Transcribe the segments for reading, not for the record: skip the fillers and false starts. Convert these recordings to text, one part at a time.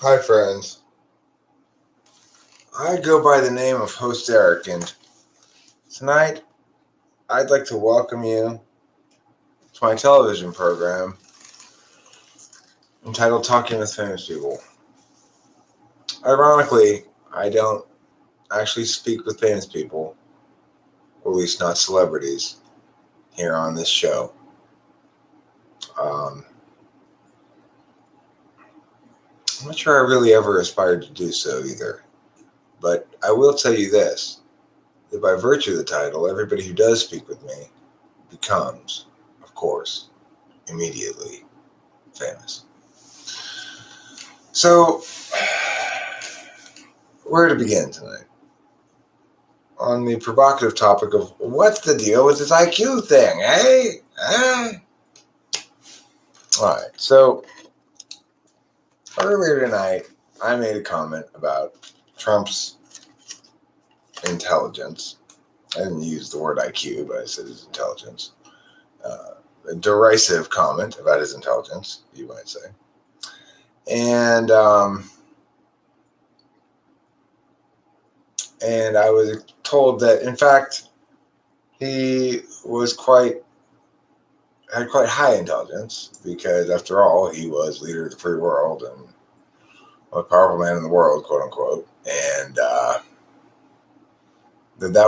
Hi, friends. I go by the name of Host Eric, and tonight I'd like to welcome you to my television program entitled Talking with Famous People. Ironically, I don't actually speak with famous people, or at least not celebrities, here on this show. I'm not sure I really ever aspired to do so either, but I will tell you this, that by virtue of the title, everybody who does speak with me becomes, of course, immediately famous. So, where to begin tonight? On the provocative topic of what's the deal with this IQ thing, eh? Alright, so earlier tonight, I made a comment about Trump's intelligence. I didn't use the word IQ, but I said his intelligence. A derisive comment about his intelligence, you might say. And I was told that, in fact, he had quite high intelligence, because after all, he was leader of the free world and most powerful man in the world, quote unquote, and that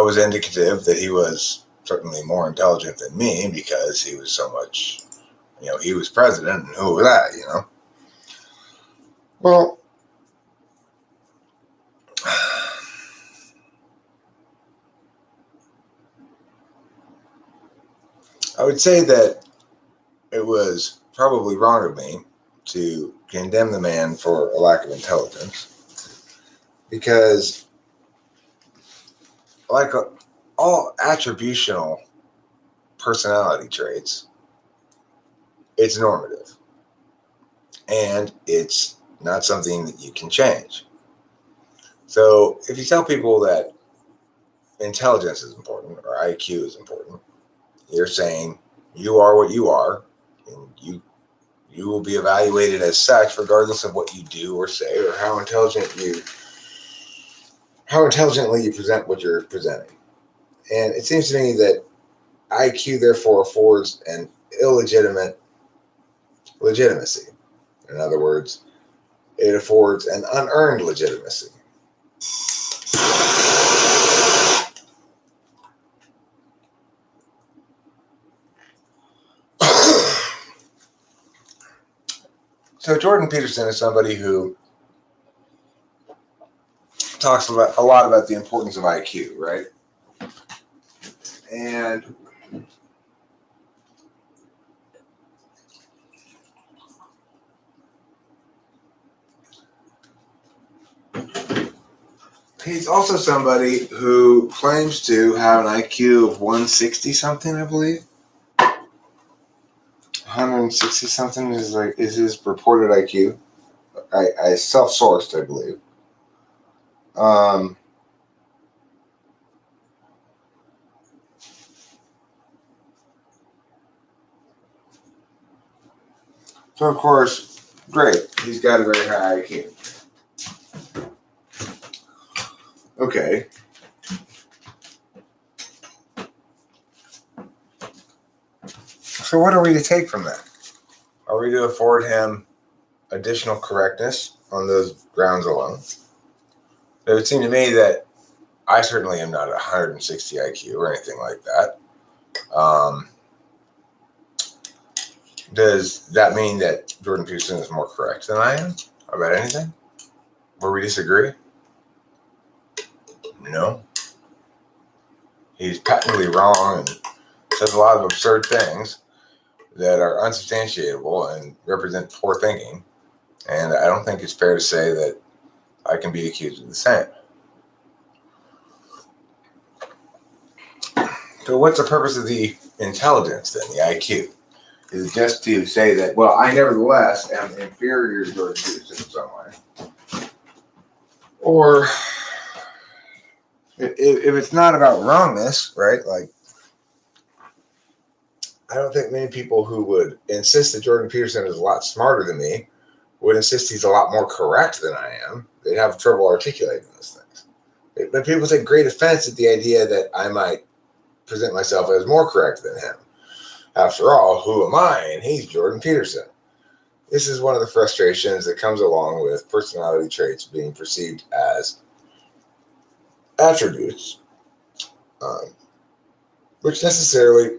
was indicative that he was certainly more intelligent than me, because he was so much, he was president, and who was that, Well, I would say that it was probably wrong of me to condemn the man for a lack of intelligence, because, like all attributional personality traits, it's normative, and it's not something that you can change. So if you tell people that intelligence is important, or IQ is important, you're saying you are what you are, and you will be evaluated as such regardless of what you do or say, or how intelligently you present what you're presenting. And it seems to me that IQ therefore affords an illegitimate legitimacy. In other words, it affords an unearned legitimacy. So Jordan Peterson is somebody who talks a lot about the importance of IQ, right? And he's also somebody who claims to have an IQ of 160 something, I believe. 160 something is his reported IQ. I self-sourced, I believe. So of course, great. He's got a very high IQ. Okay. So what are we to take from that? Are we to afford him additional correctness on those grounds alone? It would seem to me that I certainly am not 160 IQ or anything like that. Does that mean that Jordan Peterson is more correct than I am about anything? Where we disagree? No. He's patently wrong and says a lot of absurd things that are unsubstantiatable and represent poor thinking. And I don't think it's fair to say that I can be accused of the same. So what's the purpose of the intelligence then, the IQ? Is it just to say that, well, I nevertheless am inferior to Jordan Peterson in some way? Or if it's not about wrongness, right? Like, I don't think many people who would insist that Jordan Peterson is a lot smarter than me would insist he's a lot more correct than I am, they'd have trouble articulating those things. But people take great offense at the idea that I might present myself as more correct than him. After all, who am I? And he's Jordan Peterson. This is one of the frustrations that comes along with personality traits being perceived as attributes, um, which necessarily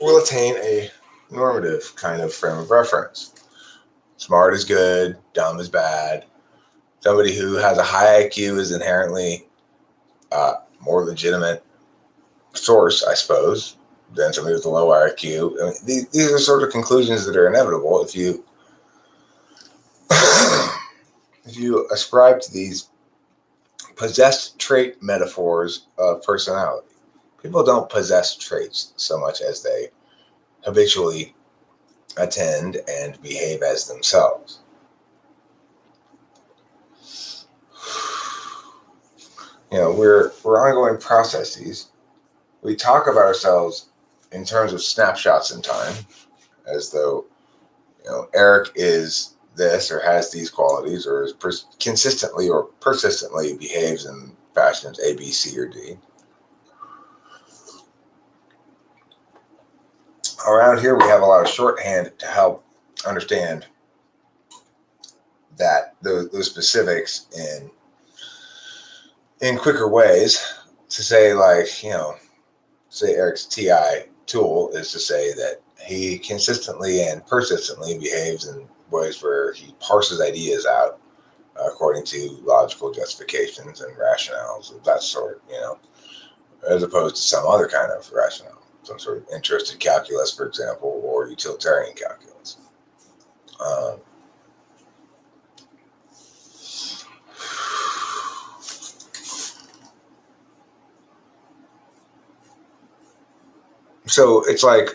will attain a normative kind of frame of reference. Smart is good, dumb is bad. Somebody who has a high IQ is inherently more legitimate source, I suppose, than somebody with a low IQ. I mean, these are sort of conclusions that are inevitable if you if you ascribe to these possessed trait metaphors of personality. People don't possess traits so much as they habitually attend and behave as themselves. We're ongoing processes. We talk about ourselves in terms of snapshots in time, as though Eric is this or has these qualities or is consistently or persistently behaves in fashions A, B, C, or D. Around here, we have a lot of shorthand to help understand that those specifics in quicker ways. To say, like, say Eric's TI tool is to say that he consistently and persistently behaves in ways where he parses ideas out according to logical justifications and rationales of that sort, as opposed to some other kind of rationale, some sort of interested calculus, for example, or utilitarian calculus. So it's like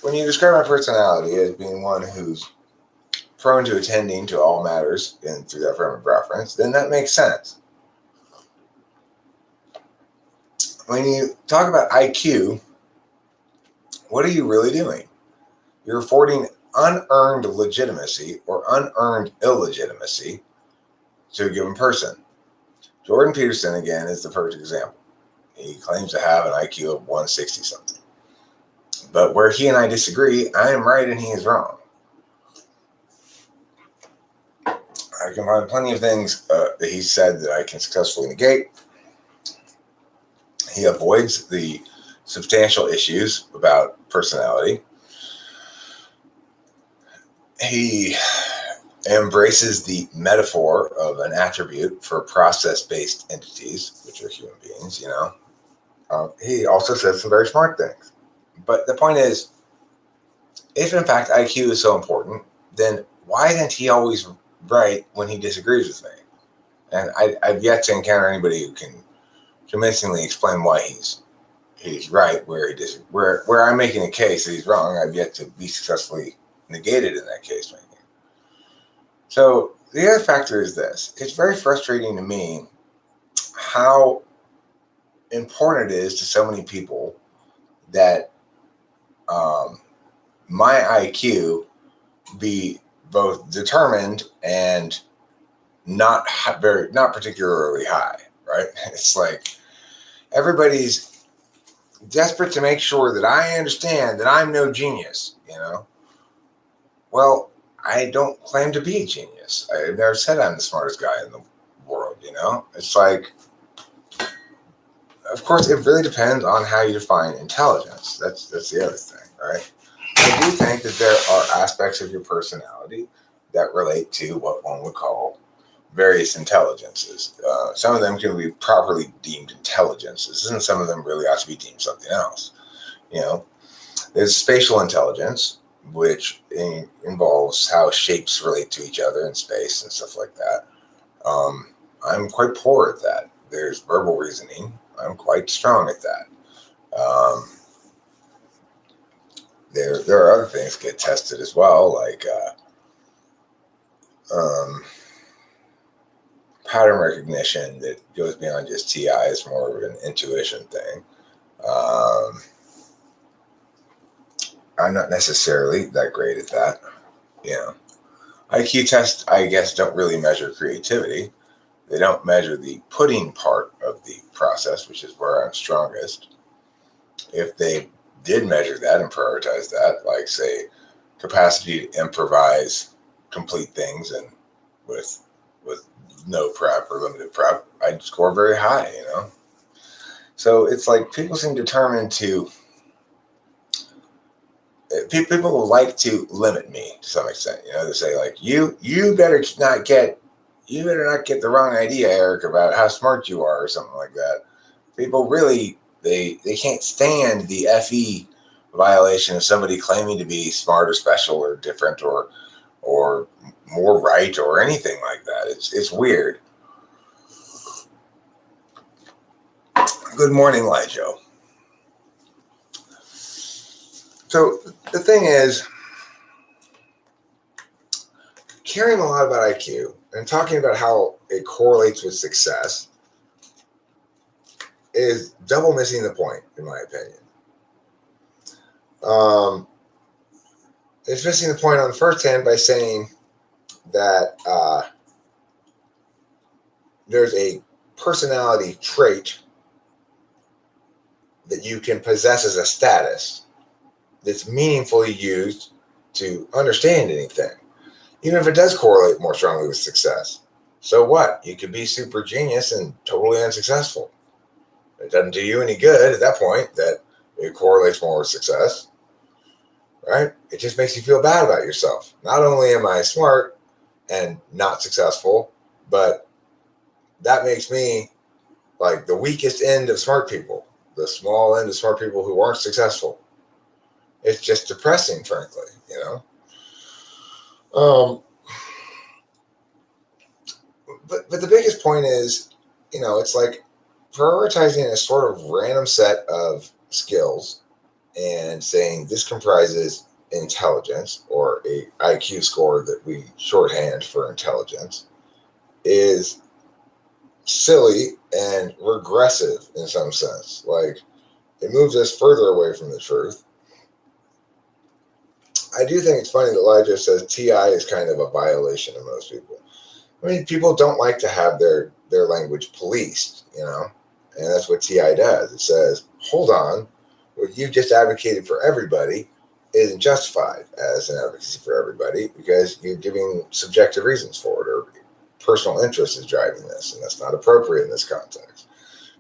when you describe my personality as being one who's prone to attending to all matters and through that frame of reference, then that makes sense. When you talk about IQ, what are you really doing? You're affording unearned legitimacy or unearned illegitimacy to a given person. Jordan Peterson, again, is the perfect example. He claims to have an IQ of 160 something. But where he and I disagree, I am right and he is wrong. I can find plenty of things that he said that I can successfully negate. He avoids the substantial issues about personality. He embraces the metaphor of an attribute for process-based entities, which are human beings, He also says some very smart things. But the point is, if in fact IQ is so important, then why isn't he always right when he disagrees with me? And I've yet to encounter anybody who can convincingly explain why he's right where I'm making a case that he's wrong. I've yet to be successfully negated in that case making. So the other factor is this: it's very frustrating to me how important it is to so many people that my IQ be both determined and not particularly high, right? It's like everybody's desperate to make sure that I understand that I'm no genius, Well, I don't claim to be a genius. I've never said I'm the smartest guy in the world, It's like, of course, it really depends on how you define intelligence. That's the other thing, right? I do think that there are aspects of your personality that relate to what one would call various intelligences. Some of them can be properly deemed intelligences, and some of them really ought to be deemed something else. There's spatial intelligence, which involves how shapes relate to each other in space and stuff like that. I'm quite poor at that. There's verbal reasoning. I'm quite strong at that. There are other things that get tested as well, like pattern recognition that goes beyond just TI. It's more of an intuition thing. I'm not necessarily that great at that, IQ tests, I guess, don't really measure creativity. They don't measure the putting part of the process, which is where I'm strongest. If they did measure that and prioritize that, like say capacity to improvise, complete things, and with no prep or limited prep, I'd score very high. So it's like people seem determined to. People like to limit me to some extent. They say like you better not get the wrong idea, Eric, about how smart you are or something like that. People really they can't stand the FE violation of somebody claiming to be smart or special or different or more right or anything like that. It's weird. Good morning, Lijo. So the thing is, caring a lot about IQ and talking about how it correlates with success is double missing the point, in my opinion. It's missing the point on the first hand by saying that there's a personality trait that you can possess as a status that's meaningfully used to understand anything, even if it does correlate more strongly with success. So what? You could be super genius and totally unsuccessful. It doesn't do you any good at that point that it correlates more with success, right? It just makes you feel bad about yourself. Not only am I smart and not successful, but that makes me like the weakest end of smart people, the small end of smart people who aren't successful. It's just depressing, frankly, But the biggest point is, it's like prioritizing a sort of random set of skills and saying this comprises intelligence, or a IQ score that we shorthand for intelligence, is silly and regressive in some sense. Like, it moves us further away from the truth. I do think it's funny that Elijah says TI is kind of a violation of most people. I mean, people don't like to have their language policed, and that's what TI does. It says, hold on, what you just advocated for everybody isn't justified as an advocacy for everybody because you're giving subjective reasons for it, or personal interest is driving this, and that's not appropriate in this context.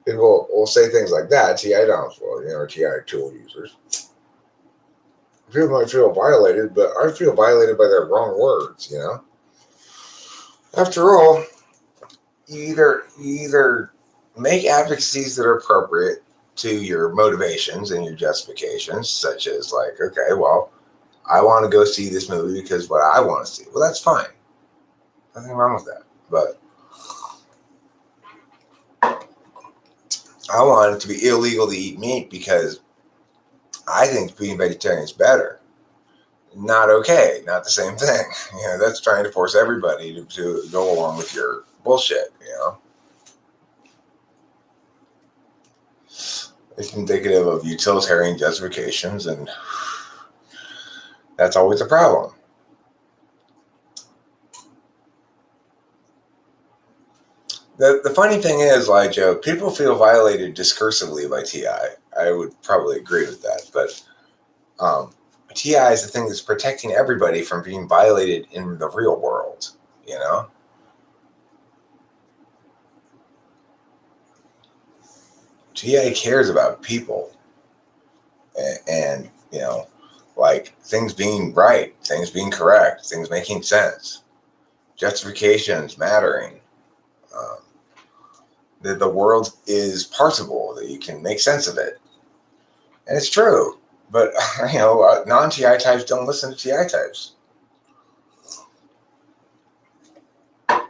People will say things like that. TI don't, or TI tool users. People might feel violated, but I feel violated by their wrong words, After all, you either make advocacies that are appropriate to your motivations and your justifications, such as like, okay, well, I want to go see this movie because what I want to see. Well, that's fine. Nothing wrong with that. But I want it to be illegal to eat meat because I think being vegetarian is better. Not okay. Not the same thing. That's trying to force everybody to go along with your bullshit, It's indicative of utilitarian justifications, and that's always a problem. The funny thing is, like, Joe, people feel violated discursively by TI. I would probably agree with that, but TI is the thing that's protecting everybody from being violated in the real world, TI cares about people and like things being right, things being correct, things making sense, justifications mattering, that the world is parsable, that you can make sense of it. And it's true. But, non-TI types don't listen to TI types. I'm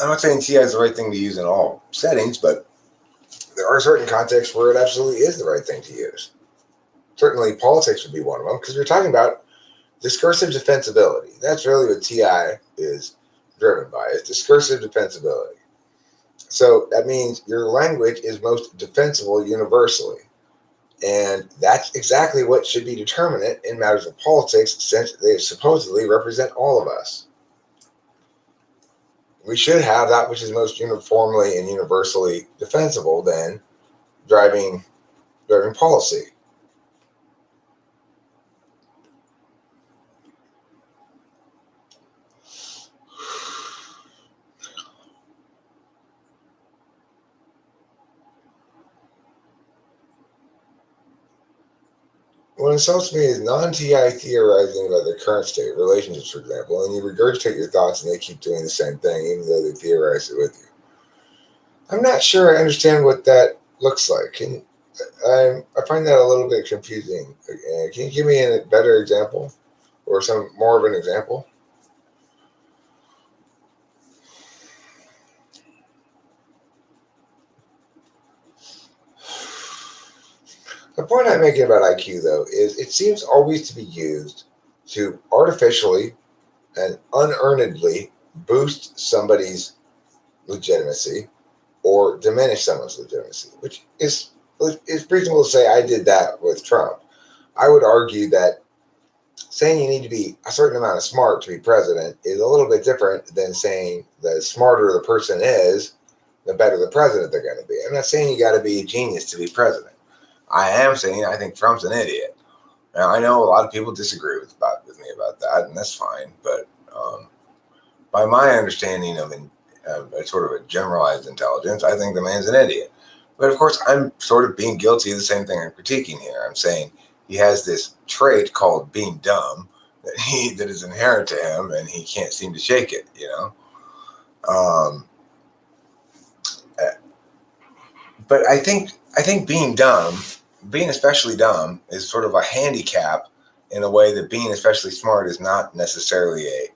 not saying TI is the right thing to use in all settings, but there are certain contexts where it absolutely is the right thing to use. Certainly politics would be one of them, because we're talking about discursive defensibility. That's really what TI is driven by, is discursive defensibility. So that means your language is most defensible universally. And that's exactly what should be determinant in matters of politics, since they supposedly represent all of us. We should have that which is most uniformly and universally defensible then driving policy. What insults me is non-TI theorizing about their current state of relationships, for example, and you regurgitate your thoughts and they keep doing the same thing even though they theorize it with you. I'm not sure I understand what that looks like. I find that a little bit confusing. Can you give me a better example or some more of an example? The point I'm making about IQ, though, is it seems always to be used to artificially and unearnedly boost somebody's legitimacy or diminish someone's legitimacy, which is it's reasonable to say I did that with Trump. I would argue that saying you need to be a certain amount of smart to be president is a little bit different than saying the smarter the person is, the better the president they're going to be. I'm not saying you got to be a genius to be president. I am saying I think Trump's an idiot. Now, I know a lot of people disagree with me about that, and that's fine. But by my understanding of a sort of a generalized intelligence, I think the man's an idiot. But of course, I'm sort of being guilty of the same thing I'm critiquing here. I'm saying he has this trait called being dumb that is inherent to him, and he can't seem to shake it. But I think being dumb, being especially dumb, is sort of a handicap in a way that being especially smart is not necessarily a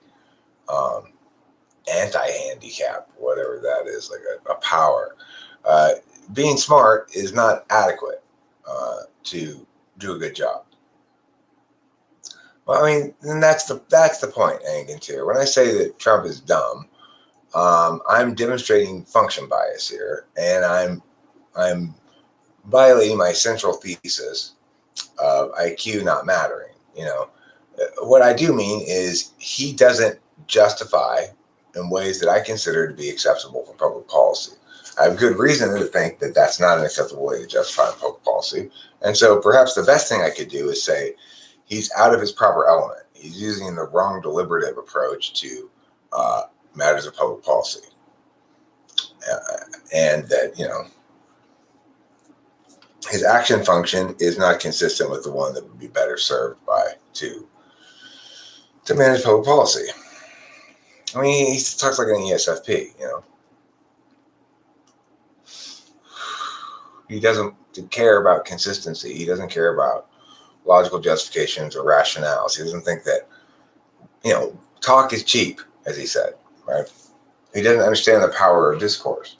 anti-handicap, whatever that is, like a power. Being smart is not adequate to do a good job. Well, I mean, and that's the point, Angan, here. When I say that Trump is dumb, I'm demonstrating function bias here, and I'm violating my central thesis of IQ not mattering. What I do mean is he doesn't justify in ways that I consider to be acceptable for public policy. I have good reason to think that that's not an acceptable way to justify public policy. And so perhaps the best thing I could do is say he's out of his proper element. He's using the wrong deliberative approach to matters of public policy. And that, his action function is not consistent with the one that would be better served to manage public policy. I mean, he talks like an ESFP, He doesn't care about consistency. He doesn't care about logical justifications or rationales. He doesn't think that, talk is cheap, as he said, right? He doesn't understand the power of discourse.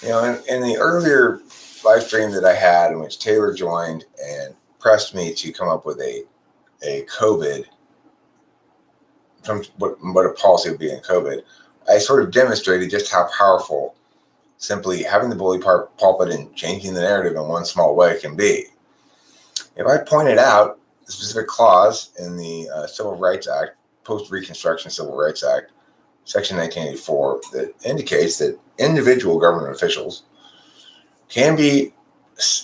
In the earlier live stream that I had in which Taylor joined and pressed me to come up with a COVID, from what a policy would be in COVID, I sort of demonstrated just how powerful simply having the bully pulpit and changing the narrative in one small way can be. If I pointed out the specific clause in the Civil Rights Act, Post-Reconstruction Civil Rights Act, Section 1984, that indicates that individual government officials can be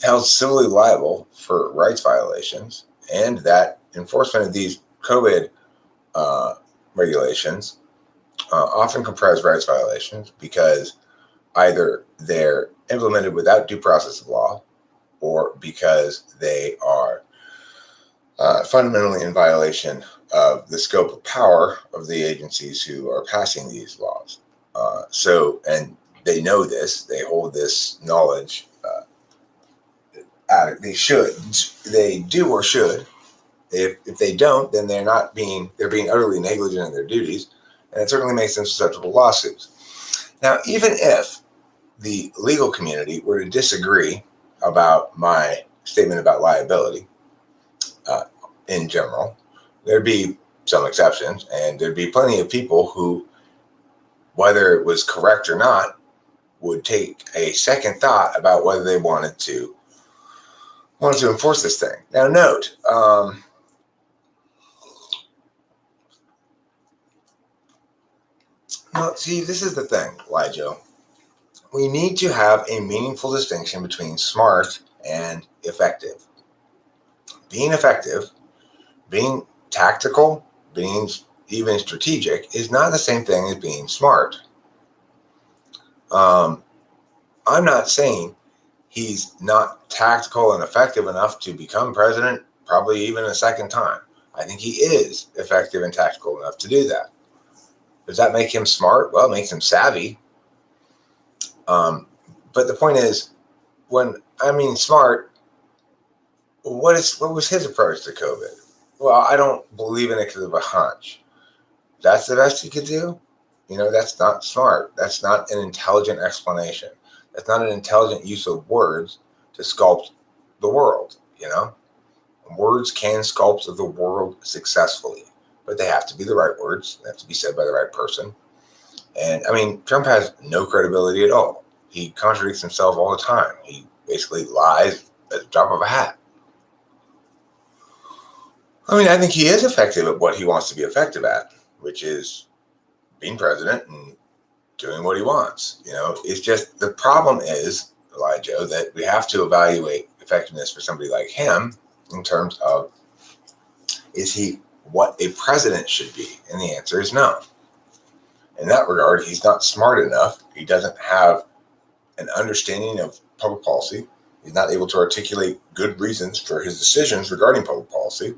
held civilly liable for rights violations, and that enforcement of these COVID regulations often comprise rights violations because either they're implemented without due process of law or because they are fundamentally in violation of the scope of power of the agencies who are passing these laws. And they know this, they hold this knowledge. They do or should. If they don't, then they're being utterly negligent in their duties, and it certainly makes them susceptible to lawsuits. Now, even if the legal community were to disagree about my statement about liability in general, there'd be some exceptions, and there'd be plenty of people who, whether it was correct or not, would take a second thought about whether they wanted to wanted to enforce this thing. Now, note, well, see, this is the thing, Elijah. We need to have a meaningful distinction between smart and effective. Being effective, being tactical, being even strategic is not the same thing as being smart. I'm not saying he's not tactical and effective enough to become president, probably even a second time. I think he is effective and tactical enough to do that. Does that make him smart? Well, it makes him savvy. But the point is, when I mean smart, what was his approach to COVID? Well, I don't believe in it because of a hunch. That's the best he could do? That's not smart. That's not an intelligent explanation. That's not an intelligent use of words to sculpt the world, Words can sculpt the world successfully, but they have to be the right words. They have to be said by the right person. And I mean, Trump has no credibility at all. He contradicts himself all the time. He basically lies at the drop of a hat. I mean, I think he is effective at what he wants to be effective at, which is being president and doing what he wants. It's just the problem is, Elijah, that we have to evaluate effectiveness for somebody like him in terms of, is he what a president should be? And the answer is no. In that regard, he's not smart enough. He doesn't have an understanding of public policy. He's not able to articulate good reasons for his decisions regarding public policy.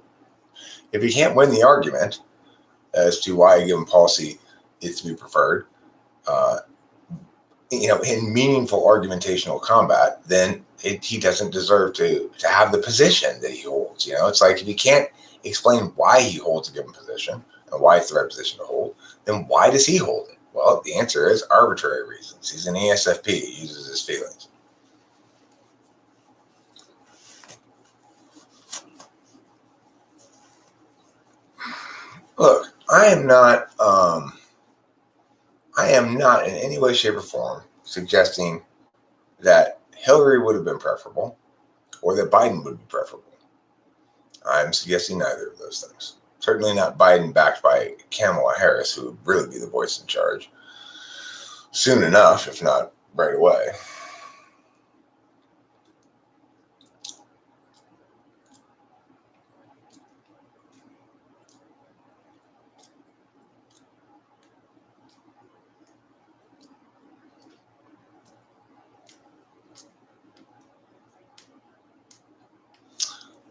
If he can't win the argument as to why a given policy is to be preferred, in meaningful argumentational combat, then he doesn't deserve to have the position that he holds. It's like if he can't explain why he holds a given position and why it's the right position to hold, then why does he hold it? Well, the answer is arbitrary reasons. He's an ESFP. He uses his feelings. Look, I am not in any way, shape, or form suggesting that Hillary would have been preferable or that Biden would be preferable. I'm suggesting neither of those things. Certainly not Biden backed by Kamala Harris, who would really be the voice in charge soon enough, if not right away.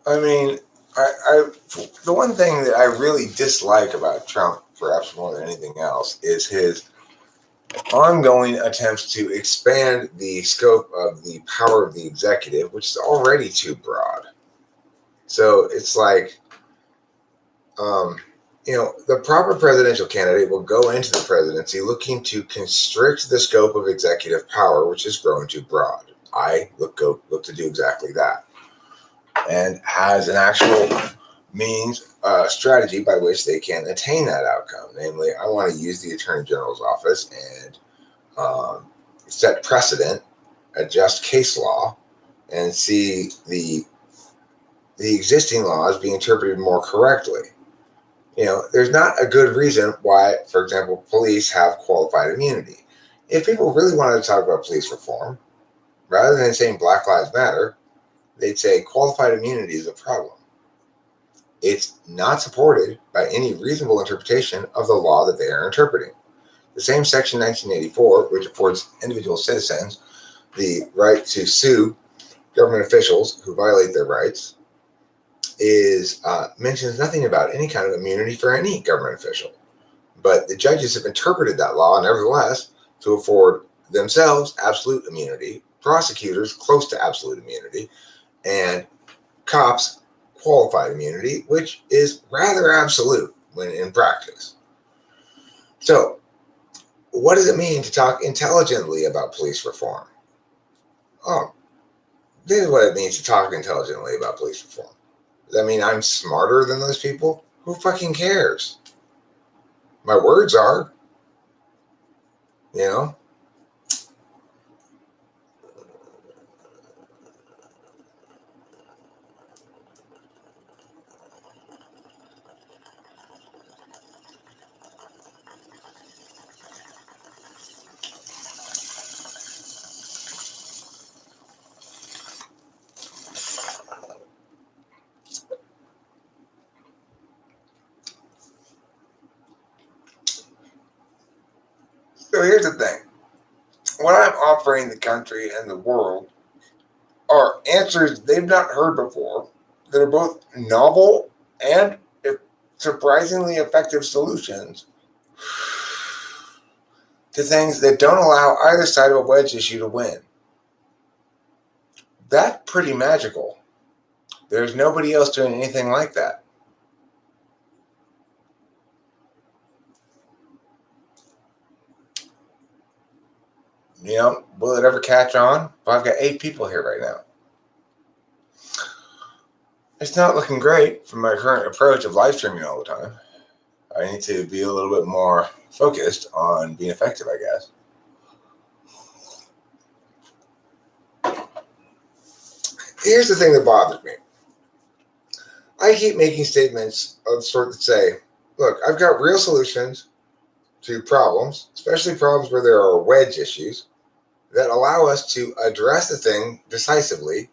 I mean, the one thing that I really dislike about Trump, perhaps more than anything else, is his ongoing attempts to expand the scope of the power of the executive, which is already too broad. So it's like, the proper presidential candidate will go into the presidency looking to constrict the scope of executive power, which has grown too broad. I look to do exactly that, and has an actual means, strategy by which they can attain that outcome. Namely, I want to use the Attorney General's office and set precedent, adjust case law, and see the existing laws being interpreted more correctly. There's not a good reason why, for example, police have qualified immunity. If people really wanted to talk about police reform, rather than saying Black Lives Matter, they'd say qualified immunity is a problem. It's not supported by any reasonable interpretation of the law that they are interpreting. The same Section 1984, which affords individual citizens the right to sue government officials who violate their rights, mentions nothing about any kind of immunity for any government official. But the judges have interpreted that law, nevertheless, to afford themselves absolute immunity, prosecutors close to absolute immunity, and cops qualified immunity, which is rather absolute when in practice. So, what does it mean to talk intelligently about police reform? Oh, this is what it means to talk intelligently about police reform. Does that mean I'm smarter than those people? Who fucking cares? My words are, you know? here's the thing. What I'm offering the country and the world are answers they've not heard before that are both novel and surprisingly effective solutions to things that don't allow either side of a wedge issue to win. That's pretty magical. There's nobody else doing anything like that. Will it ever catch on? Well, I've got 8 people here right now. It's not looking great from my current approach of live streaming all the time. I need to be a little bit more focused on being effective, I guess. Here's the thing that bothers me. I keep making statements of the sort that say, look, I've got real solutions to problems, especially problems where there are wedge issues, that allow us to address the thing decisively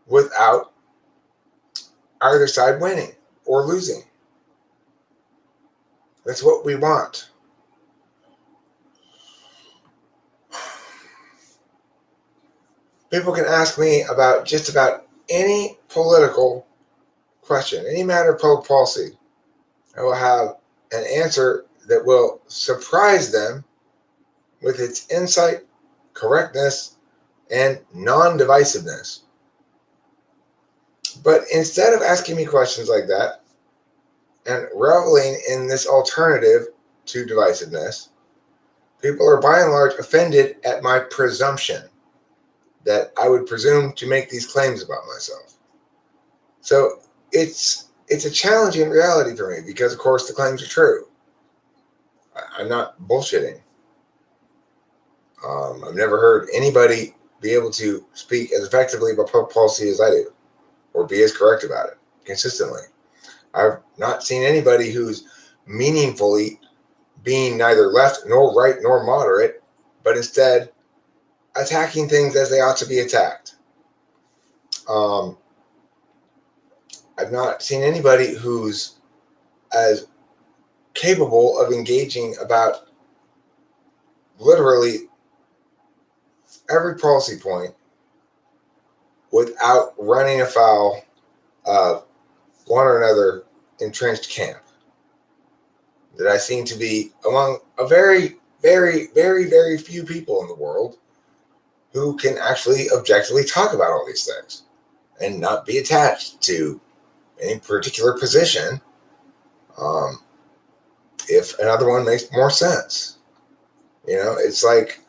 without either side winning or losing. That's what we want. People can ask me about just about any political question, any matter of public policy. I will have an answer that will surprise them with its insight, correctness, and non-divisiveness. But instead of asking me questions like that and reveling in this alternative to divisiveness, people are by and large offended at my presumption that I would presume to make these claims about myself. So it's a challenging reality for me because, of course, the claims are true. I'm not bullshitting. I've never heard anybody be able to speak as effectively about public policy as I do, or be as correct about it consistently. I've not seen anybody who's meaningfully being neither left nor right nor moderate, but instead attacking things as they ought to be attacked. I've not seen anybody who's as capable of engaging about literally every policy point without running afoul of one or another entrenched camp. That I seem to be among a very, very, very, very few people in the world who can actually objectively talk about all these things and not be attached to any particular position if another one makes more sense. It's like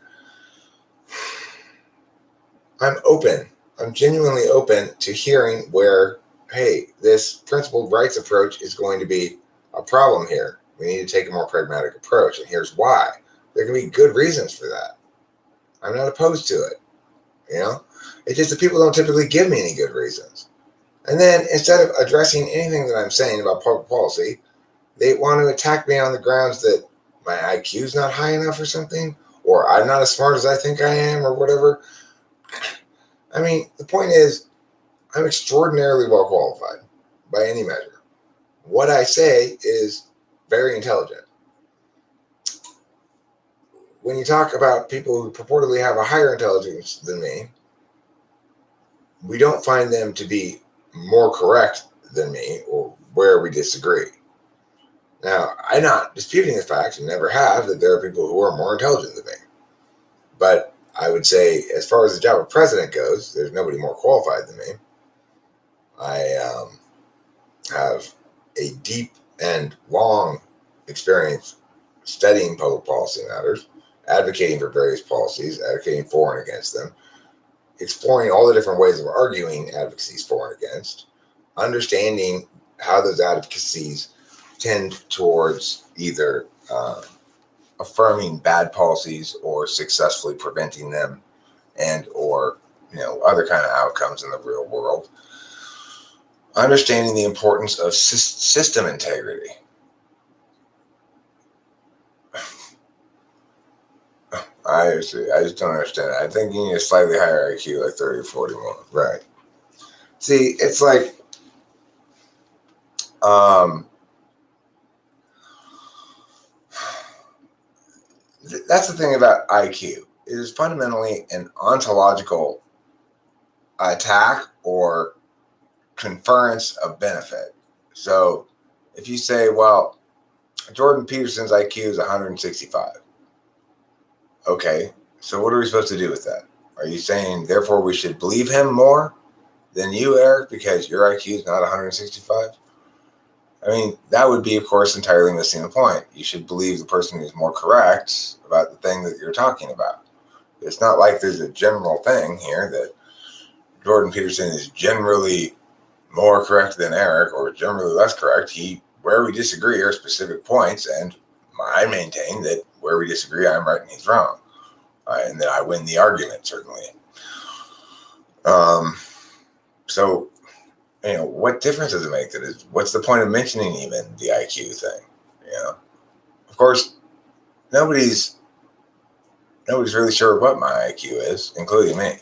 I'm open. I'm genuinely open to hearing where, hey, this principled rights approach is going to be a problem here. We need to take a more pragmatic approach, and here's why. There can be good reasons for that. I'm not opposed to it. It's just that people don't typically give me any good reasons. And then instead of addressing anything that I'm saying about public policy, they want to attack me on the grounds that my IQ is not high enough or something, or I'm not as smart as I think I am, or whatever. I mean, the point is, I'm extraordinarily well qualified by any measure. What I say is very intelligent. When you talk about people who purportedly have a higher intelligence than me, we don't find them to be more correct than me, or where we disagree. Now, I'm not disputing the fact, and never have, that there are people who are more intelligent than me. But I would say, as far as the job of president goes, there's nobody more qualified than me. I have a deep and long experience studying public policy matters, advocating for various policies, advocating for and against them, exploring all the different ways of arguing advocacies for and against, understanding how those advocacies tend towards either affirming bad policies or successfully preventing them, and or other kind of outcomes in the real world. Understanding the importance of system integrity. I just don't understand it. I think you need a slightly higher IQ, like 30 or 40 more. Right. See, it's like that's the thing about IQ. It is fundamentally an ontological attack or conference of benefit. So if you say, well, Jordan Peterson's IQ is 165. Okay, so what are we supposed to do with that? Are you saying, therefore, we should believe him more than you, Eric, because your IQ is not 165? I mean, that would be, of course, entirely missing the point. You should believe the person who's more correct about the thing that you're talking about. It's not like there's a general thing here that Jordan Peterson is generally more correct than Eric or generally less correct. Where we disagree are specific points, and I maintain that where we disagree, I'm right and he's wrong, and that I win the argument, certainly. So, what difference does it make? What's the point of mentioning even the IQ thing? Of course, nobody's really sure what my IQ is, including me.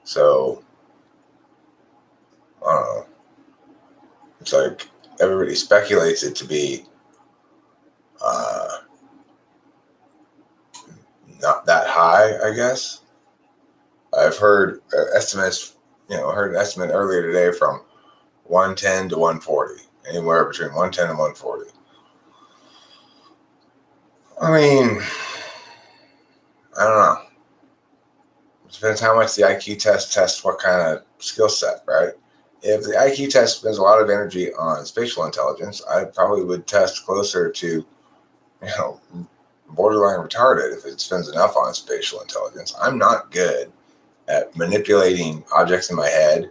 So, I don't know. It's like everybody speculates it to be not that high, I guess. I've heard estimates, heard an estimate earlier today from 110 to 140, anywhere between 110 and 140. I mean, I don't know. It depends how much the IQ test tests what kind of skill set, right? If the IQ test spends a lot of energy on spatial intelligence, I probably would test closer to, borderline retarded if it spends enough on spatial intelligence. I'm not good at manipulating objects in my head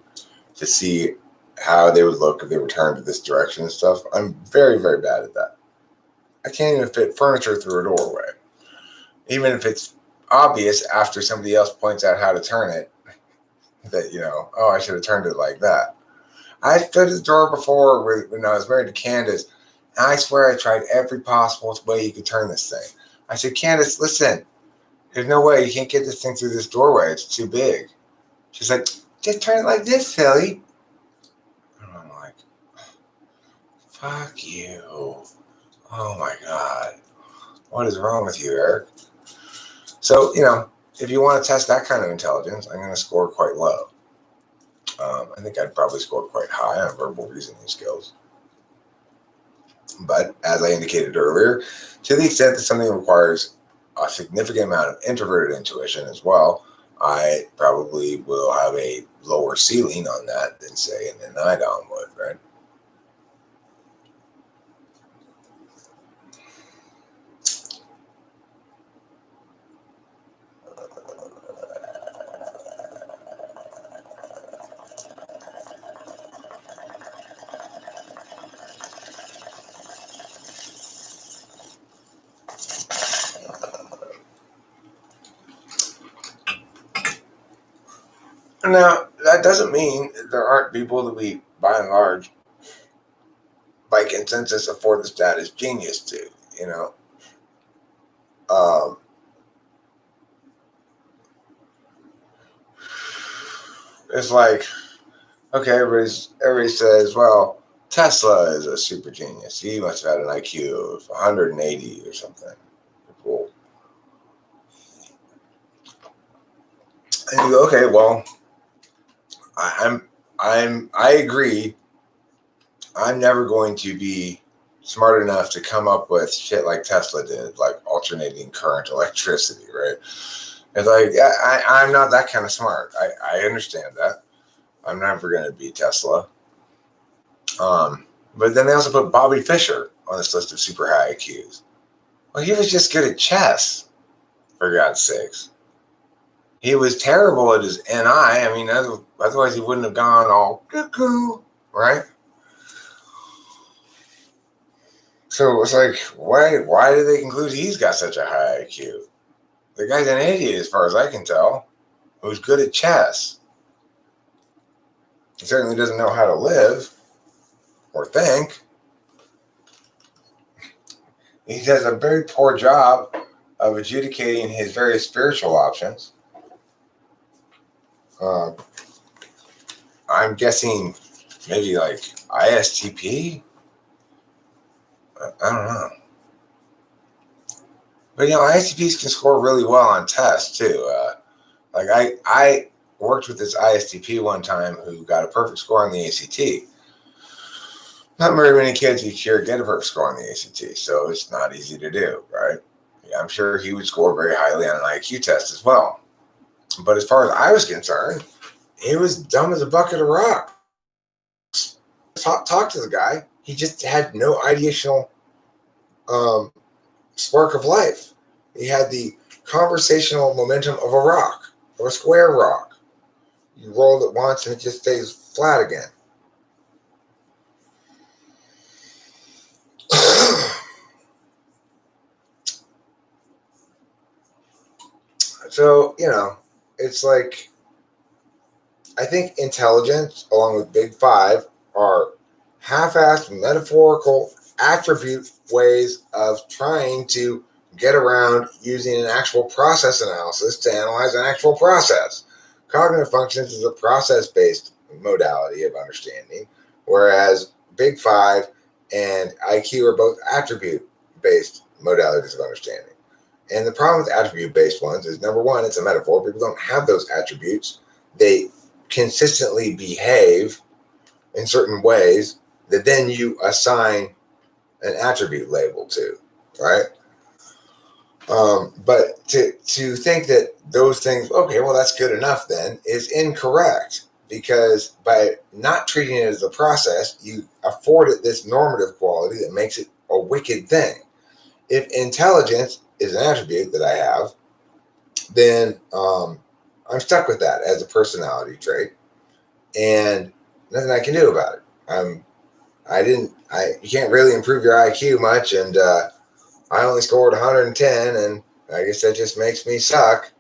to see how they would look if they were turned to this direction and stuff. I'm very, very bad at that. I can't even fit furniture through a doorway. Even if it's obvious after somebody else points out how to turn it, that, I should have turned it like that. I stood at the door before when I was married to Candace, and I swear I tried every possible way you could turn this thing. I said, Candace, listen, there's no way you can't get this thing through this doorway. It's too big. She's like, just turn it like this, silly. And I'm like, fuck you. Oh my God. What is wrong with you, Eric? So, if you want to test that kind of intelligence, I'm going to score quite low. I think I'd probably score quite high on verbal reasoning skills. But as I indicated earlier, to the extent that something requires a significant amount of introverted intuition as well, I probably will have a lower ceiling on that than, say, an Anidon would, right? Now, that doesn't mean there aren't people that we, by and large, by consensus, afford the status genius to, It's like, okay, everybody says, well, Tesla is a super genius. He must have had an IQ of 180 or something. Cool. And you go, okay, well, I agree. I'm never going to be smart enough to come up with shit like Tesla did, like alternating current electricity, right? It's like, I'm not that kind of smart. I understand that. I'm never going to be Tesla. But then they also put Bobby Fischer on this list of super high IQs. Well, he was just good at chess, for God's sakes. He was terrible at his NI. I mean, otherwise he wouldn't have gone all cuckoo, right? So it's like, why did they conclude he's got such a high IQ? The guy's an idiot, as far as I can tell, who's good at chess. He certainly doesn't know how to live or think. He does a very poor job of adjudicating his various spiritual options. I'm guessing maybe like ISTP. I don't know. But ISTPs can score really well on tests too. Like I worked with this ISTP one time who got a perfect score on the ACT. Not very many kids each year get a perfect score on the ACT, so it's not easy to do, right? Yeah, I'm sure he would score very highly on an IQ test as well. But as far as I was concerned, he was dumb as a bucket of rocks. Talk to the guy. He just had no ideational spark of life. He had the conversational momentum of a rock, of a square rock. You roll it once and it just stays flat again. So, it's like, I think intelligence, along with Big Five, are half-assed metaphorical attribute ways of trying to get around using an actual process analysis to analyze an actual process. Cognitive functions is a process-based modality of understanding, whereas Big Five and IQ are both attribute-based modalities of understanding. And the problem with attribute-based ones is, number one, it's a metaphor. People don't have those attributes. They consistently behave in certain ways that then you assign an attribute label to, right? But to think that those things, okay, well, that's good enough then, is incorrect, because by not treating it as a process, you afford it this normative quality that makes it a wicked thing. If intelligence is an attribute that I have, then I'm stuck with that as a personality trait, and nothing I can do about it. You can't really improve your IQ much, and I only scored 110, and I guess that just makes me suck.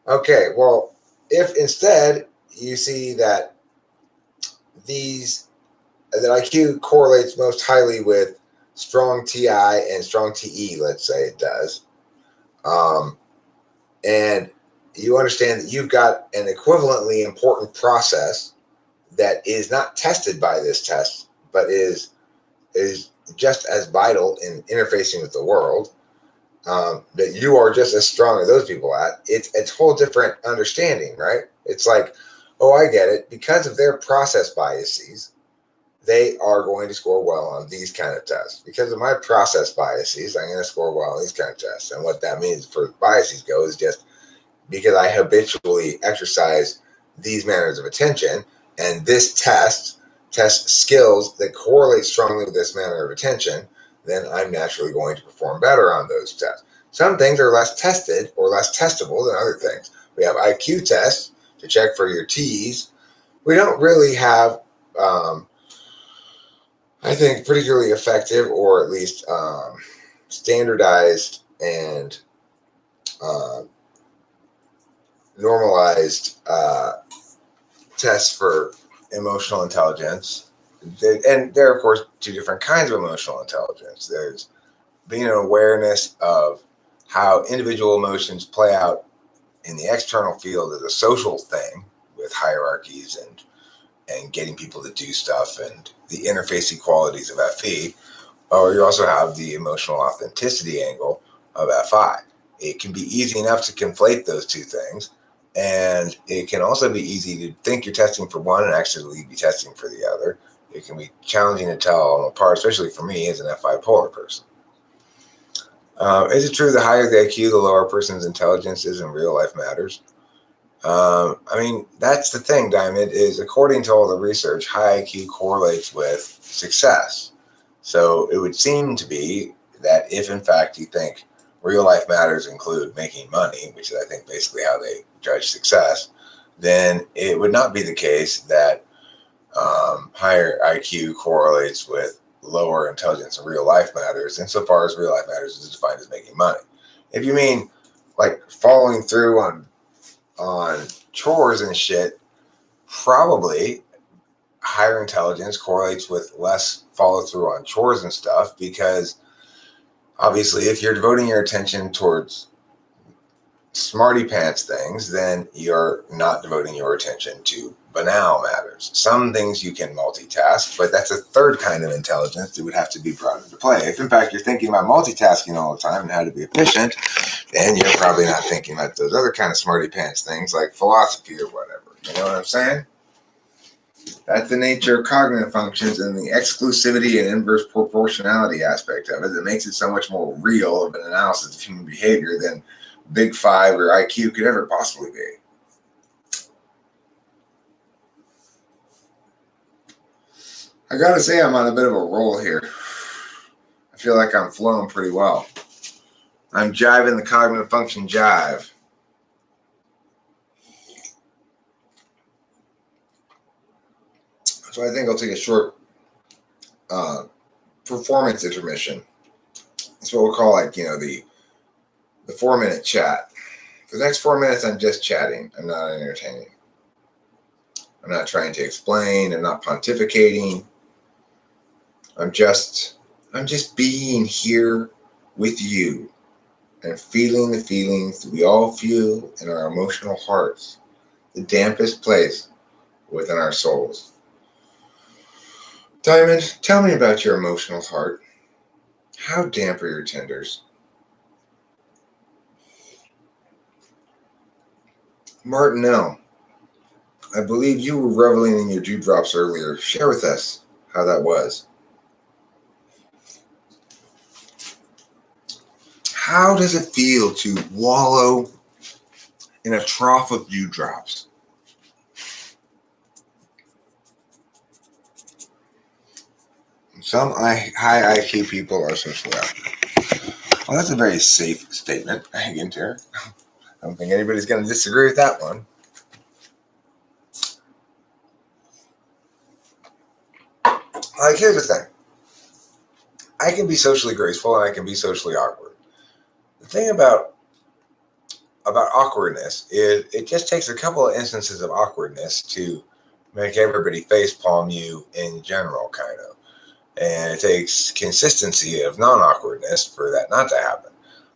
Okay, well, if instead you see that IQ correlates most highly with strong TI and strong TE, let's say it does, and you understand that you've got an equivalently important process that is not tested by this test, but is just as vital in interfacing with the world, that you are just as strong as those people at, it's a whole different understanding, right? It's like, oh, I get it. Because of their process biases, they are going to score well on these kind of tests. Because of my process biases, I'm going to score well on these kind of tests. And what that means for biases go is just because I habitually exercise these manners of attention, and this tests skills that correlate strongly with this manner of attention, then I'm naturally going to perform better on those tests. Some things are less tested or less testable than other things. We have IQ tests to check for your T's. We don't really have, I think, particularly effective or at least standardized and normalized tests for emotional intelligence. And there are, of course, two different kinds of emotional intelligence. There's being an awareness of how individual emotions play out in the external field as a social thing with hierarchies and getting people to do stuff and the interfacing qualities of FE. Or you also have the emotional authenticity angle of FI. It can be easy enough to conflate those two things. And it can also be easy to think you're testing for one and actually be testing for the other. It can be challenging to tell them apart, especially for me as an FI polar person. Is it true the higher the IQ, the lower a person's intelligence is in real life matters? I mean, that's the thing, Diamond, is according to all the research, high IQ correlates with success. So it would seem to be that if, in fact, you think real life matters include making money, which is, I think, basically how they judge success, then it would not be the case that higher IQ correlates with lower intelligence in real life matters, insofar as real life matters is defined as making money. If you mean like following through on chores and shit, probably higher intelligence correlates with less follow through on chores and stuff, because obviously if you're devoting your attention towards smarty pants things, then you're not devoting your attention to banal matters. Some things you can multitask, but that's a third kind of intelligence that would have to be brought into play. If in fact you're thinking about multitasking all the time and how to be efficient, then you're probably not thinking about those other kind of smarty pants things like philosophy or whatever. You know what I'm saying? That's the nature of cognitive functions and the exclusivity and inverse proportionality aspect of it that makes it so much more real of an analysis of human behavior than Big Five or IQ could ever possibly be. I gotta say, I'm on a bit of a roll here. I feel like I'm flowing pretty well. I'm jiving the cognitive function jive. So I think I'll take a short performance intermission. That's what we'll call, like, the 4-minute chat. For the next 4 minutes, I'm just chatting. I'm not entertaining. I'm not trying to explain. I'm not pontificating. I'm just being here with you and feeling the feelings that we all feel in our emotional hearts, the dampest place within our souls. Diamond, tell me about your emotional heart. How damp are your tenders? Martinell, I believe you were reveling in your dewdrops earlier. Share with us how that was. How does it feel to wallow in a trough of dewdrops? Some high IQ people are socially awkward. Well, that's a very safe statement, Ginter. I don't think anybody's going to disagree with that one. Like, here's the thing. I can be socially graceful and I can be socially awkward. The thing about awkwardness is it just takes a couple of instances of awkwardness to make everybody facepalm you in general, kind of. And it takes consistency of non-awkwardness for that not to happen.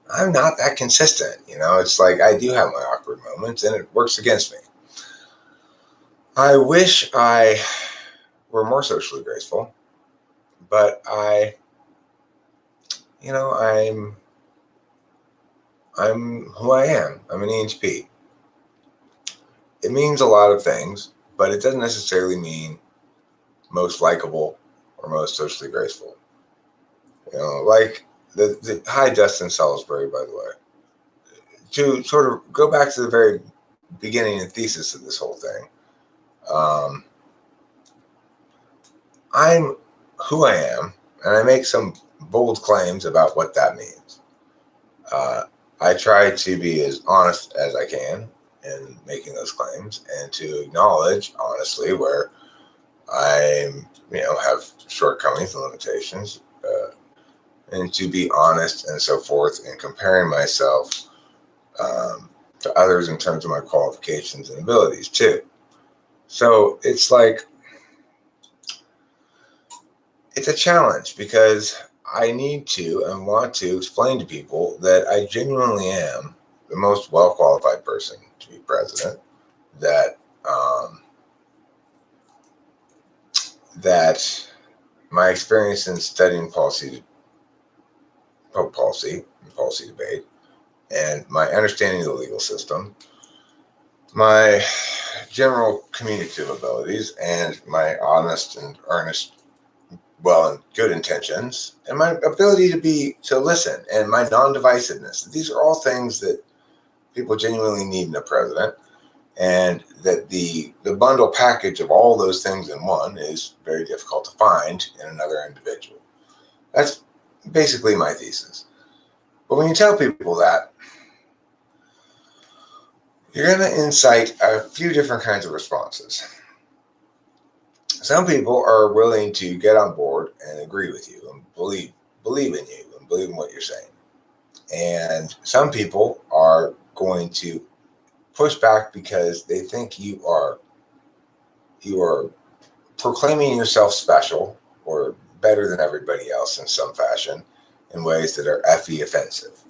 I'm not that consistent, It's like I do have my awkward moments, and it works against me. I wish I were more socially graceful, but I'm who I am. I'm an ENTP. It means a lot of things, but it doesn't necessarily mean most likable or most socially graceful. Like the hi Dustin Salisbury, by the way. To sort of go back to the very beginning and thesis of this whole thing, I'm who I am, and I make some bold claims about what that means. I try to be as honest as I can in making those claims, and to acknowledge honestly where I have shortcomings and limitations, and to be honest and so forth in comparing myself to others in terms of my qualifications and abilities too. So it's like, it's a challenge because I need to and want to explain to people that I genuinely am the most well-qualified person to be president, that my experience in studying public policy and policy debate, and my understanding of the legal system, my general communicative abilities, and my honest and earnest, and good intentions, and my ability to listen, and my non-divisiveness. These are all things that people genuinely need in a president, and that the bundle package of all those things in one is very difficult to find in another individual. That's basically my thesis. But when you tell people that, you're going to incite a few different kinds of responses. Some people are willing to get on board and agree with you and believe in you and believe in what you're saying. And some people are going to push back because they think you are proclaiming yourself special or better than everybody else in some fashion in ways that are effing offensive.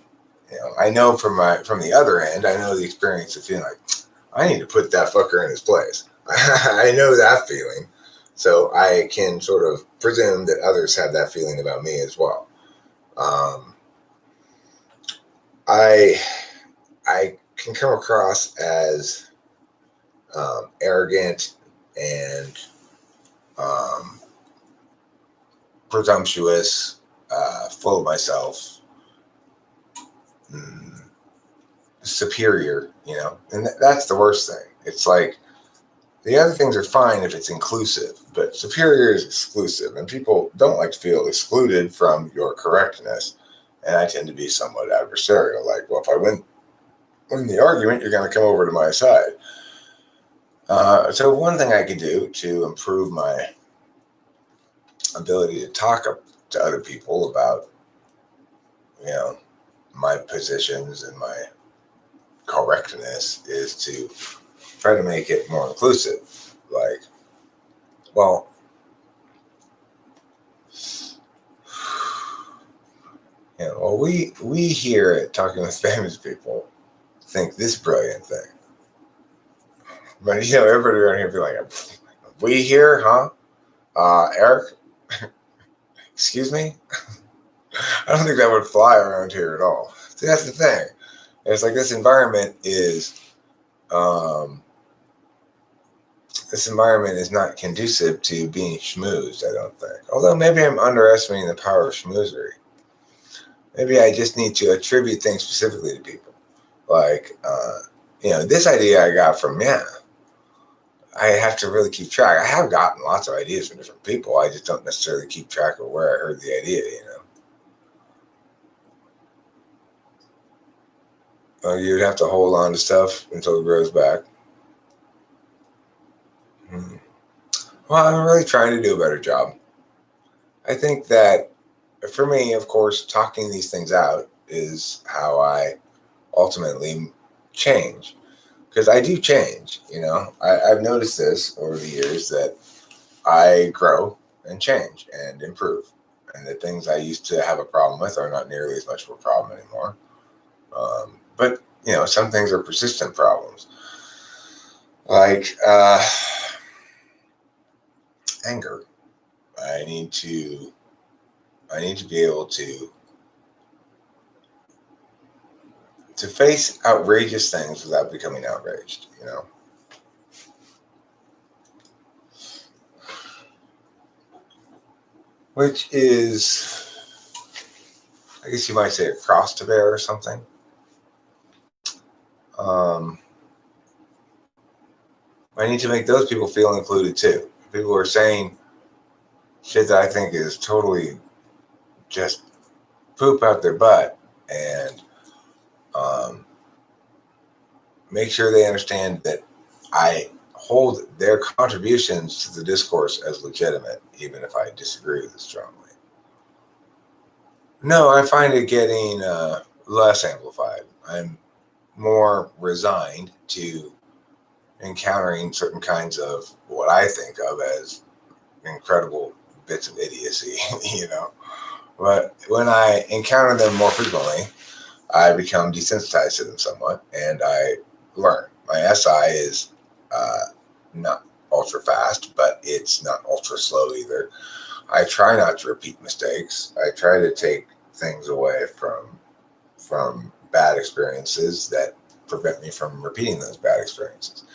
I know from the other end, I know the experience of feeling like I need to put that fucker in his place. I know that feeling. So I can sort of presume that others have that feeling about me as well. Um, I I can come across as arrogant and um, presumptuous, full of myself, mm, superior, and that's the worst thing. It's like the other things are fine if it's inclusive, but superior is exclusive, and people don't like to feel excluded from your correctness. And I tend to be somewhat adversarial, like, well, if I win the argument, you're going to come over to my side. So one thing I could do to improve my ability to talk to other people about, you know, my positions and my correctness is to try to make it more inclusive. Like, well, we here at Talking with Famous People think this brilliant thing, but everybody around here be like, we here, huh? Eric, excuse me. I don't think that would fly around here at all. See, that's the thing. It's like um, this environment is not conducive to being schmoozed. I don't think. Although maybe I'm underestimating the power of schmoozery. Maybe I just need to attribute things specifically to people. Like, this idea I got from, I have to really keep track. I have gotten lots of ideas from different people. I just don't necessarily keep track of where I heard the idea. You'd have to hold on to stuff until it grows back. Hmm. Well, I'm really trying to do a better job. I think that for me, of course, talking these things out is how I ultimately change. Because I do change, I've noticed this over the years that I grow and change and improve. And the things I used to have a problem with are not nearly as much of a problem anymore. But, some things are persistent problems. Like anger. I need to be able to face outrageous things without becoming outraged. Which is, I guess you might say, a cross to bear or something. I need to make those people feel included too. People are saying shit that I think is totally just poop out their butt, and make sure they understand that I hold their contributions to the discourse as legitimate, even if I disagree with it strongly. No, I find it getting less amplified. I'm more resigned to encountering certain kinds of what I think of as incredible bits of idiocy. But when I encounter them more frequently, I become desensitized to them somewhat, and I learn. My SI is not ultra fast, but it's not ultra slow either. I try not to repeat mistakes. I try to take things away from bad experiences that prevent me from repeating those bad experiences.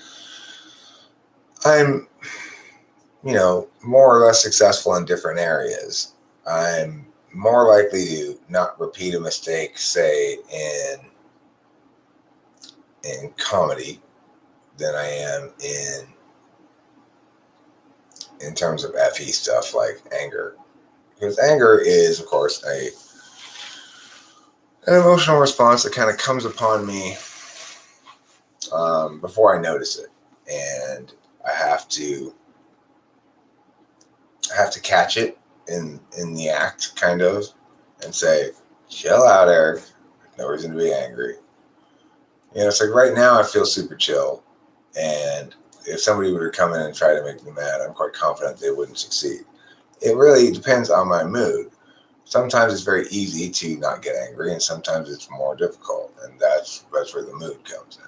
I'm, more or less successful in different areas. I'm more likely to not repeat a mistake, say in comedy, than I am in terms of FE stuff like anger. Because anger is, of course, an emotional response that kind of comes upon me before I notice it, and I have to catch it in the act, kind of, and say, "Chill out, Eric. No reason to be angry." It's like right now I feel super chill, and if somebody were to come in and try to make me mad, I'm quite confident they wouldn't succeed. It really depends on my mood. Sometimes it's very easy to not get angry, and sometimes it's more difficult, and that's where the mood comes in.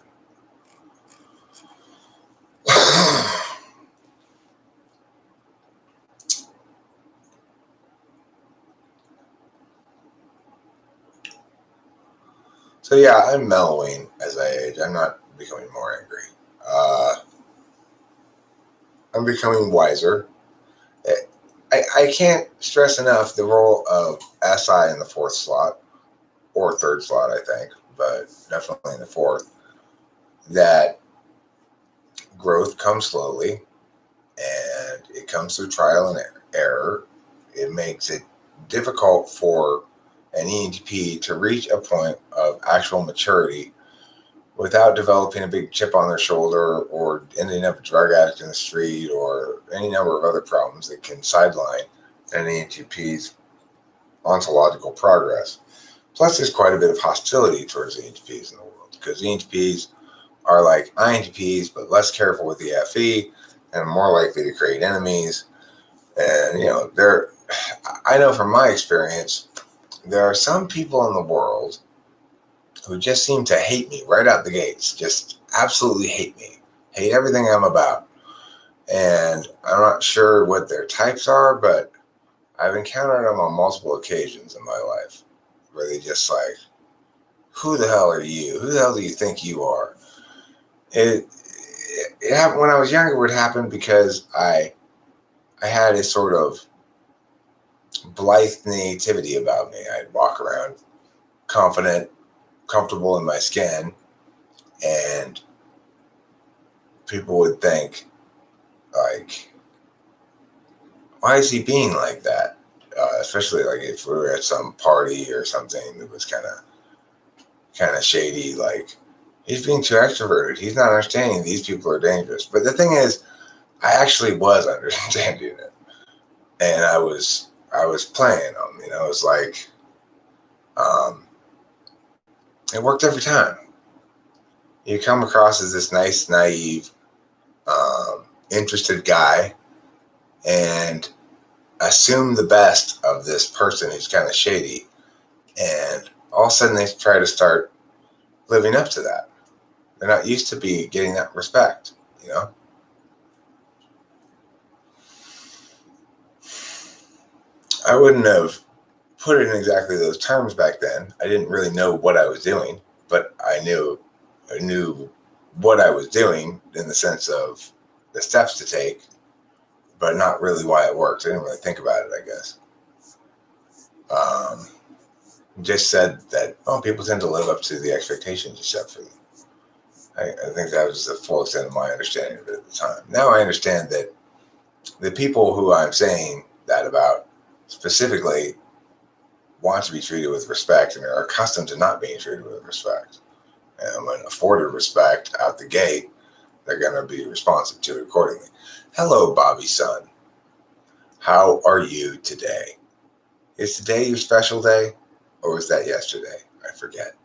So yeah, I'm mellowing as I age. I'm not becoming more angry. I'm becoming wiser. I can't stress enough the role of SI in the fourth slot, or third slot, I think, but definitely in the fourth, that growth comes slowly and it comes through trial and error. It makes it difficult for an ENTP to reach a point of actual maturity without developing a big chip on their shoulder or ending up a drug addict in the street or any number of other problems that can sideline an ENTP's ontological progress. Plus, there's quite a bit of hostility towards ENTPs in the world because ENTPs are like INTPs, but less careful with the FE and more likely to create enemies. And, I know from my experience, there are some people in the world who just seem to hate me right out the gates, just absolutely hate me, hate everything I'm about. And I'm not sure what their types are, but I've encountered them on multiple occasions in my life where they just like, who the hell are you? Who the hell do you think you are? It happened when I was younger. It would happen because I had a sort of blithe nativity about me. I'd walk around confident, comfortable in my skin, and people would think, like, why is he being like that? Especially like if we were at some party or something that was kind of shady, like he's being too extroverted. He's not understanding these people are dangerous. But the thing is, I actually was understanding it, and I was playing them. It was like it worked every time. You come across as this nice, naive, interested guy, and assume the best of this person who's kind of shady, and all of a sudden they try to start living up to that. They're not used to be getting that respect, I wouldn't have put it in exactly those terms back then. I didn't really know what I was doing, but I knew what I was doing in the sense of the steps to take, but not really why it worked. I didn't really think about it, I guess. Just said that, people tend to live up to the expectations you set for them. I think that was the full extent of my understanding of it at the time. Now I understand that the people who I'm saying that about specifically want to be treated with respect and are accustomed to not being treated with respect. And when afforded respect out the gate, they're going to be responsive to it accordingly. Hello, Bobby Sun. How are you today? Is today your special day, or was that yesterday? I forget.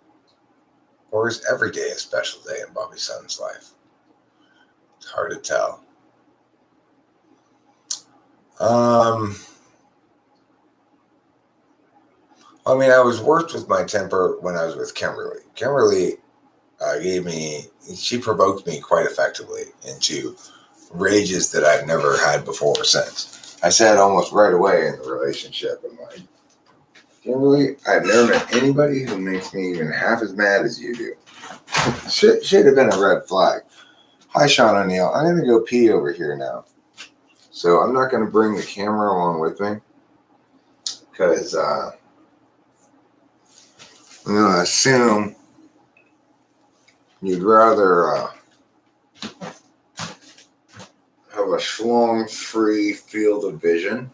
Or is every day a special day in Bobby Sun's life? It's hard to tell. I was worked with my temper when I was with Kimberly. Kimberly she provoked me quite effectively into rages that I've never had before or since. I said almost right away in the relationship, I'm like, Kimberly, I've never met anybody who makes me even half as mad as you do. Should have been a red flag. Hi, Sean O'Neill. I'm going to go pee over here now. So I'm not going to bring the camera along with me because I'm going to assume you'd rather have a schlong-free field of vision.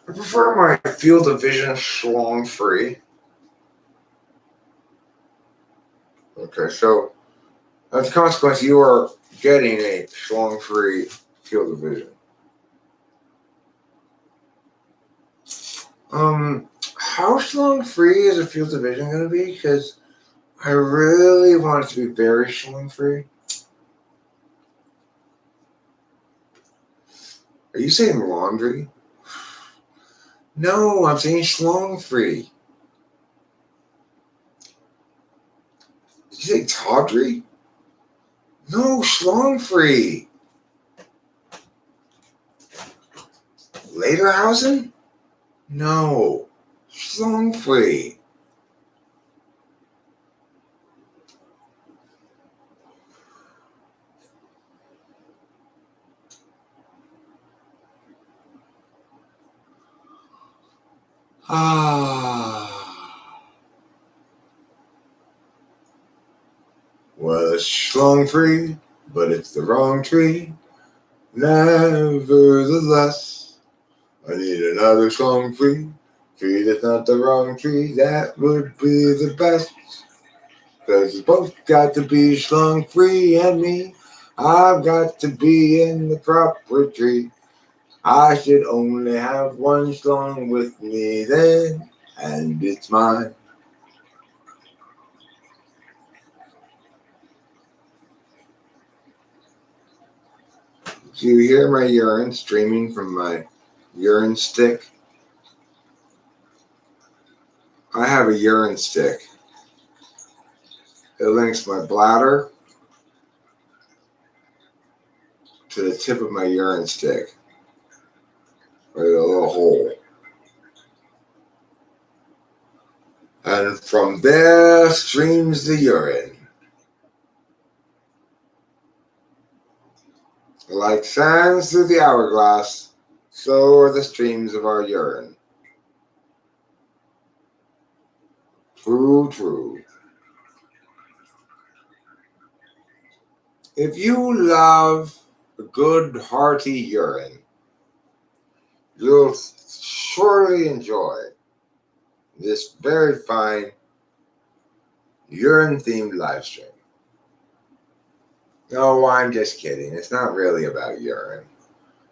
I prefer my field of vision schlong-free. Okay, so as a consequence, you are getting a schlong-free field of vision. How schlong-free is a field of vision going to be? Because I really want it to be very schlong-free. Are you saying laundry? No, I'm saying schlong-free. Did you say tawdry? No, schlong-free. Lederhausen? No, schlong free. Well, it's schlong free, but it's the wrong tree. Nevertheless, I need another schlong free. Tree that's not the wrong tree, that would be the best. 'Cause it's both got to be schlong free and me. I've got to be in the proper tree. I should only have one schlong with me then, and it's mine. Do you hear my urine streaming from my urine stick? I have a urine stick. It links my bladder to the tip of my urine stick, with a little hole. And from there streams the urine. Like sands through the hourglass, so are the streams of our urine. True, true. If you love a good hearty urine, you'll surely enjoy this very fine urine-themed live stream. No, I'm just kidding. It's not really about urine.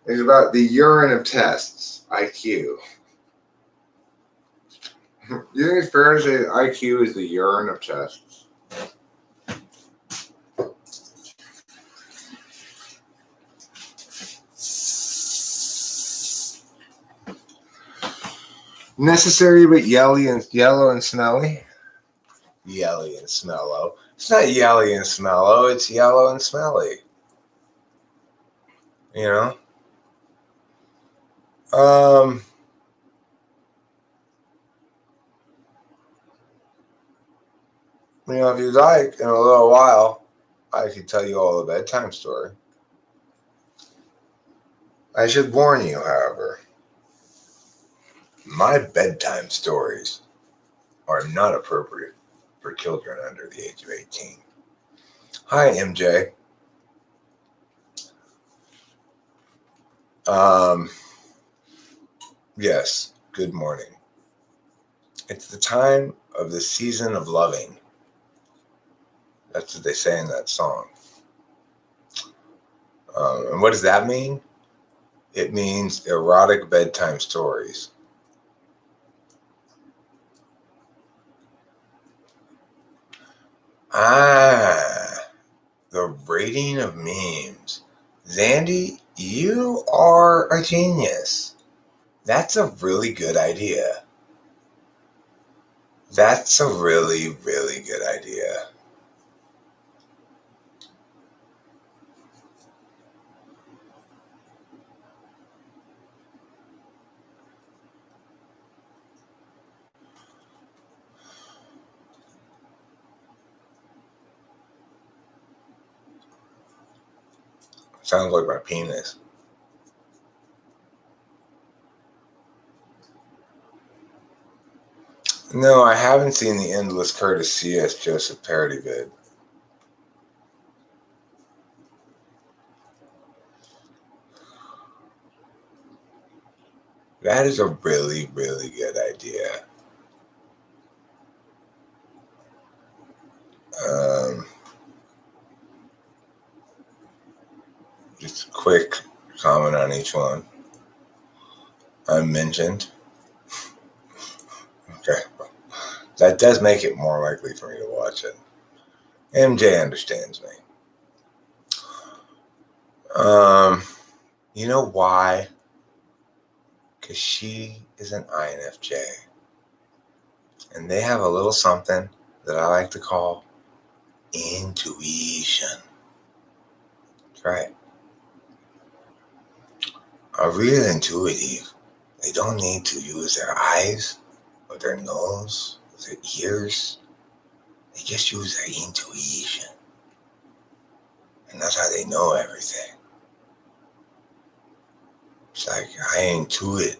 It's about the urine of tests, IQ. You think it's fair to say that IQ is the urine of tests? Necessary but yellow and smelly? Yelly and smello. It's not yelly and smello, it's yellow and smelly. You know? If you'd like, in a little while, I could tell you all the bedtime story. I should warn you, however, my bedtime stories are not appropriate for children under the age of 18. Hi, MJ. Yes, good morning. It's the time of the season of loving. That's what they say in that song. And what does that mean? It means erotic bedtime stories. The rating of memes. Zandy, you are a genius. That's a really good idea. That's a really, really good idea. Sounds like my penis. No, I haven't seen the Endless Curtis C.S. Joseph parody vid. That is a really, really good idea. Just a quick comment on each one. Unmentioned. Okay. That does make it more likely for me to watch it. MJ understands me. You know why? Because she is an INFJ. And they have a little something that I like to call intuition. That's right. A real intuitive, they don't need to use their eyes with their nose, with their ears. They just use their intuition. And that's how they know everything. It's like I intuit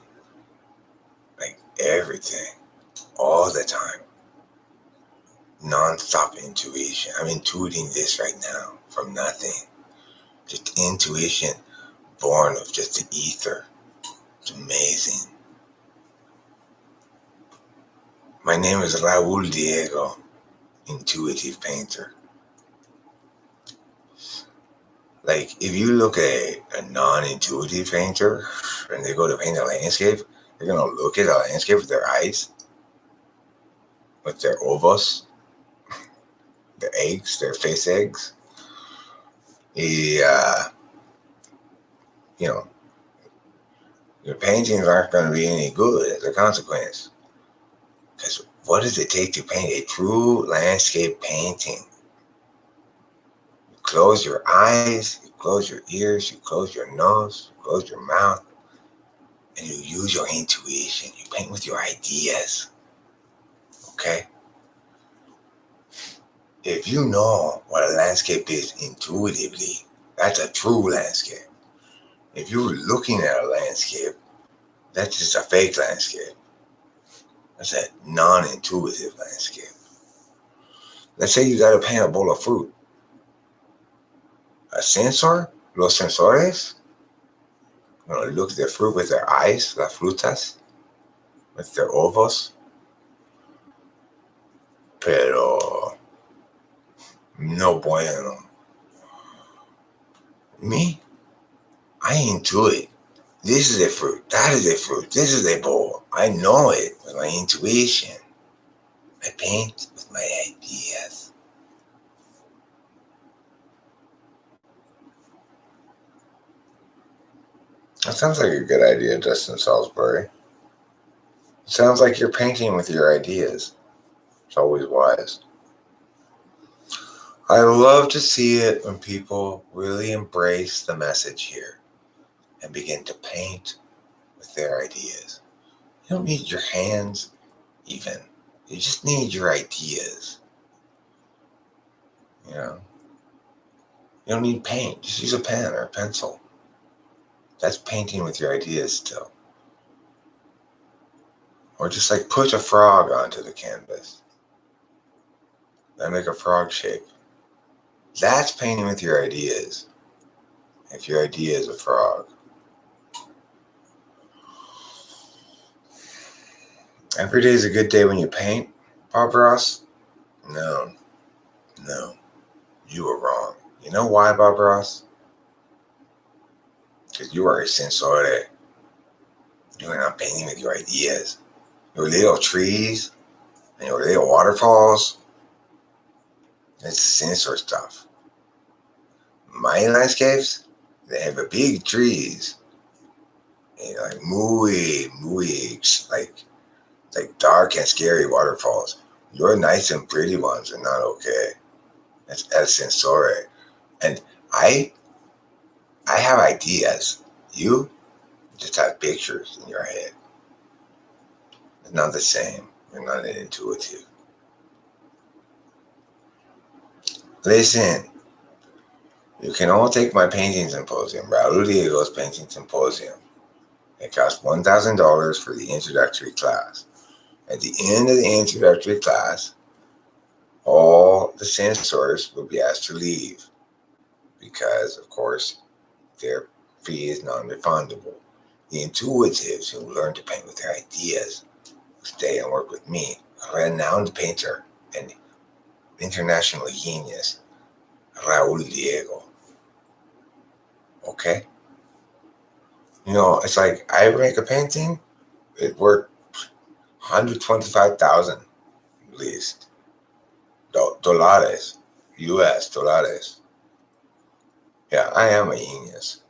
like everything all the time. Non-stop intuition. I'm intuiting this right now from nothing. Just intuition born of just the ether. It's amazing. My name is Raul Diego, intuitive painter. Like, if you look at a non-intuitive painter and they go to paint a landscape, they're going to look at a landscape with their eyes, with their ovos, their eggs, their face eggs. You know, your paintings aren't going to be any good as a consequence. Because what does it take to paint a true landscape painting? You close your eyes, you close your ears, you close your nose, you close your mouth, and you use your intuition. You paint with your ideas. Okay? If you know what a landscape is intuitively, that's a true landscape. If you're looking at a landscape, that's just a fake landscape. That's a non-intuitive landscape. Let's say you got to paint a bowl of fruit. A sensor, los sensores, gonna look at the fruit with their eyes, las frutas, with their ovos. Pero no bueno. Me, I intuit. This is a fruit. That is a fruit. This is a bowl. I know it with my intuition. I paint with my ideas. That sounds like a good idea, Justin Salisbury. It sounds like you're painting with your ideas. It's always wise. I love to see it when people really embrace the message here and begin to paint with their ideas. You don't need your hands, even. You just need your ideas. You know? You don't need paint. Just use a pen or a pencil. That's painting with your ideas still. Or just like push a frog onto the canvas. Then make a frog shape. That's painting with your ideas. If your idea is a frog. Every day is a good day when you paint, Bob Ross? No. You were wrong. You know why, Bob Ross? Because you are a sensore. You are not painting with your ideas. Your little trees and your little waterfalls. It's sensor stuff. My landscapes, they have a big trees. And like muy, like dark and scary waterfalls. Your nice and pretty ones are not okay. That's el sensore. And I have ideas. You just have pictures in your head. It's not the same. You're not an intuitive. Listen, you can all take my painting symposium, Raul Diego's painting symposium. It costs $1,000 for the introductory class. At the end of the introductory class, all the sensors will be asked to leave because, of course, their fee is non-refundable. The intuitives who learn to paint with their ideas stay and work with me, a renowned painter and international genius, Raul Diego. Okay? You know, it's like I make a painting, it worth $125,000 at least. Dollars. US dollars. Yeah, I am a genius.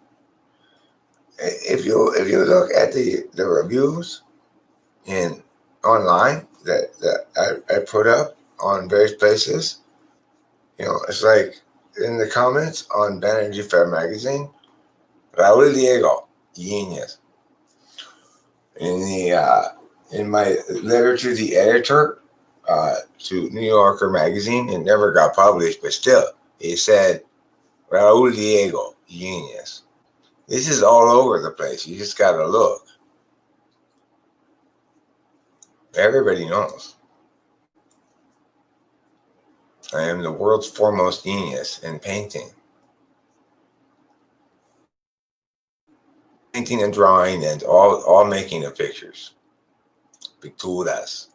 If you look at the reviews in online that I put up on various places, you know, it's like in the comments on Vanity Fair magazine, Raul Diego, genius. In the in my letter to the editor, to New Yorker magazine, it never got published, but still, it said Raul Diego, genius. This is all over the place. You just gotta look. Everybody knows. I am the world's foremost genius in painting. Painting and drawing and all making of pictures. Picturas.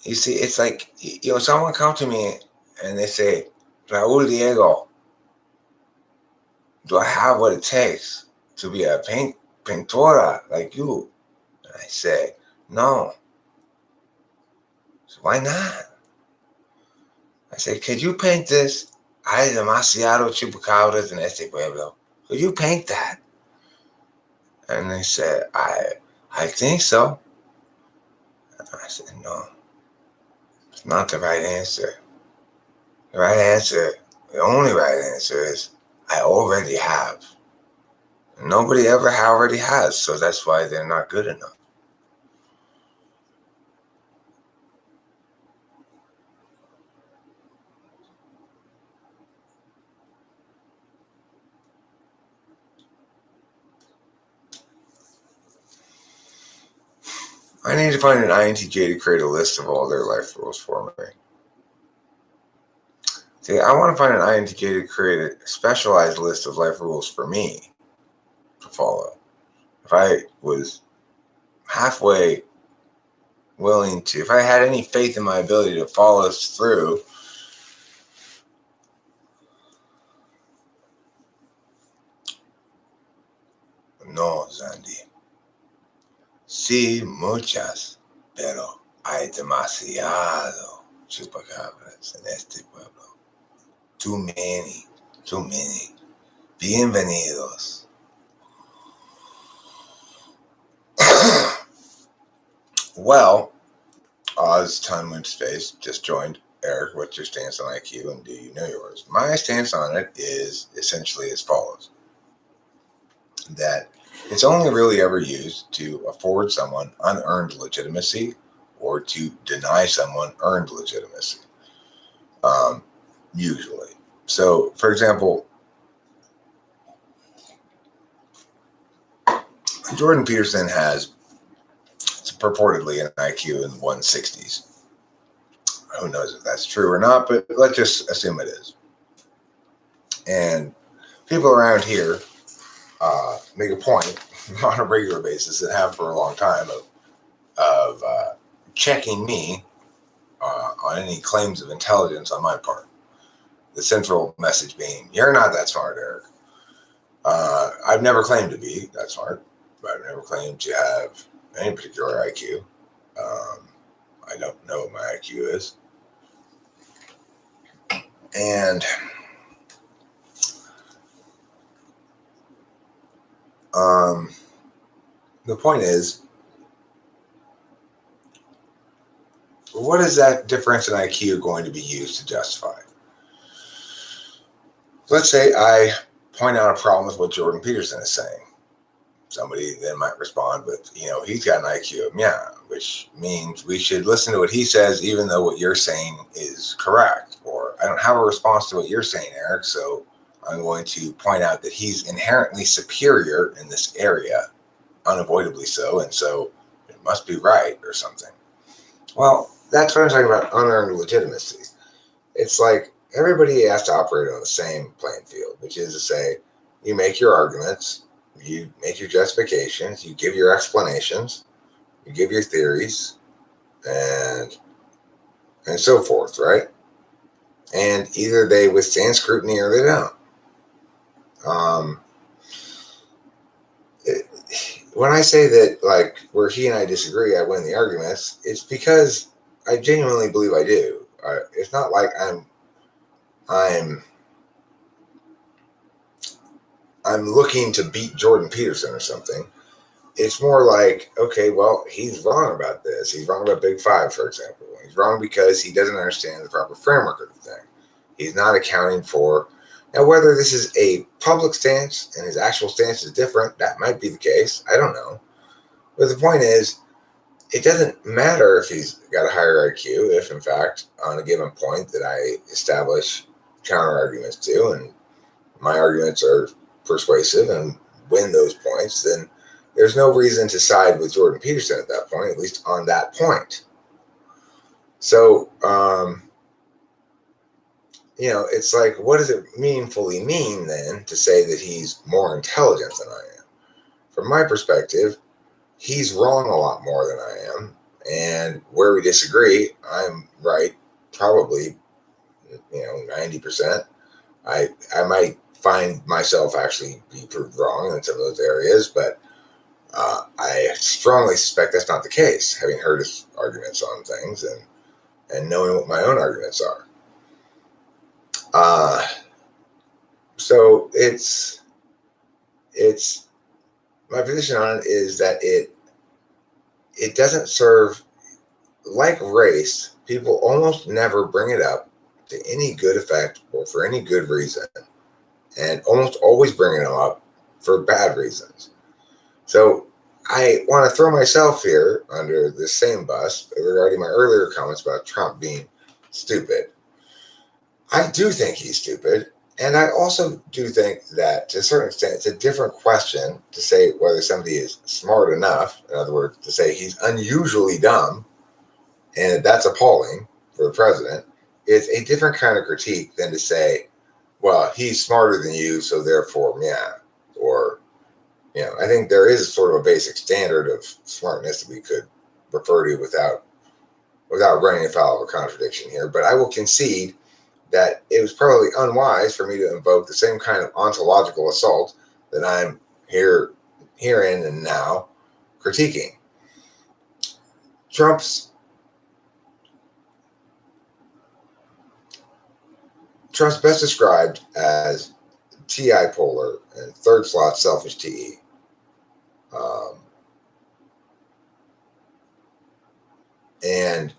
You see, it's like, someone come to me and they say, Raul Diego, do I have what it takes to be a pintora like you? And I say, no. So why not? I say, could you paint this? Hay demasiado chupacabras en este pueblo. Could you paint that? And they said, I think so. And I said, no, it's not the right answer. The right answer, the only right answer is, I already have. Nobody ever already has, so that's why they're not good enough. I need to find an INTJ to create a list of all their life rules for me. See, I want to find an INTJ to create a specialized list of life rules for me to follow. If I was halfway willing to, if I had any faith in my ability to follow this through, no, Zandy. Sí, muchas, pero hay demasiado chupacabras en este pueblo. Too many, too many. Bienvenidos. Well, Oz Time Went Space just joined. Eric, what's your stance on IQ, and do you know yours? My stance on it is essentially as follows. That it's only really ever used to afford someone unearned legitimacy or to deny someone earned legitimacy, usually. So, for example, Jordan Peterson has purportedly an IQ in the 160s. Who knows if that's true or not, but let's just assume it is. And people around here make a point on a regular basis and have for a long time of checking me on any claims of intelligence on my part. The central message being, you're not that smart, Eric. I've never claimed to be that smart, but I've never claimed to have any particular IQ. I don't know what my IQ is. And the point is, what is that difference in IQ going to be used to justify? Let's say I point out a problem with what Jordan Peterson is saying. Somebody then might respond with, he's got an IQ of which means we should listen to what he says, even though what you're saying is correct. Or I don't have a response to what you're saying, Eric, so I'm going to point out that he's inherently superior in this area, unavoidably so, and so it must be right or something. Well, that's what I'm talking about, unearned legitimacy. It's like everybody has to operate on the same playing field, which is to say, you make your arguments, you make your justifications, you give your explanations, you give your theories, and so forth, right? And either they withstand scrutiny or they don't. When I say that, like, where he and I disagree, I win the arguments, it's because I genuinely believe I do. It's not like I'm looking to beat Jordan Peterson or something. It's more like, okay, well, he's wrong about this. He's wrong about Big Five, for example. He's wrong because he doesn't understand the proper framework of the thing. He's not accounting for, now whether this is a public stance and his actual stance is different, that might be the case. I don't know. But the point is, it doesn't matter if he's got a higher IQ, if in fact, on a given point that I establish counter arguments to, and my arguments are persuasive and win those points, then there's no reason to side with Jordan Peterson at that point, at least on that point. So, it's like, what does it meaningfully mean then to say that he's more intelligent than I am? From my perspective, he's wrong a lot more than I am. And where we disagree, I'm right probably, 90%. I might find myself actually be proved wrong in some of those areas, but I strongly suspect that's not the case, having heard his arguments on things and knowing what my own arguments are. So it's my position on it is that it doesn't serve, like race, people almost never bring it up to any good effect or for any good reason, and almost always bring it up for bad reasons. So I want to throw myself here under the same bus regarding my earlier comments about Trump being stupid. I do think he's stupid. And I also do think that to a certain extent, it's a different question to say whether somebody is smart enough, in other words, to say he's unusually dumb, and that's appalling for the president, is a different kind of critique than to say, well, he's smarter than you, so therefore, yeah. Or, I think there is sort of a basic standard of smartness that we could refer to without running afoul of a contradiction here. But I will concede that it was probably unwise for me to invoke the same kind of ontological assault that I'm herein and now critiquing. Trump's best described as TI polar and third slot selfish TE. And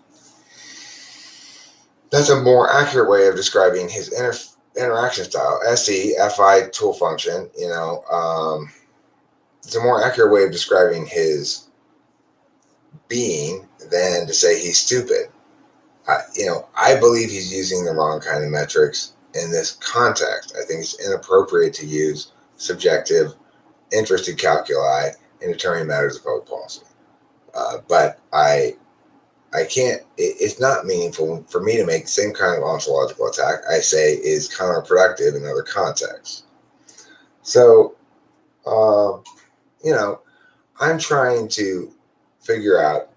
that's a more accurate way of describing his interaction style. SE, FI tool function, it's a more accurate way of describing his being than to say he's stupid. I believe he's using the wrong kind of metrics in this context. I think it's inappropriate to use subjective, interested calculi in determining matters of public policy. But I can't, it's not meaningful for me to make the same kind of ontological attack I say is counterproductive in other contexts. So, I'm trying to figure out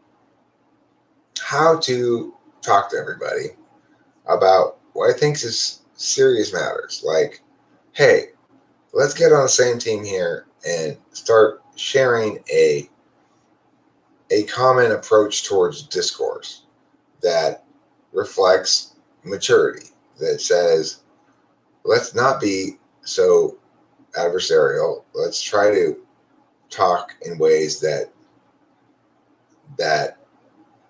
how to talk to everybody about what I think is serious matters. Like, hey, let's get on the same team here and start sharing a common approach towards discourse that reflects maturity, that says, let's not be so adversarial. Let's try to talk in ways that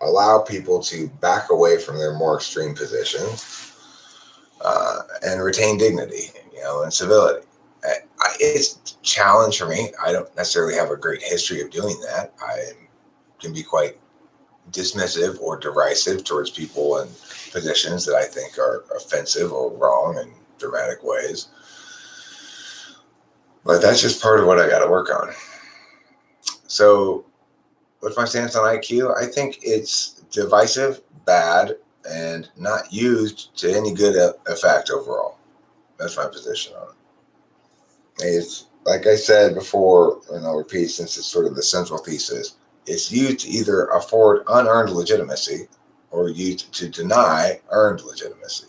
allow people to back away from their more extreme positions and retain dignity, and civility. It's a challenge for me. I don't necessarily have a great history of doing that. I can be quite dismissive or derisive towards people and positions that I think are offensive or wrong in dramatic ways. But that's just part of what I got to work on. So what's my stance on IQ? I think it's divisive, bad, and not used to any good effect overall. That's my position on it. It's, like I said before, and I'll repeat since it's sort of the central thesis, it's used to either afford unearned legitimacy or used to deny earned legitimacy.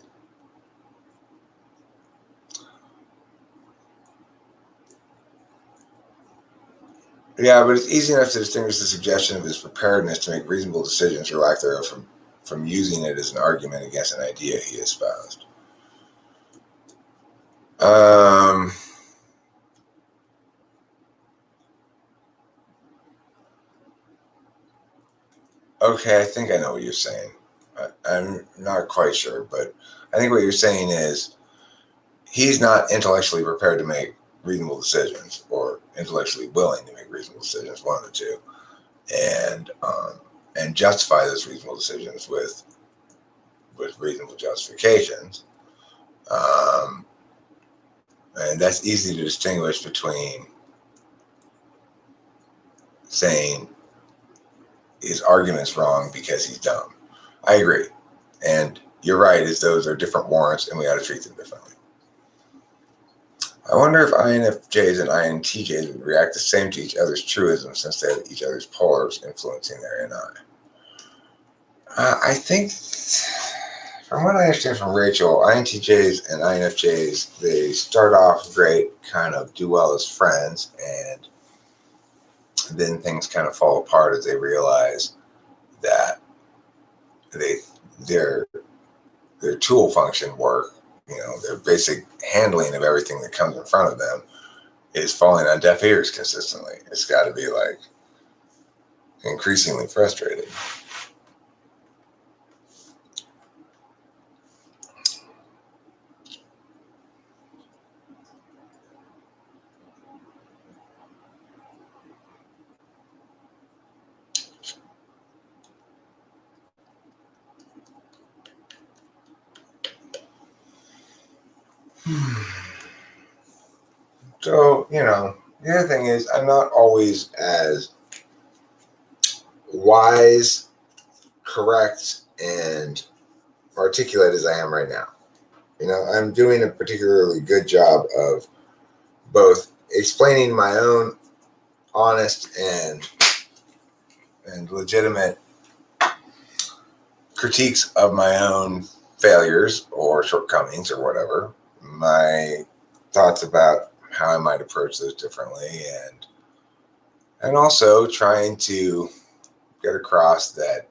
Yeah, but it's easy enough to distinguish the suggestion of his preparedness to make reasonable decisions or lack thereof from using it as an argument against an idea he espoused. Okay, I think I know what you're saying. I'm not quite sure, but I think what you're saying is he's not intellectually prepared to make reasonable decisions or intellectually willing to make reasonable decisions, one of the two. and justify those reasonable decisions with reasonable justifications. And that's easy to distinguish between saying his argument's wrong because he's dumb. I agree. And you're right, as those are different warrants and we ought to treat them differently. I wonder if INFJs and INTJs would react the same to each other's truisms since they have each other's polars influencing their NI. I think, from what I understand from Rachel, INTJs and INFJs, they start off great, kind of do well as friends, and then things kind of fall apart as they realize that their tool function work, their basic handling of everything that comes in front of them is falling on deaf ears consistently. It's got to be like increasingly frustrating. So, the other thing is I'm not always as wise, correct, and articulate as I am right now. I'm doing a particularly good job of both explaining my own honest and legitimate critiques of my own failures or shortcomings or whatever, my thoughts about how I might approach those differently, and also trying to get across that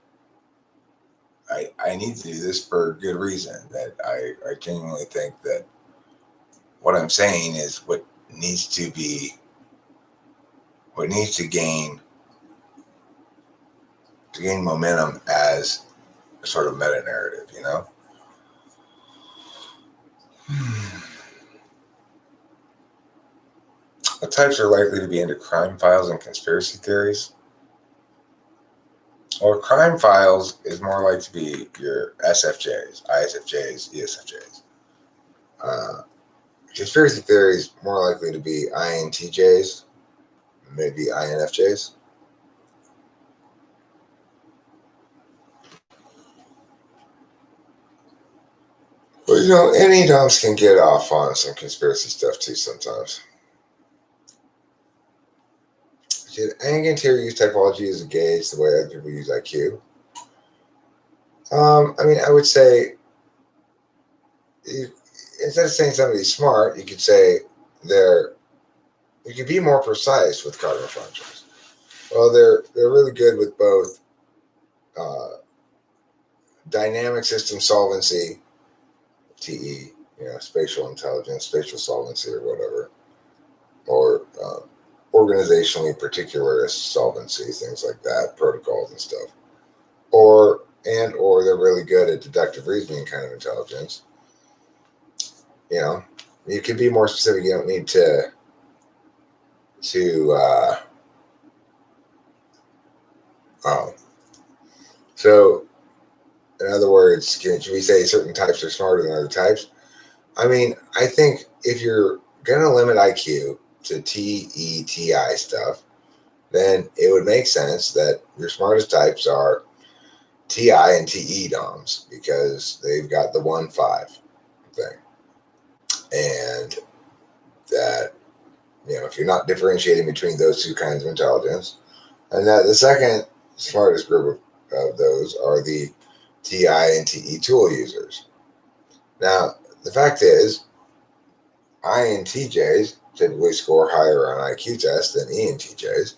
I need to do this for good reason, that I genuinely think that what I'm saying is what needs to gain momentum as a sort of meta narrative, What types are likely to be into crime files and conspiracy theories? Well, crime files is more likely to be your SFJs, ISFJs, ESFJs. Conspiracy theories more likely to be INTJs, maybe INFJs. Well, any dumps can get off on some conspiracy stuff too sometimes. Should Angantyr use typology as a gauge the way other people use IQ? I would say, instead of saying somebody's smart, you could say you could be more precise with cardinal functions. Well, they're really good with both dynamic system solvency, TE, spatial intelligence, spatial solvency, or whatever, or organizationally particularist solvency, things like that, protocols and stuff, or they're really good at deductive reasoning kind of intelligence. You can be more specific. You don't need to so in other words, should we say certain types are smarter than other types? I think if you're going to limit IQ to TETI stuff, then it would make sense that your smartest types are TI and TE DOMs because they've got the 1-5 thing. And that, if you're not differentiating between those two kinds of intelligence, and that the second smartest group of those are the TI and TE tool users. Now, the fact is, INTJs typically score higher on IQ tests than ENTJs.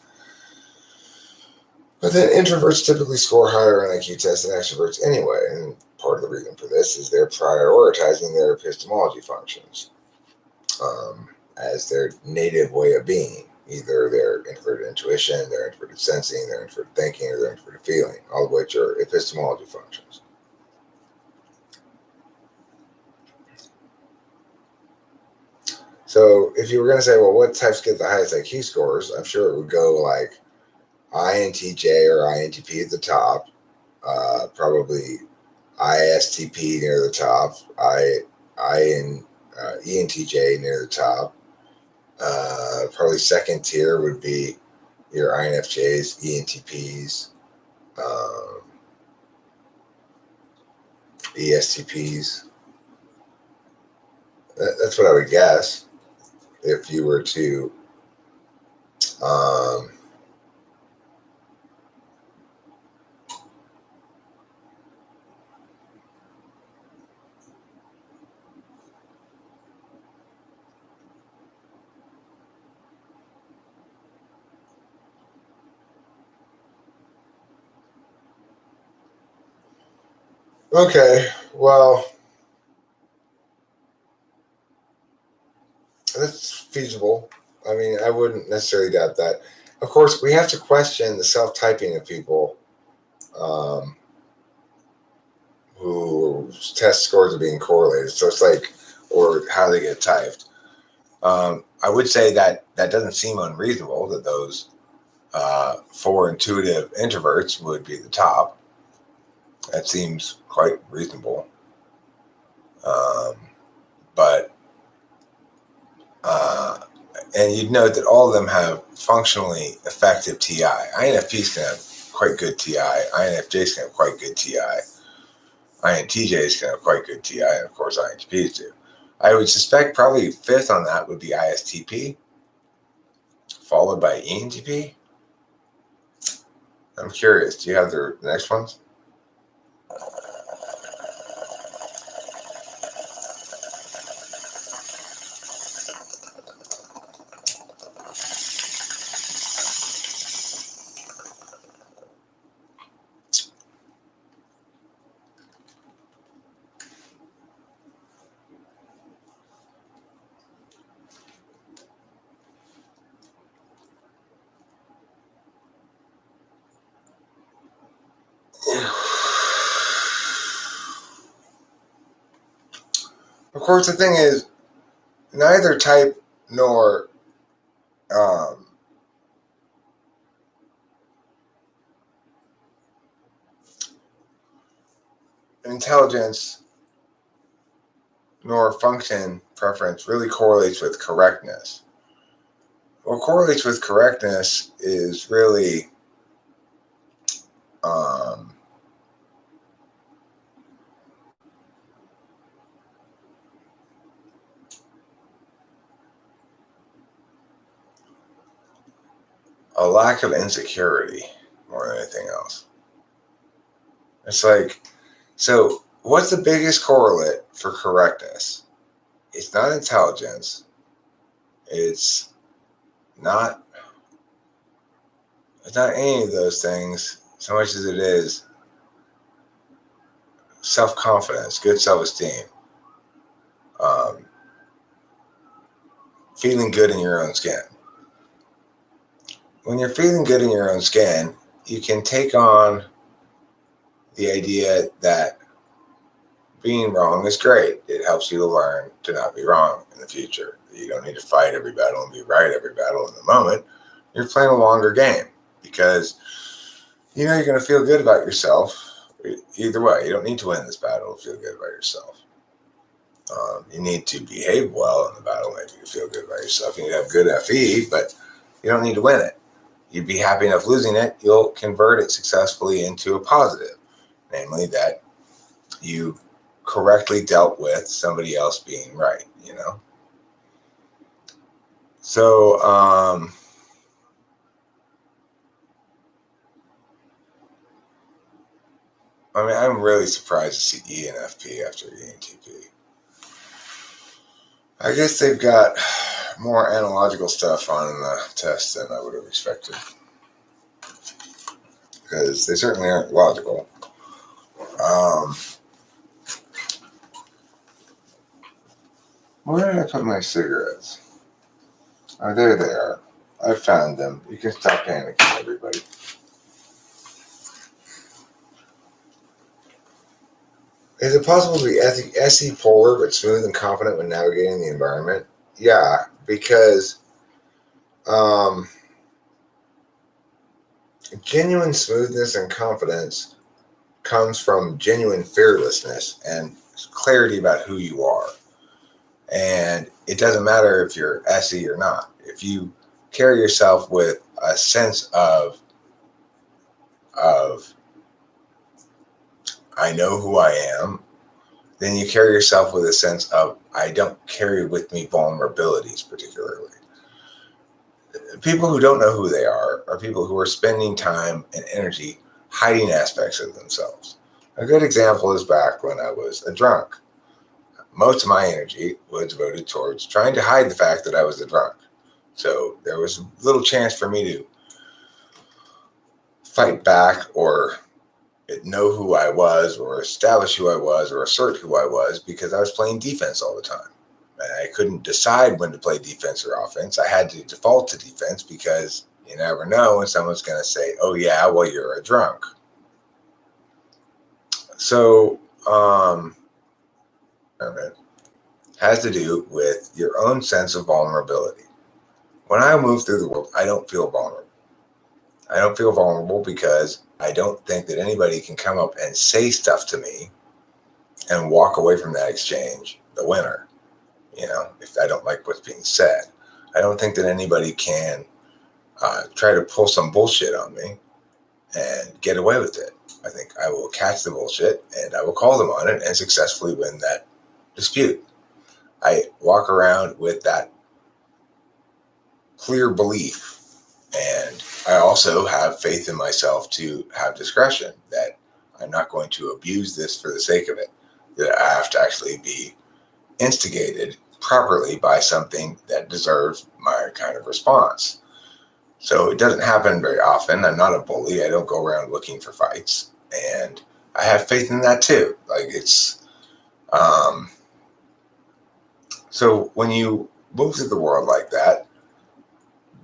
But then introverts typically score higher on IQ tests than extroverts anyway. And part of the reason for this is they're prioritizing their epistemology functions as their native way of being. Either their introverted intuition, their introverted sensing, their introverted thinking, or their introverted feeling, all of which are epistemology functions. So if you were going to say, well, what types get the highest IQ scores? I'm sure it would go like INTJ or INTP at the top, probably ISTP near the top, ENTJ near the top. Probably second tier would be your INFJs, ENTPs, ESTPs. That's what I would guess if you were to um, okay, well, that's feasible. I mean, I wouldn't necessarily doubt that. Of course, we have to question the self-typing of people um, whose test scores are being correlated. So it's like, or how they get typed. I would say that that doesn't seem unreasonable that those four intuitive introverts would be the top. That seems quite reasonable. Um, but and you'd note that all of them have functionally effective TI. INFPs can have quite good TI. INFJs can have quite good TI. INTJs can have quite good TI, and of course INTPs do. I would suspect probably fifth on that would be ISTP, followed by ENTP. I'm curious. Do you have the next ones? Of course, the thing is, neither type nor um, intelligence nor function preference really correlates with correctness. What correlates with correctness is really um, a lack of insecurity more than anything else. It's like, so what's the biggest correlate for correctness? It's not intelligence. It's not. It's not any of those things so much as it is self-confidence, good self-esteem, um, feeling good in your own skin. When you're feeling good in your own skin, you can take on the idea that being wrong is great. It helps you to learn to not be wrong in the future. You don't need to fight every battle and be right every battle in the moment. You're playing a longer game because you know you're going to feel good about yourself either way. You don't need to win this battle to feel good about yourself. You need to behave well in the battle, maybe to feel good about yourself. You need to have good FE, but you don't need to win it. You'd be happy enough losing it, you'll convert it successfully into a positive, namely that you correctly dealt with somebody else being right, you know? So, I mean, I'm really surprised to see ENFP after ENTP. I guess they've got more analogical stuff on the test than I would have expected. Because they certainly aren't logical. Where did I put my cigarettes? Oh, there they are. I found them. You can stop panicking, everybody. Is it possible to be SE polar but smooth and confident when navigating the environment? Yeah, because Genuine smoothness and confidence comes from genuine fearlessness and clarity about who you are. And it doesn't matter if you're SE or not. If you carry yourself with a sense of I know who I am, then you carry yourself with a sense of I don't carry with me vulnerabilities particularly. People who don't know who they are people who are spending time and energy hiding aspects of themselves. A good example is back when I was a drunk. Most of my energy was devoted towards trying to hide the fact that I was a drunk. So there was little chance for me to fight back or know who I was or establish who I was or assert who I was because I was playing defense all the time. And I couldn't decide when to play defense or offense. I had to default to defense because you never know when someone's going to say, oh, yeah, well, you're a drunk. So, it has to do with your own sense of vulnerability. When I move through the world, I don't feel vulnerable. I don't feel vulnerable because I don't think that anybody can come up and say stuff to me and walk away from that exchange the winner. If I don't like what's being said, I don't think that anybody can try to pull some bullshit on me and get away with it. I think I will catch the bullshit and I will call them on it and successfully win that dispute. I walk around with that clear belief, and I also have faith in myself to have discretion that I'm not going to abuse this for the sake of it, that I have to actually be instigated properly by something that deserves my kind of response. So it doesn't happen very often. I'm not a bully. I don't go around looking for fights. And I have faith in that too. So when you move through the world like that,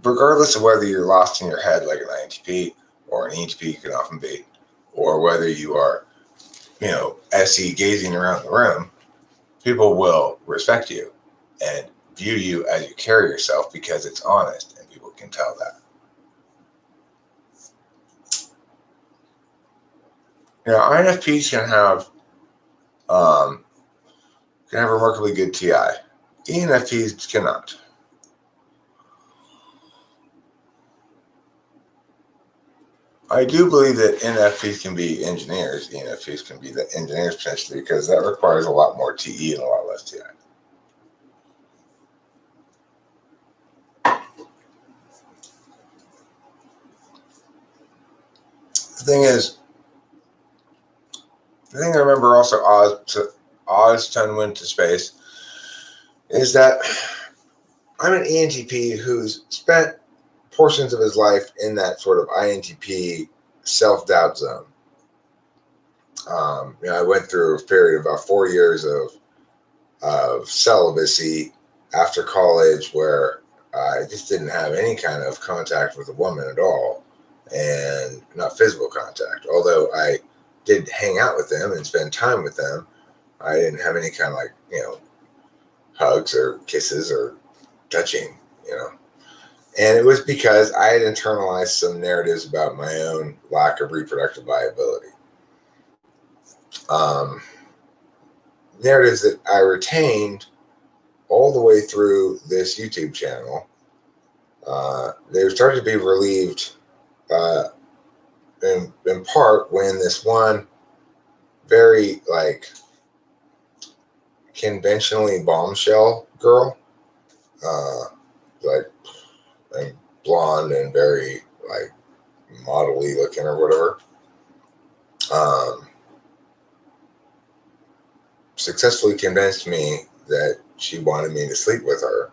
regardless of whether you're lost in your head like an INTP or an ENTP can often be, or whether you are, SE gazing around the room, people will respect you and view you as you carry yourself because it's honest and people can tell that. INFPs can have remarkably good TI. ENFPs cannot. I do believe that NFPs can be engineers. ENFPs can be the engineers potentially because that requires a lot more TE and a lot less TI. The thing I remember also Oz Ton went to space is that I'm an ENTP who's spent portions of his life in that sort of INTP self-doubt zone. I went through a period of about 4 years of celibacy after college where I just didn't have any kind of contact with a woman at all, and not physical contact. Although I did hang out with them and spend time with them, I didn't have any kind of hugs or kisses or touching, And it was because I had internalized some narratives about my own lack of reproductive viability. Narratives that I retained all the way through this YouTube channel. They started to be relieved in part when this one very conventionally bombshell girl, and blonde and very model-y looking or whatever, successfully convinced me that she wanted me to sleep with her.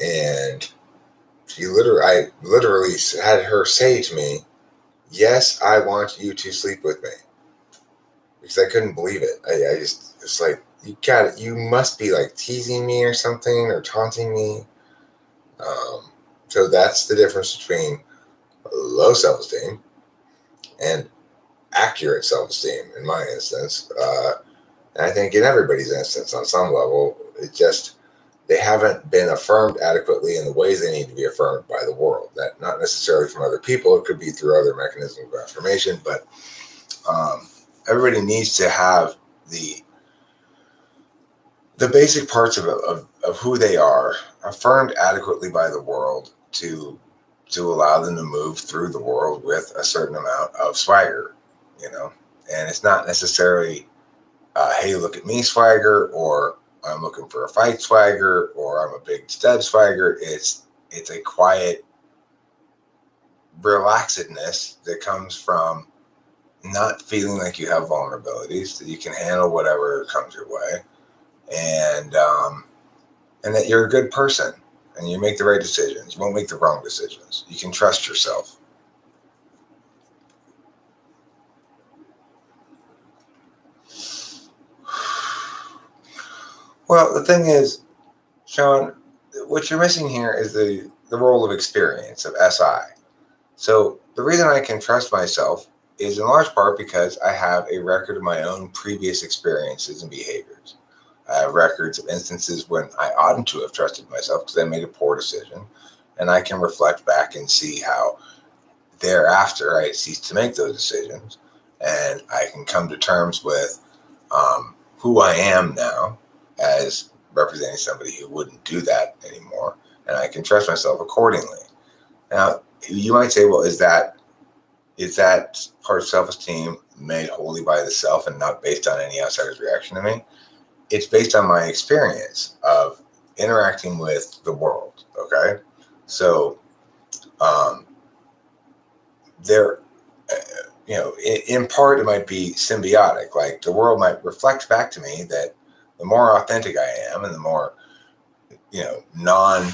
And I literally had her say to me, yes, I want you to sleep with me. Because I couldn't believe it. It's like, you must be teasing me or something or taunting me. So that's the difference between low self-esteem and accurate self-esteem in my instance. And I think in everybody's instance on some level, it just they haven't been affirmed adequately in the ways they need to be affirmed by the world. That not necessarily from other people, it could be through other mechanisms of affirmation, but everybody needs to have the basic parts of who they are affirmed adequately by the world to allow them to move through the world with a certain amount of swagger, you know. And it's not necessarily, hey, look at me swagger, or I'm looking for a fight swagger, or I'm a big stud swagger. It's a quiet relaxedness that comes from not feeling like you have vulnerabilities, that you can handle whatever comes your way, and that you're a good person and you make the right decisions. You won't make the wrong decisions. You can trust yourself. Well, the thing is, Sean, what you're missing here is the role of experience, of SI. So the reason I can trust myself is in large part because I have a record of my own previous experiences and behaviors. I have records of instances when I oughtn't to have trusted myself because I made a poor decision. And I can reflect back and see how thereafter I ceased to make those decisions. And I can come to terms with who I am now as representing somebody who wouldn't do that anymore. And I can trust myself accordingly. Now, you might say, well, is that part of self-esteem made wholly by the self and not based on any outsider's reaction to me? It's based on my experience of interacting with the world. Okay, so there, in part it might be symbiotic. Like the world might reflect back to me that the more authentic I am, and the more non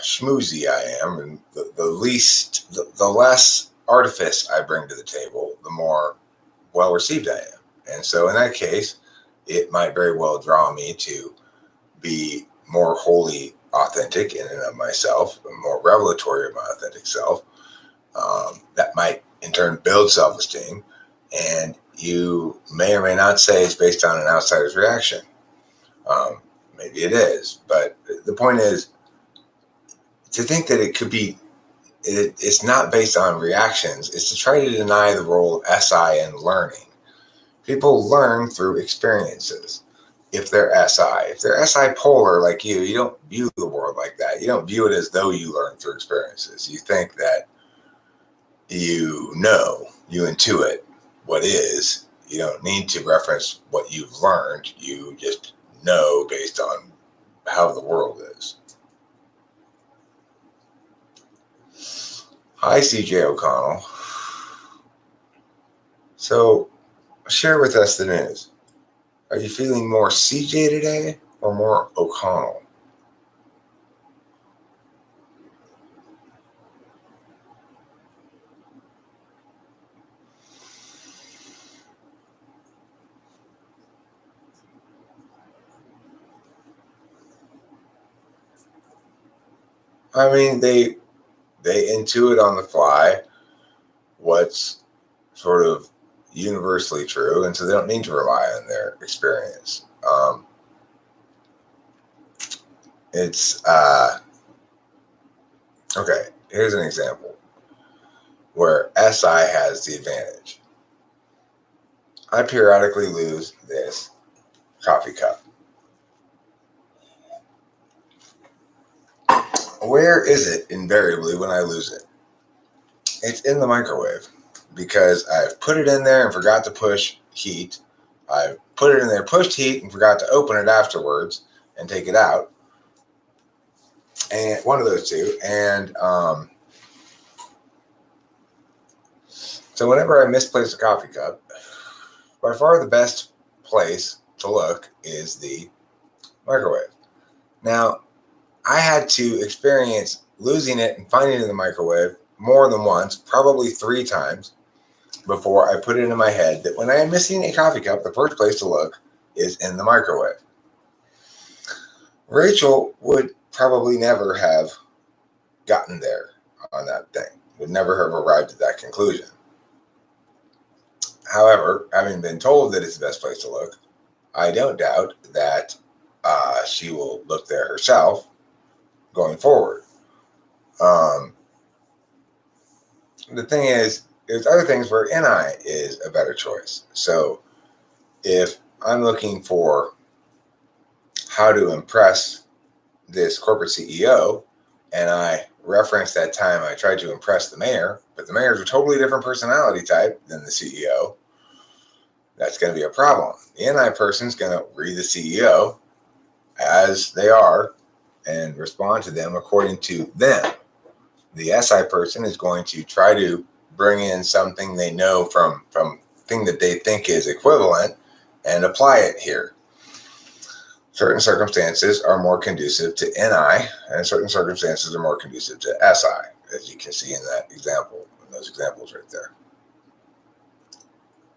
schmoozy I am, and the less artifice I bring to the table, the more well received I am. And so in that case, it might very well draw me to be more wholly authentic in and of myself, more revelatory of my authentic self. That might in turn build self-esteem, and you may or may not say it's based on an outsider's reaction. Maybe it is, but the point is to think that it could be, it's not based on reactions, is to try to deny the role of SI in learning. People learn through experiences. If they're SI polar like you don't view the world like that. You don't view it as though you learn through experiences. You think that you intuit what is. You don't need to reference what you've learned. You just know based on how the world is. Hi, CJ O'Connell. So, share with us the news. Are you feeling more CJ today or more O'Connell? I mean, they intuit on the fly what's sort of universally true, and so they don't need to rely on their experience. It's okay. Here's an example where SI has the advantage. I periodically lose this coffee cup. Where is it invariably when I lose it? It's in the microwave because I've put it in there and forgot to push heat. I've put it in there, pushed heat, and forgot to open it afterwards and take it out. And one of those two. And so whenever I misplace a coffee cup, by far the best place to look is the microwave. Now, I had to experience losing it and finding it in the microwave more than once, probably 3 times, before I put it in my head that when I am missing a coffee cup, the first place to look is in the microwave. Rachel would probably never have gotten there on that thing, would never have arrived at that conclusion. However, having been told that it's the best place to look, I don't doubt that she will look there herself going forward. The thing is, there's other things where NI is a better choice. So if I'm looking for how to impress this corporate CEO, and I reference that time I tried to impress the mayor, but the mayor's a totally different personality type than the CEO, that's going to be a problem. The NI person's going to read the CEO as they are and respond to them according to them. The SI person is going to try to bring in something they know from thing that they think is equivalent and apply it here. Certain circumstances are more conducive to NI, and certain circumstances are more conducive to SI, as you can see in that example, in those examples right there.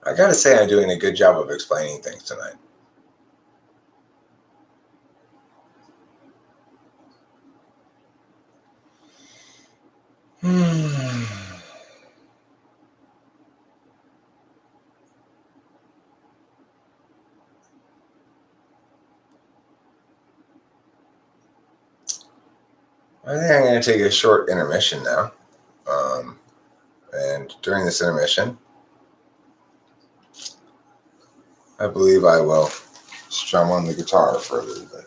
I gotta say, I'm doing a good job of explaining things tonight. I think I'm going to take a short intermission now. And during this intermission, I believe I will strum on the guitar for a little bit.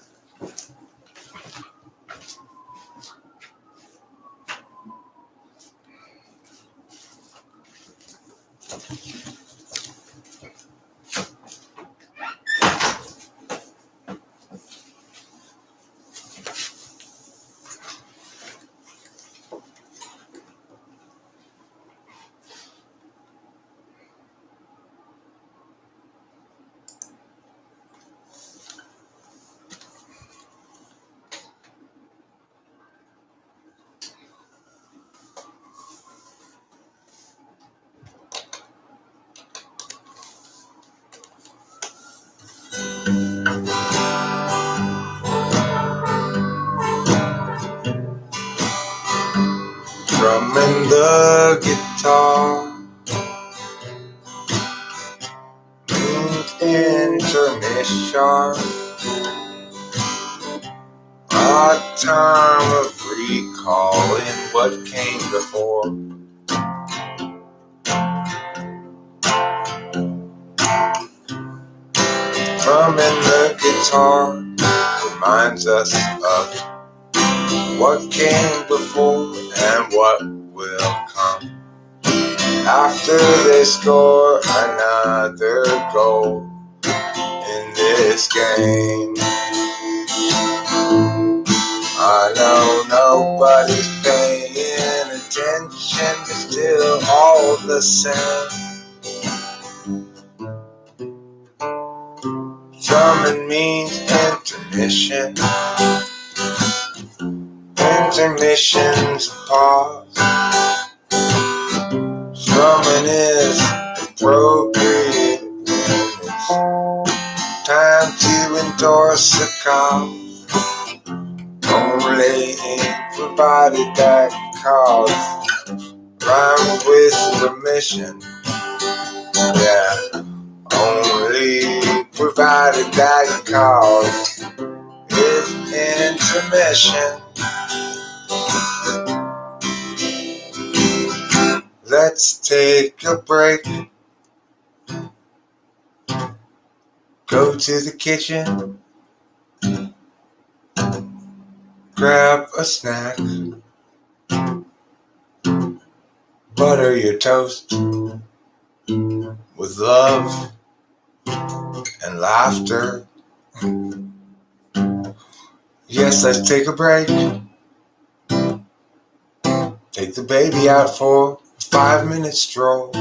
Strumming the guitar, intermission, a time of recalling what came before. Strumming the guitar reminds us of what came before and what will come after they score another goal in this game. I know nobody's paying attention, it's still all the same. Drumming means intermission. Intermission's a pause. Strumming is appropriate when it's time to endorse a cause. Only provided that cause rhymes with remission. Yeah, only provided that cause is intermission. Let's take a break. Go to the kitchen. Grab a snack. Butter your toast with love and laughter. Yes, let's take a break. Take the baby out for a 5-minute stroll.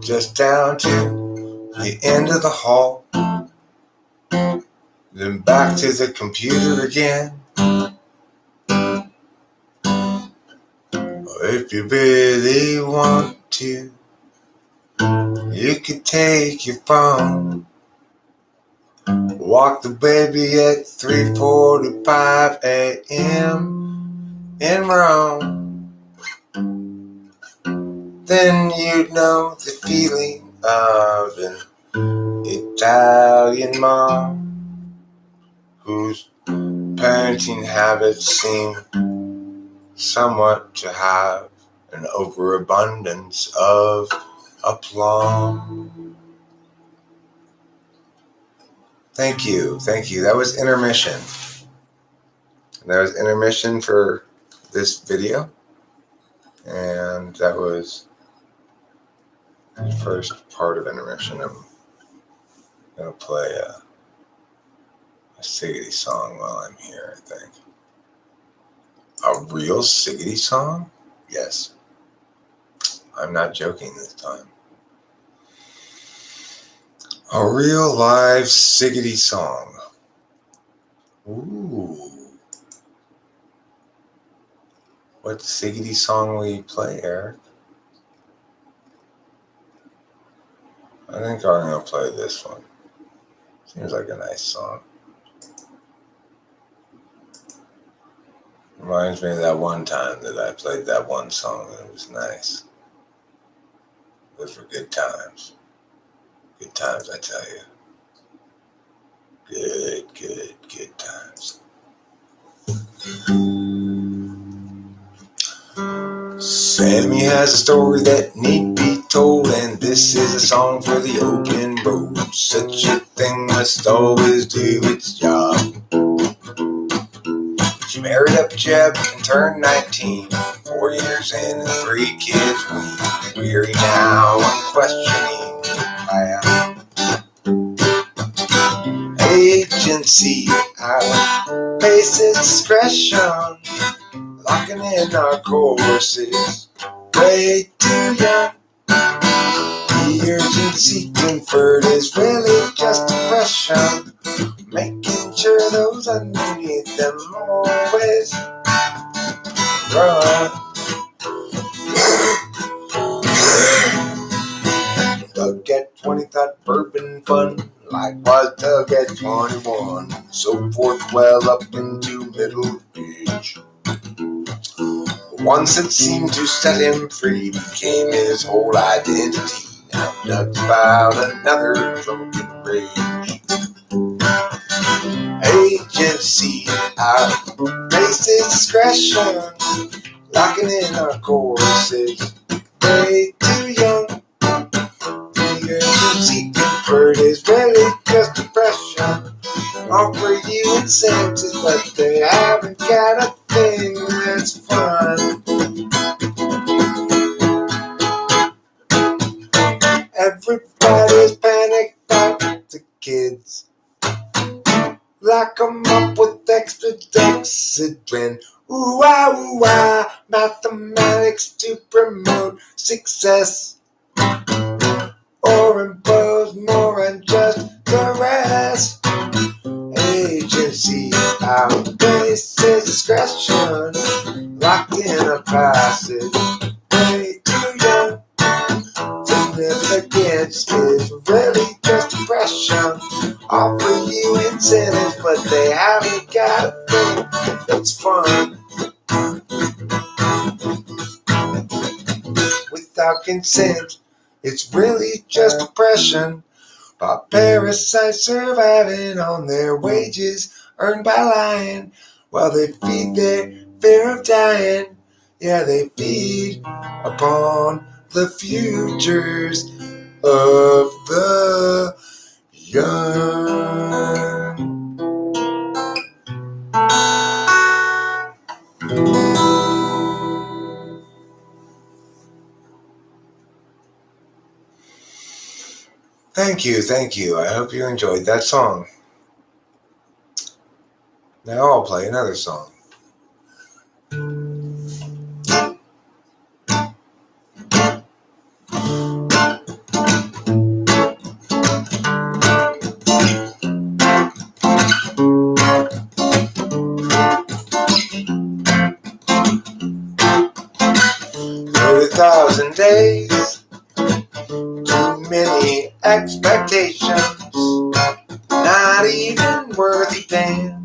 Just down to the end of the hall. Then back to the computer again. Or if you really want to, you could take your phone. Walk the baby at 3:45 a.m. in Rome. Then you'd know the feeling of an Italian mom. whose parenting habits seem somewhat to have an overabundance of aplomb. Thank you. That was intermission. That was intermission for this video. And that was the first part of intermission. I'm going to play a Siggity song while I'm here, I think. A real Siggity song? Yes. I'm not joking this time. A real live Siggity song. Ooh. What Siggity song will you play, Eric? I think I'm going to play this one. Seems like a nice song. Reminds me of that one time that I played that one song and it was nice. Those were good times. Good times, I tell you. Good times. Sammy has a story that need be told, and this is a song for the open road. Such a thing must always do its job. She married up Jeb and turned 19. 4 years in and 3 kids. Weary now and questioning why. Agency outpaces discretion, locking in our courses way too young. The urgency conferred is really just depression, making sure those underneath them always run. Doug at 20 thought bourbon fun, likewise Doug at 21, so forth well up into middle age. Once it seemed to set him free, became his whole identity. Now Doug's about another drunken rage. Agency outpaces discretion, locking in our courses way too young. The urgency conferred is really just depression. Offer you incentives, but they haven't got a thing that's fun. Everybody's panicked about the kids. Lock 'em up with extra Dexedrine. Ooh ah, mathematics to promote success, or impose more unjust duress. Agency outpaces discretion, locked in a passage way too young. Significance is really just depression. Offer you incentives, but they haven't got a thing that's fun. Without consent, it's really just depression. While parasites surviving on their wages earned by lying, while they feed their fear of dying. Yeah, they feed upon the futures of the young. Thank you. I hope you enjoyed that song. Now I'll play another song. Days, too many expectations, not even worth a damn.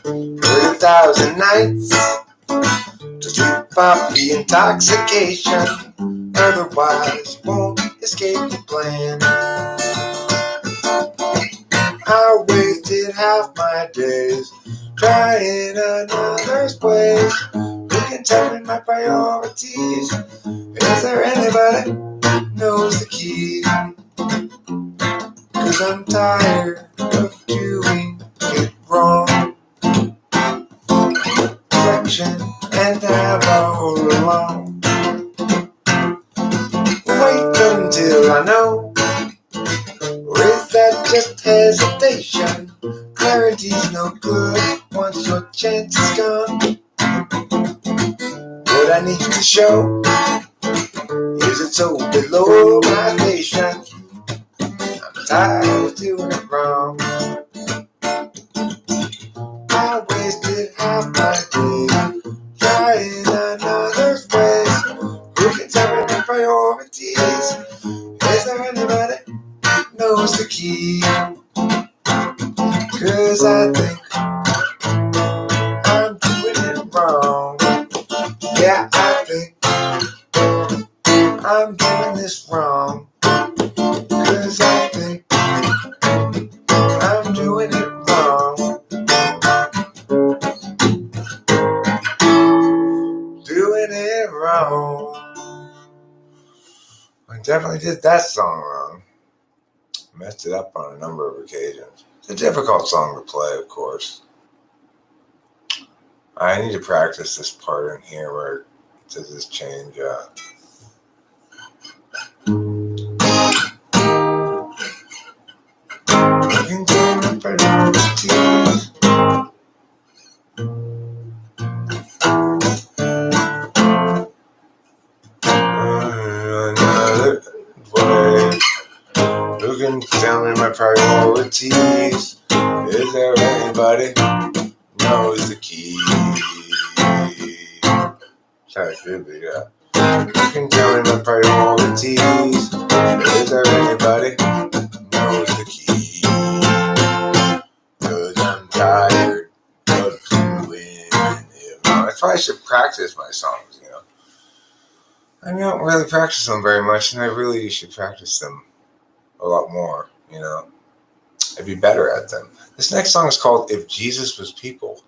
30,000 nights to sleep off the intoxication, otherwise won't escape the plan. I 'cause I'm tired of doing it wrong. Direction and have all along. Wait until I know, or is that just hesitation? Clarity's no good once your chance is gone. What I need to show is it so below my station. I'm tired of doing it wrong. I wasted half my day trying another's ways. Who can tell me my priorities? Is there anybody knows the key? 'Cause I think I'm doing it wrong. Yeah, I think I'm doing this wrong. 'Cause I think I'm doing it wrong. Doing it wrong. I definitely did that song wrong. Messed it up on a number of occasions. It's a difficult song to play, of course. I need to practice this part in here where it does this change up. Another way. Who can tell me my priorities? Is there anybody knows the key? Sorry, yeah. Who can tell me my priorities? Is there anybody knows the key? 'Cause I'm tired of doing it. That's why I should practice my songs, you know. I don't really practice them very much, and I really should practice them a lot more, you know. I'd be better at them. This next song is called If Jesus Was People.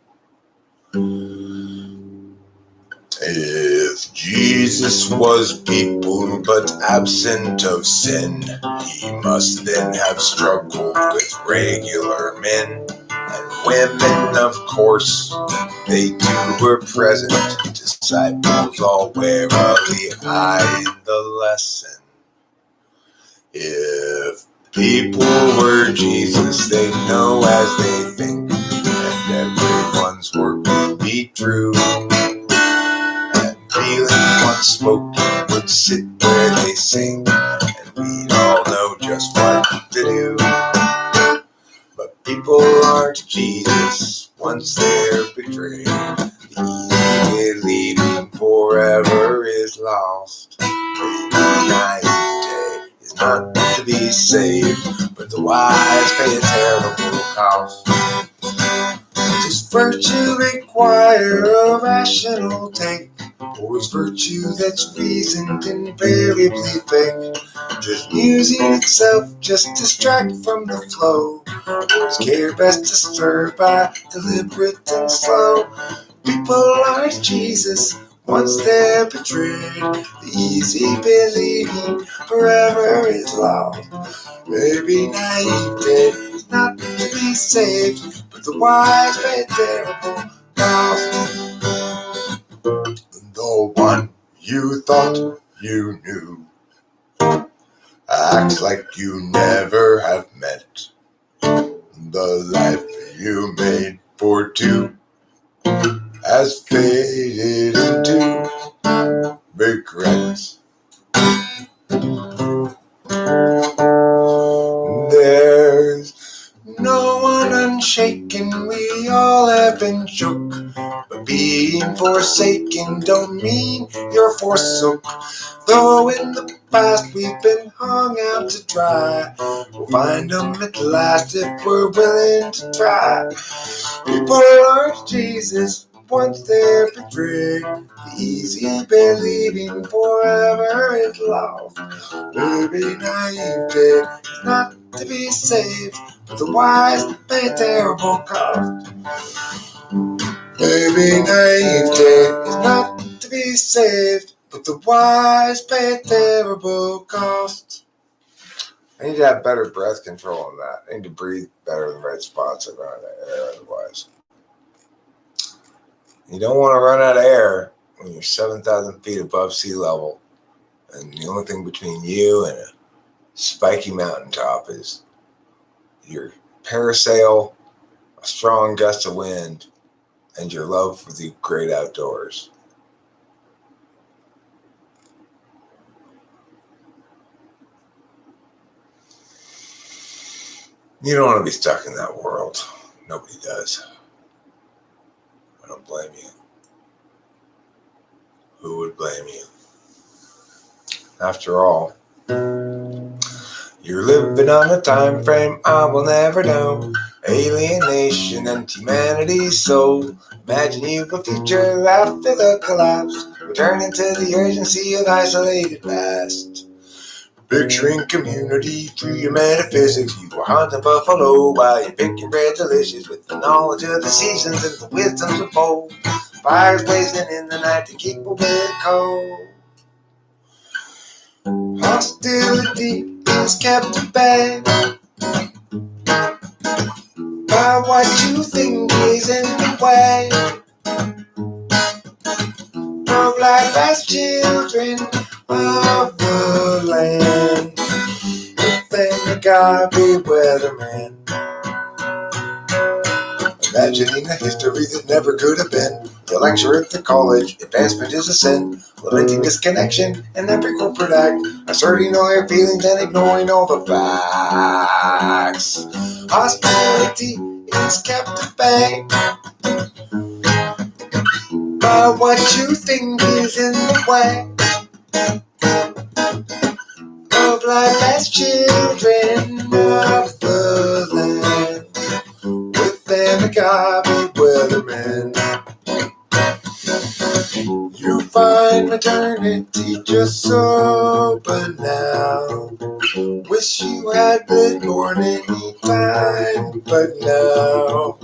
If Jesus was people but absent of sin, he must then have struggled with regular men and women, of course. They too were present, disciples all warily eyed the lesson. If people were Jesus, they'd know as they think, and everyone's work would be true. Feeling once spoken would sit where they sing, and we'd all know just what to do. But people aren't Jesus once they're betrayed. Believing forever is lost. Maybe naivete is not to be saved, but the wise pay a terrible cost. Does virtue require a rational take? Or is virtue that's reasoned invariably fake? Does music itself just distract from the flow? Or is care best disturbed by deliberate and slow? People aren't Jesus once they're betrayed. The easy believing forever is lost. Maybe naivete is not to be saved, but the wise pay terrible cost. The one you thought you knew acts like you never have met. The life you made for two has faded into regrets. There's no one unshaken, we all have been shook. But being forsaken don't mean you're forsook. Though in the past we've been hung out to dry, we'll find them at last if we're willing to try. People aren't Jesus once they're betrayed. The easy believing forever is lost. Maybe naivete is not to be saved, but the wise pay a terrible cost. Maybe naivete is not to be saved, but the wise pay a terrible cost. I need to have better breath control on that. I need to breathe better in the right spots and run out of air otherwise. You don't want to run out of air when you're 7,000 feet above sea level, and the only thing between you and a spiky mountaintop is your parasail, a strong gust of wind, and your love for the great outdoors. You don't want to be stuck in that world. Nobody does. I don't blame you. Who would blame you? After all, you're living on a time frame I will never know. Alienation and humanity's soul. Imagine you a future after the collapse, returning to the urgency of isolated past. Picturing community through your metaphysics. You were hunting buffalo while you're picking bread delicious with the knowledge of the seasons and the wisdoms of old. Fires blazing in the night to keep a bit cold. Hostility is kept at bay by what you think is in the way of life as children of the land. Then God be weatherman. Imagining a history that never could have been. The lecture at the college, advancement is a sin. Lamenting disconnection in every corporate act. Asserting all your feelings and ignoring all the facts. Hostility is kept at bay by what you think is in the way of life as children of the land. Within the garbage weatherman, you find maternity just so banal. Wish you had been born any time but now.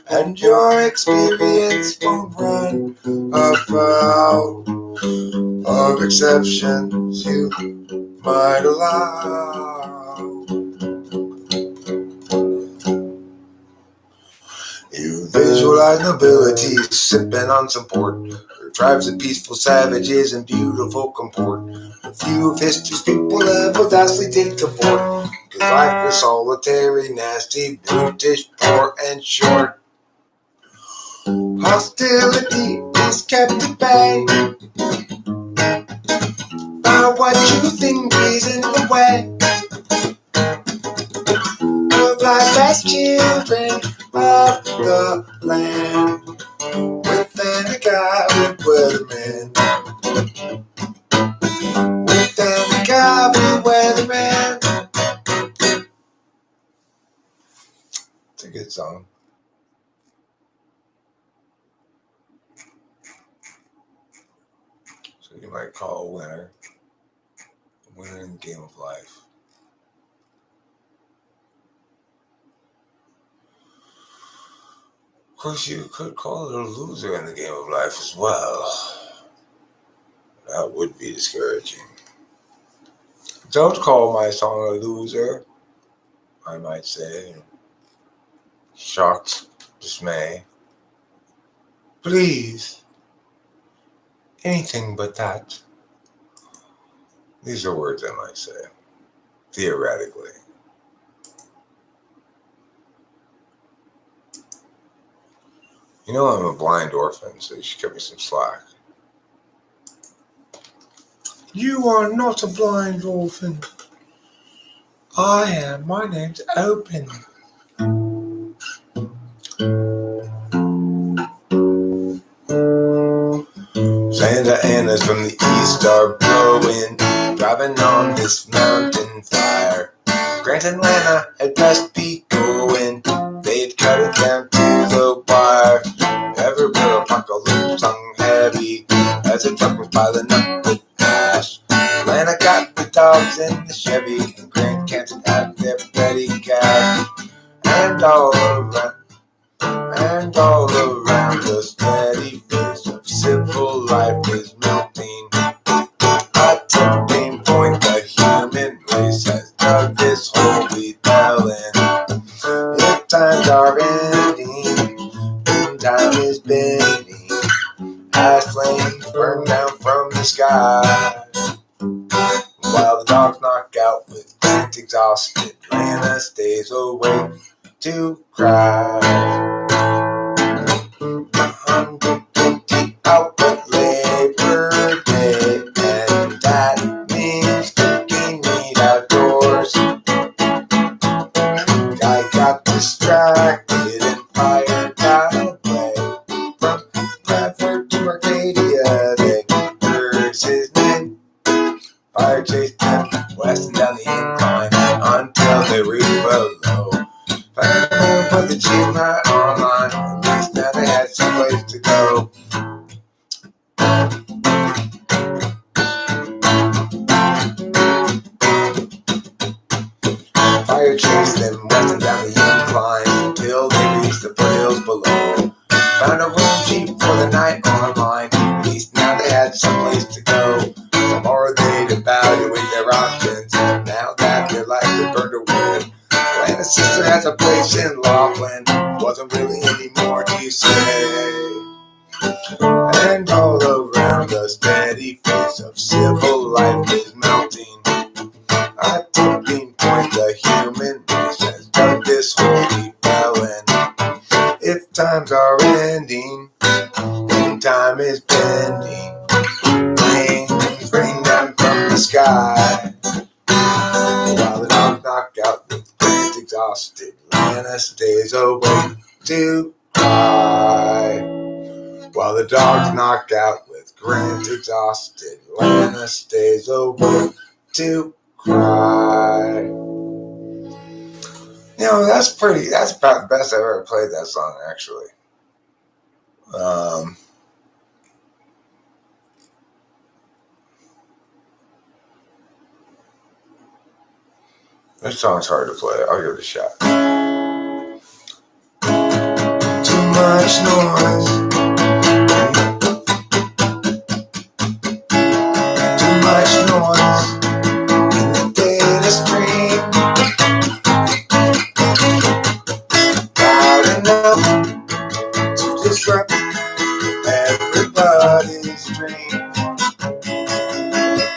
And your experience won't run afoul of exceptions you might allow. You visualize nobility sipping on some port. Your tribes of peaceful savages in beautiful comport. A few of history's people have audaciously take to port. Cause life was solitary, nasty, brutish, poor, and short. Hostility is kept at bay by what you think is in the way of life as children of the land. Within a guy with weatherman. Within a guy with weatherman. It's a good song. So you might call a winner in the game of life. Of course, you could call it a loser in the game of life as well. That would be discouraging. Don't call my song a loser, I might say. Shocked dismay. Please. Anything but that. These are words I might say. Theoretically. You know I'm a blind orphan, so you should give me some slack. You are not a blind orphan. I am. My name's Open. Santa Anas from the east are blowing, driving on this mountain fire. Grant and Lana had best be going, they'd cut it down to the wire. Everywhere apocalypse hung heavy, as a truck was piling up with ash. Lana got the dogs in the Chevy, and Grant canceled out their petty cash. And all around the steady face of civil life is melting. A tipping point, the human race has dug this times are ending, and time is bending, as flames burn down from the sky. While the dogs knock out with Grant exhausted, Lana stays awake to cry. 120 out with Labor Day, and that means cooking meat outdoors. I got distracted and fire got away. From Bradford to Arcadia, they heard his name. Fire chased them west and down the incline until they reached below. Firemen put the chief night online, at least now they had someplace to go. Fire chased them west and down the incline until they reached the foothills below. Found a room cheap for the night online, at least now they had someplace to go. Tomorrow they'd evaluate their options, now that their life had burned away. Lana's sister has a place in Laughlin, wasn't really any more to say. And all around the steady face of civil life is melting. A tipping point, the human race has dug this hole we fell in. If times are ending, and time is bending, rains rain down from the sky. While the dogs knock out with Grant exhausted, Lana stays awake to cry. While the dogs knock out with Grant exhausted, Lana stays awake to cry. You know, that's about the best I've ever played that song, actually. This song's hard to play. I'll give it a shot. Too much noise. Too much noise in the data stream. Loud enough to disrupt everybody's dreams.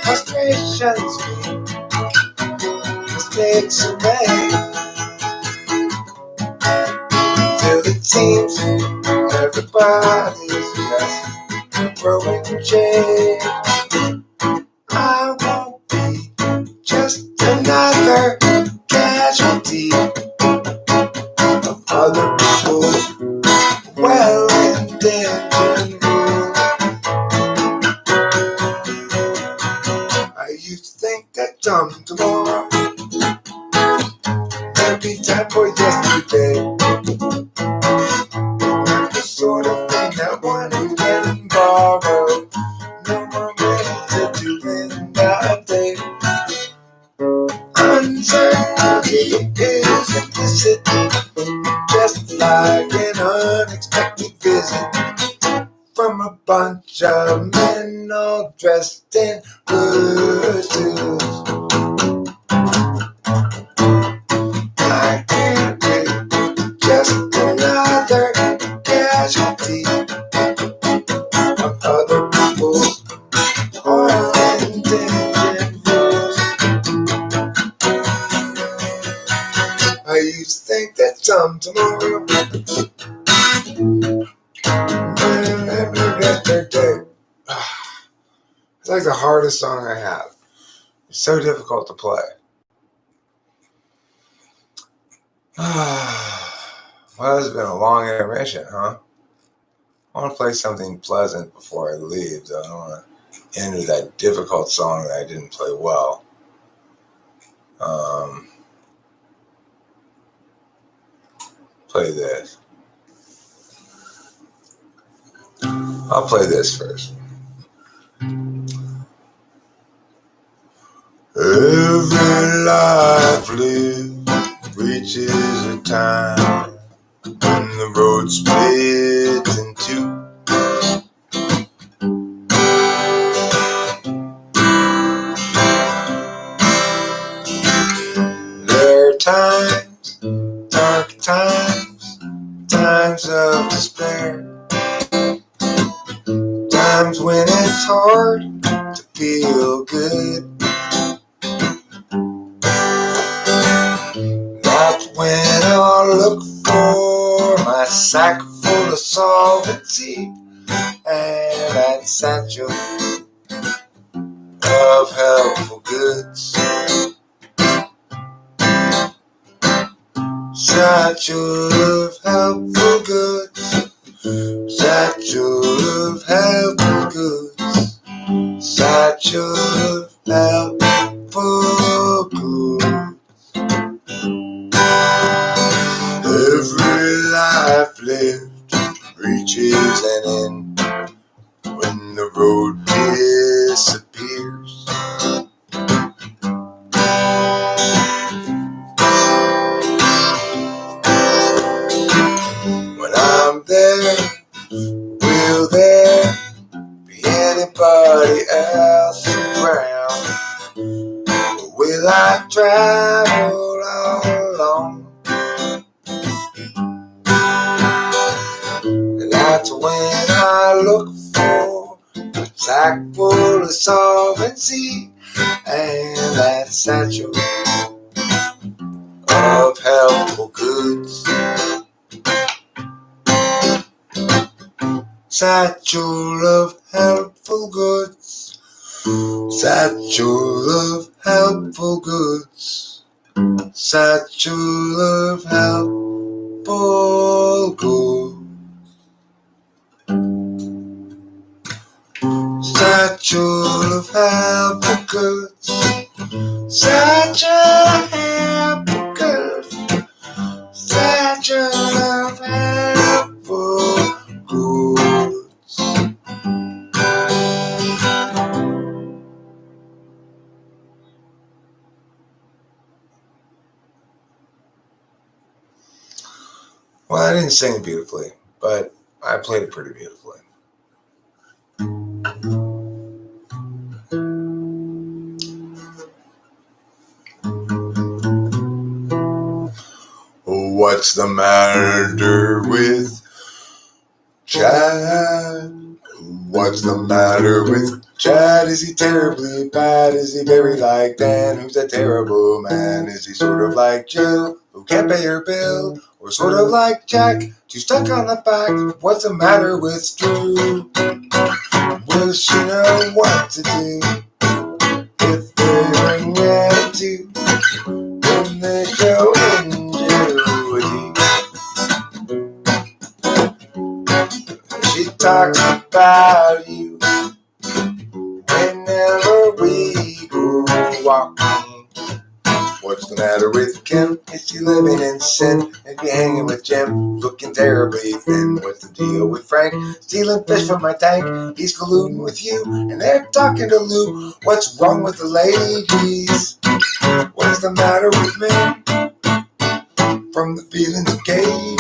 Frustrations mean mistakes are made. Till it seems everybody's just growing change. I won't be just another casualty of other people's well-intentioned rules. I used to think that tomorrow there'd be time for yesterday. Not the sort of thing that one can borrow. No more money to do in the day. Uncertainty is implicit, just like an unexpected visit from a bunch of men all dressed in blue suits. I can't be just another casualty of other people's well-intentioned rules. I used to think that tomorrow yesterday. It's like the hardest song I have. It's so difficult to play. Well, it's been a long intermission, huh? I want to play something pleasant before I leave, though. I don't want to end with that difficult song that I didn't play well. Play this. I'll play this first. Every life lived reaches a time when the road splits in two. There are times dark dark times, times of despair, times when it's hard to feel good. That's when I'll look for my sack full of solvency and that satchel of helpful goods. Satchel of helpful goods. Satchel of helpful goods. Satchel of helpful goods. Every life lived reaches an end when the road disappears. When I'm there, will there be anybody else around? Or will I travel all alone? And that's when I look for a sack full of solvency and that satchel of helpful goods. Satchel of helpful goods. Satchel of helpful goods. Satchel of helpful goods. Satchel of helpful goods. Satchel of helpful goods. Satchel of helpful goods. Well, I didn't sing it beautifully, but I played it pretty beautifully. What's the matter with Chad? What's the matter with Chad? Is he terribly bad? Is he very like Dan, who's a terrible man? Is he sort of like Jill, who can't pay her bill? Or sort of like Jack, too stuck on the back? What's the matter with Drew? Will she know what to do if they're in attitude when they show ingenuity? She talks about you whenever we go walking. What's the matter with Kim? Is she living in sin? Maybe hanging with Jim, looking terribly thin. What's the deal with Frank? Stealing fish from my tank. He's colluding with you, and they're talking to Lou. What's wrong with the ladies? What's the matter with me? From the feelings of Katie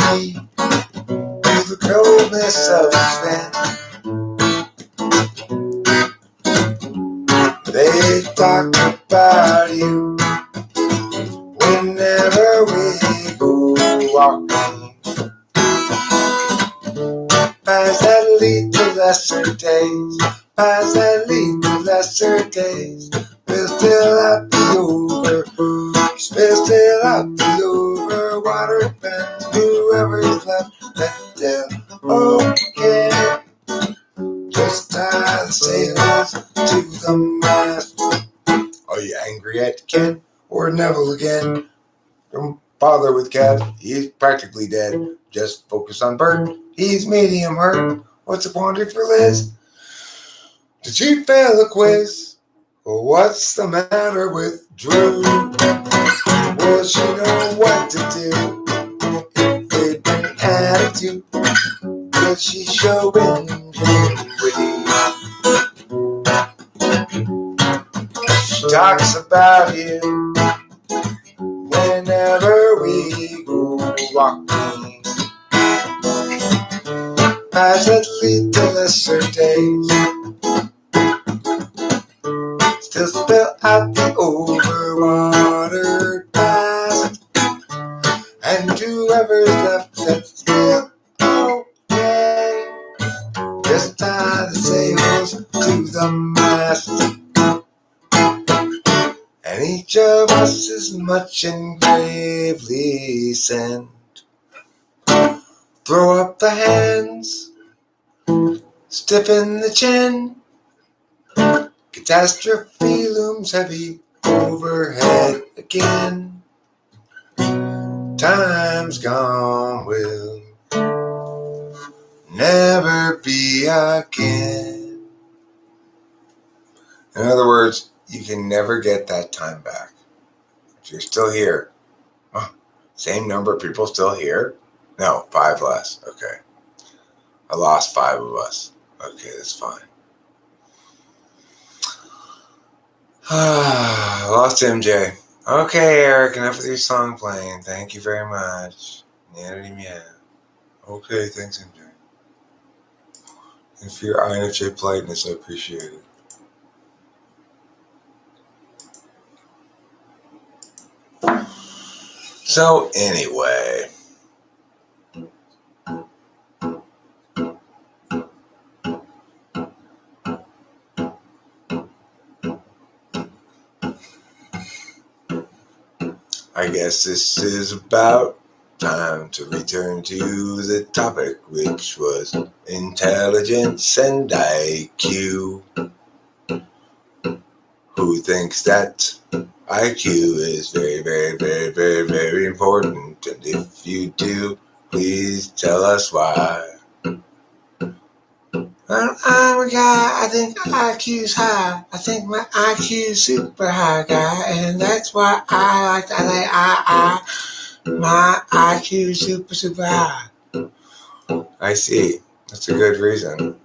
to the coldness of Sven. They talk about you whenever we go walking. Paths that lead to lesser days, paths that lead to lesser days. We'll still out the over, we'll still out the over water bends. Whoever's left, that's still okay. Just tie the sails to the mast. Are you angry at Ken or Neville again? Don't bother with Kev, he's practically dead. Just focus on Bert, he's medium hurt. What's the wonder for Liz? Did she fail the quiz? Or what's the matter with Drew? Will she know what to do if they bring attitude? Will she show ingenuity? She talks about you whenever we go walking. Paths that lead to lesser days still spill out the overwatered past. And whoever's left that's still okay, just tie the sails to the mast. And each of us is much and gravely sent. Throw up the hands, stiffen the chin. Catastrophe looms heavy overhead again. Time's gone will never be again. In other words, you can never get that time back. If you're still here, same number of people still here? No, 5 less. Okay. I lost 5 of us. Okay, that's fine. I lost MJ. Okay, Eric, enough with your song playing. Thank you very much. Yeah. Okay, thanks, MJ. And for your INFJ politeness, I appreciate it. So, anyway. I guess this is about time to return to the topic, which was intelligence and IQ. Who thinks that IQ is very, very, very, very, very important? And if you do, please tell us why. I'm a guy, I think IQ's high. I think my IQ's super high, guy. And that's why I my IQ's super, super high. I see. That's a good reason.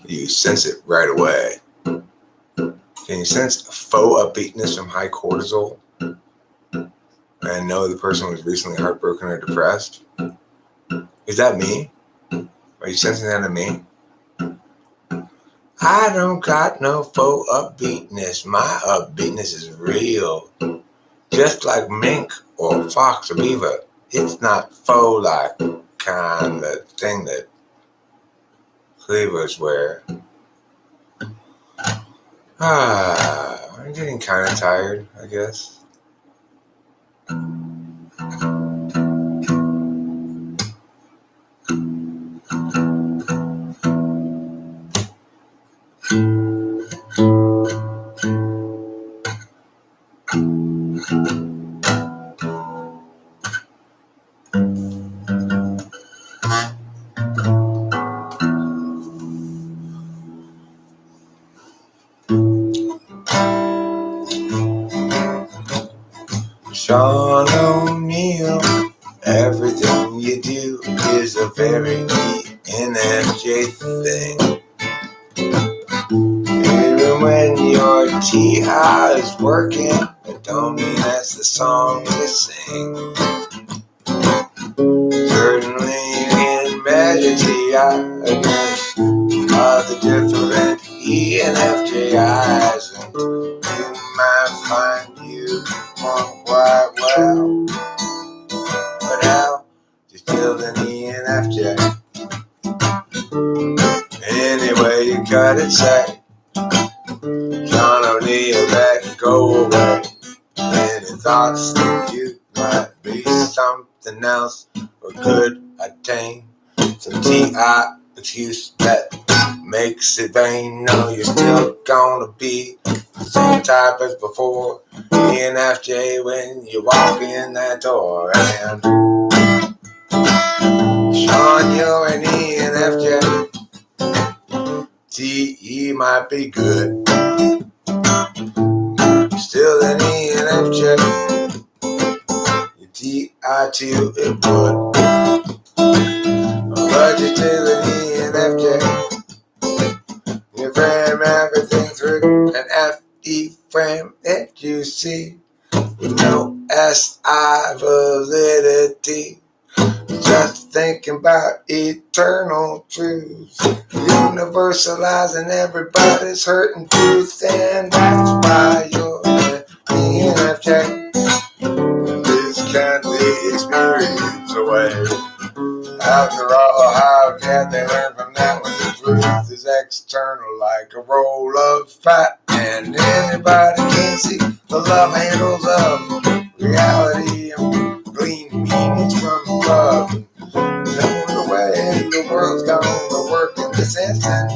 You sense it right away. Can you sense faux upbeatness from high cortisol? And know the person was recently heartbroken or depressed? Is that me? Are you sensing that in me? I don't got no faux upbeatness. My upbeatness is real. Just like mink or fox or beaver. It's not faux like kind of thing that cleavers wear. I'm getting kind of tired, I guess. Sean O'Neill, everything you do is a very ENFJ thing. Even when your TI is working, it don't mean that's the song you sing. Certainly you can measure TI against other different ENFJIs, and you might find you perform quite well. But how? You're still an ENFJ. Anyway, you gotta say, Sean O'Neill, let go away. Any thoughts that you might be something else or could attain some TI excuse that makes it vain? No, you're still gonna be the same type as before. ENFJ when you walk in that door. And Sean, you're an ENFJ. TE might be good. Still an ENFJ. Your TI too, it would. But you're still an ENFJ. You frame everything through an FE frame that you see with no SI validity. Just thinking about eternal truths, universalizing everybody's hurting truth, and that's why you're an ENFJ. This can't they experience away? After all, how can they learn from that when the truth is external like a roll of fat? And anybody can see the love handles of reality and glean meanings from above. Know the way the world's gonna work in this instant.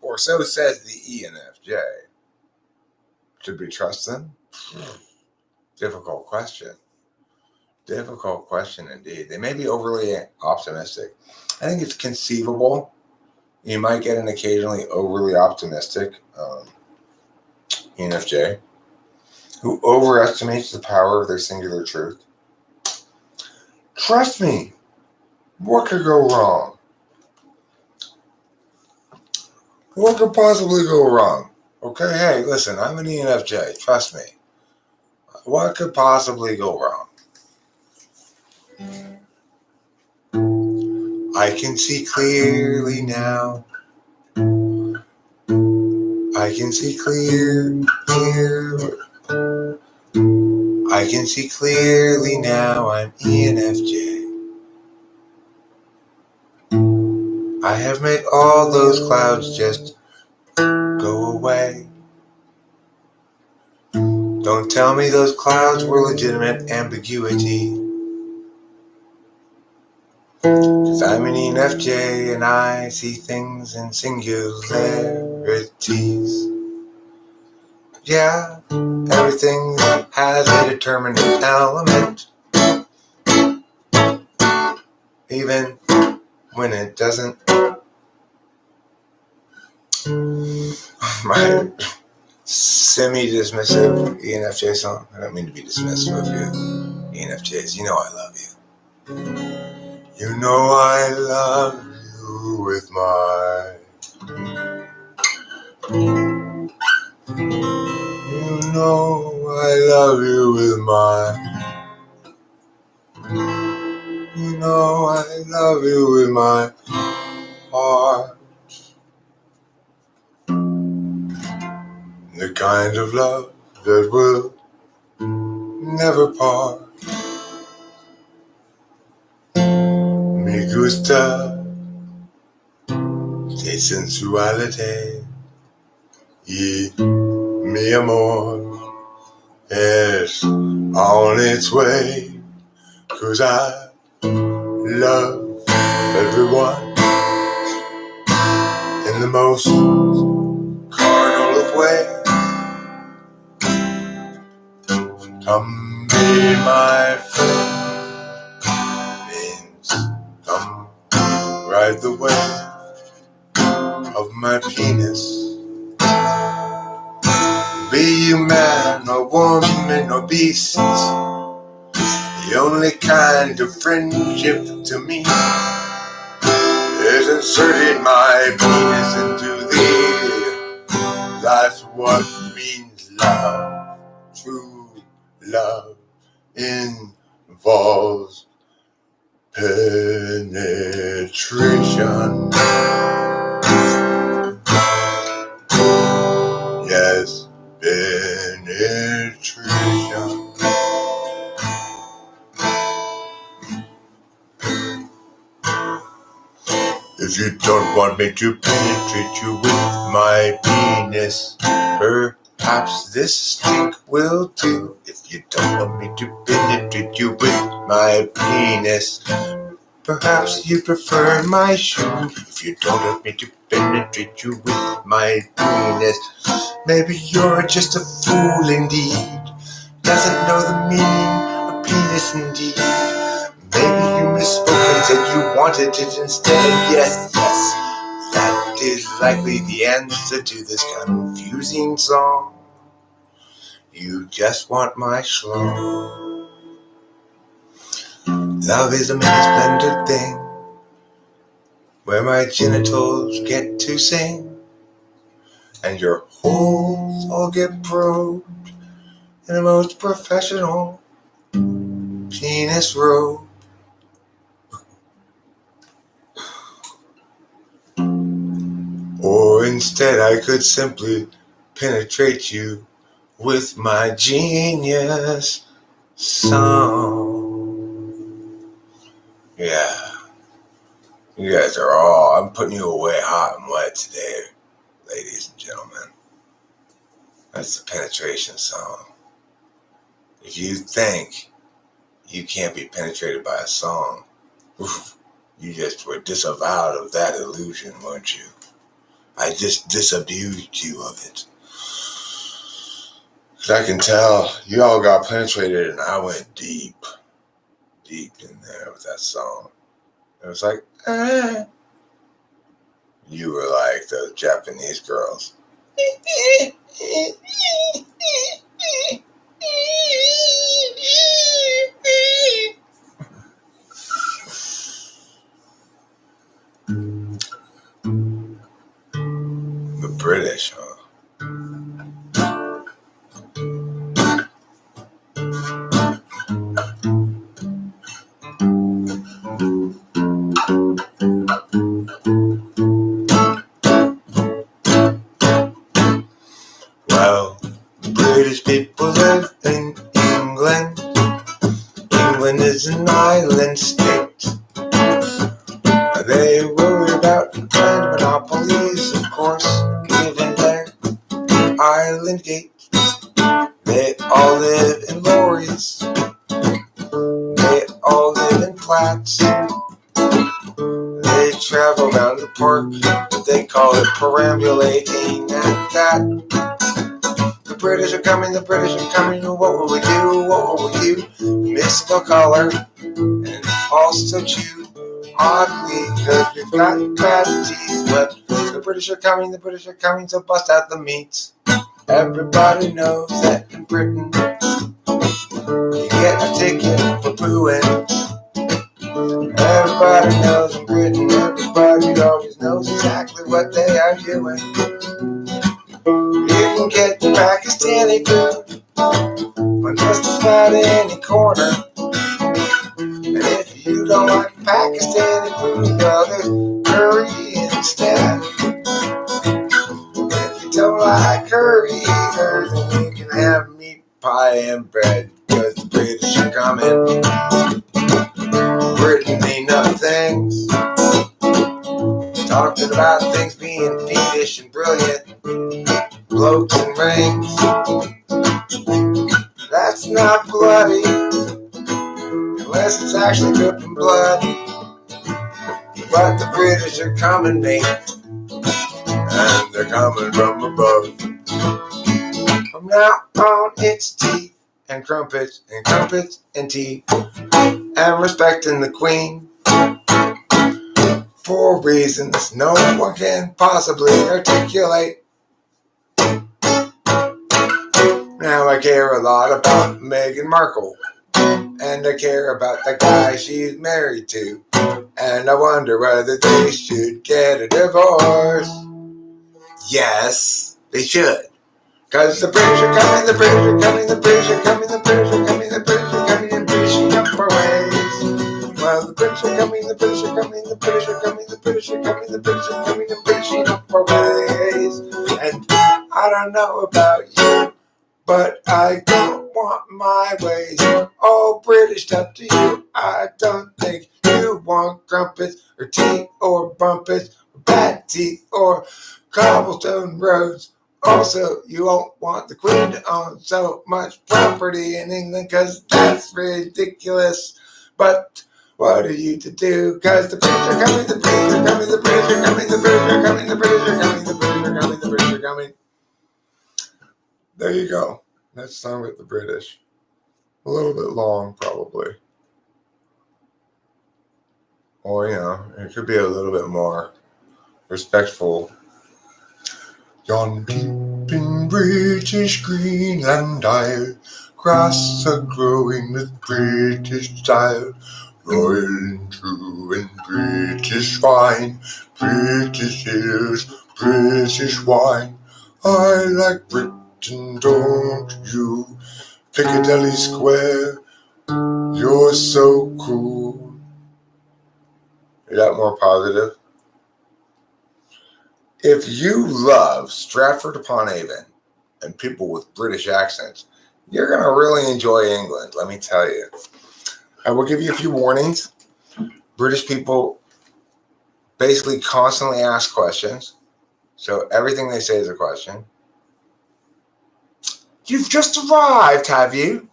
Or so says the ENFJ. Should we trust them? Difficult question. Difficult question indeed. They may be overly optimistic. I think it's conceivable. You might get an occasionally overly optimistic ENFJ who overestimates the power of their singular truth. Trust me, what could go wrong? What could possibly go wrong? Okay, hey, listen, I'm an ENFJ. Trust me. What could possibly go wrong? I can see clearly now. I can see clear. I can see clearly now. I'm ENFJ. I have made all those clouds just go away. Don't tell me those clouds were legitimate ambiguity. 'Cause I'm an ENFJ and I see things in singularities. Yeah, everything has a determinate element, even when it doesn't. My semi-dismissive ENFJ song. I don't mean to be dismissive of you, ENFJs. You know I love you. You know I love you with my. You know I love you with my. You know I love you with my heart. The kind of love that will never part. Me gusta de sensualidad y mi amor is on its way. 'Cause I love everyone in the most carnal of ways. Come be my friend means come ride the wave of my penis. Be you man or woman or beast, the only kind of friendship to me is inserting my penis into thee. That's what means love. True love involves penetration. Yes, penetration. If you don't want me to penetrate you with my penis, perhaps this stick will do. If you don't want me to penetrate you with my penis, perhaps you prefer my shoe. If you don't want me to penetrate you with my penis, maybe you're just a fool indeed. Doesn't know the meaning of penis indeed. Maybe you misspoke and said you wanted it instead. Yes, that is likely the answer to this confusing song. You just want my schlong. Love is a many splendid thing, where my genitals get to sing, and your holes all get probed in the most professional penis robe. Or instead I could simply penetrate you with my genius. song. Yeah. You guys are all, I'm putting you away hot and wet today, ladies and gentlemen. That's the penetration song. If you think you can't be penetrated by a song, oof, you just were disavowed of that illusion, weren't you? I just disabused you of it. Because I can tell you all got penetrated and I went deep in there with that song. It was like, ah. You were like those Japanese girls. The British, huh? Well, British people live in England. England is an island state. They worry about land monopolies, of course, given their island gate. They all live in lorries. They all live in flats. They travel around the park. They call it perambulating at that. The British are coming, the British are coming. What will we do? What will we do? Miss no color and also chew. Oddly, because we've got bad teeth. But the British are coming, so bust out the meats. Everybody knows that in Britain you get a ticket for booing. Everybody knows in Britain, everybody always knows exactly what they are doing. You can get Pakistani food on just about any corner. And if you don't like Pakistani food, well, there's curry instead. If you don't like curry either, then you can have meat pie and bread, because the British are coming. Britain ain't nothing. Talking about things being fiendish and brilliant, blokes and rings. That's not bloody, unless it's actually dripping blood. But the British are coming, mate, and they're coming from above. From now on, it's tea and crumpets and tea, and respecting the Queen for reasons no one can possibly articulate. Now I care a lot about Meghan Markle, and I care about the guy she's married to, and I wonder whether they should get a divorce. Yes, they should. Because the British are coming, the British are coming, the British are coming, the British are coming, the British are coming, and British up our ways. Well, the British are coming, the British are coming, the British are coming, the British are coming, the British are coming, and British up our ways. And I don't know about you, but I don't want my ways all British up to you. I don't think you want crumpets or tea or bumpets or bad teeth or cobblestone roads. Also, you won't want the Queen to own so much property in England, because that's ridiculous. But what are you to do? Because the British are coming, the British are coming, the British are coming, the British are coming, the British are coming, the British are coming, the British are coming. There you go. That's song with the British. A little bit long, probably. Or, it could be a little bit more respectful. Yon peeping British Greenland Isle, grass are growing with British style, royal and true and British fine, British hills, British wine. I like Britain, don't you? Piccadilly Square, you're so cool. Is that more positive? If you love Stratford-upon-Avon and people with British accents, You're going to really enjoy England, let me tell you. I will give you a few warnings. British people basically constantly ask questions. So everything they say is a question. You've just arrived, have you?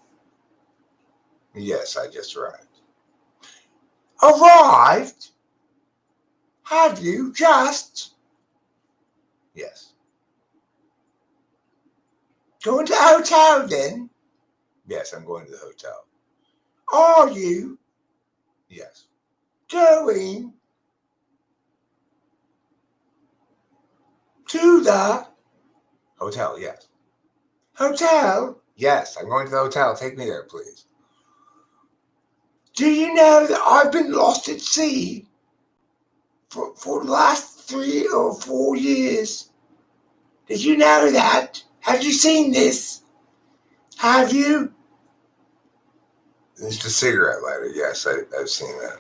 Yes, I just arrived. Arrived? Have you just? Yes. Going to the hotel then? Yes, I'm going to the hotel. Are you? Yes. Going to the hotel? Yes. Hotel? Yes, I'm going to the hotel. Take me there, please. Do you know that I've been lost at sea for the last 3 or 4 years? Did you know that? Have you seen this? Have you? It's the cigarette lighter. Yes, I've seen that.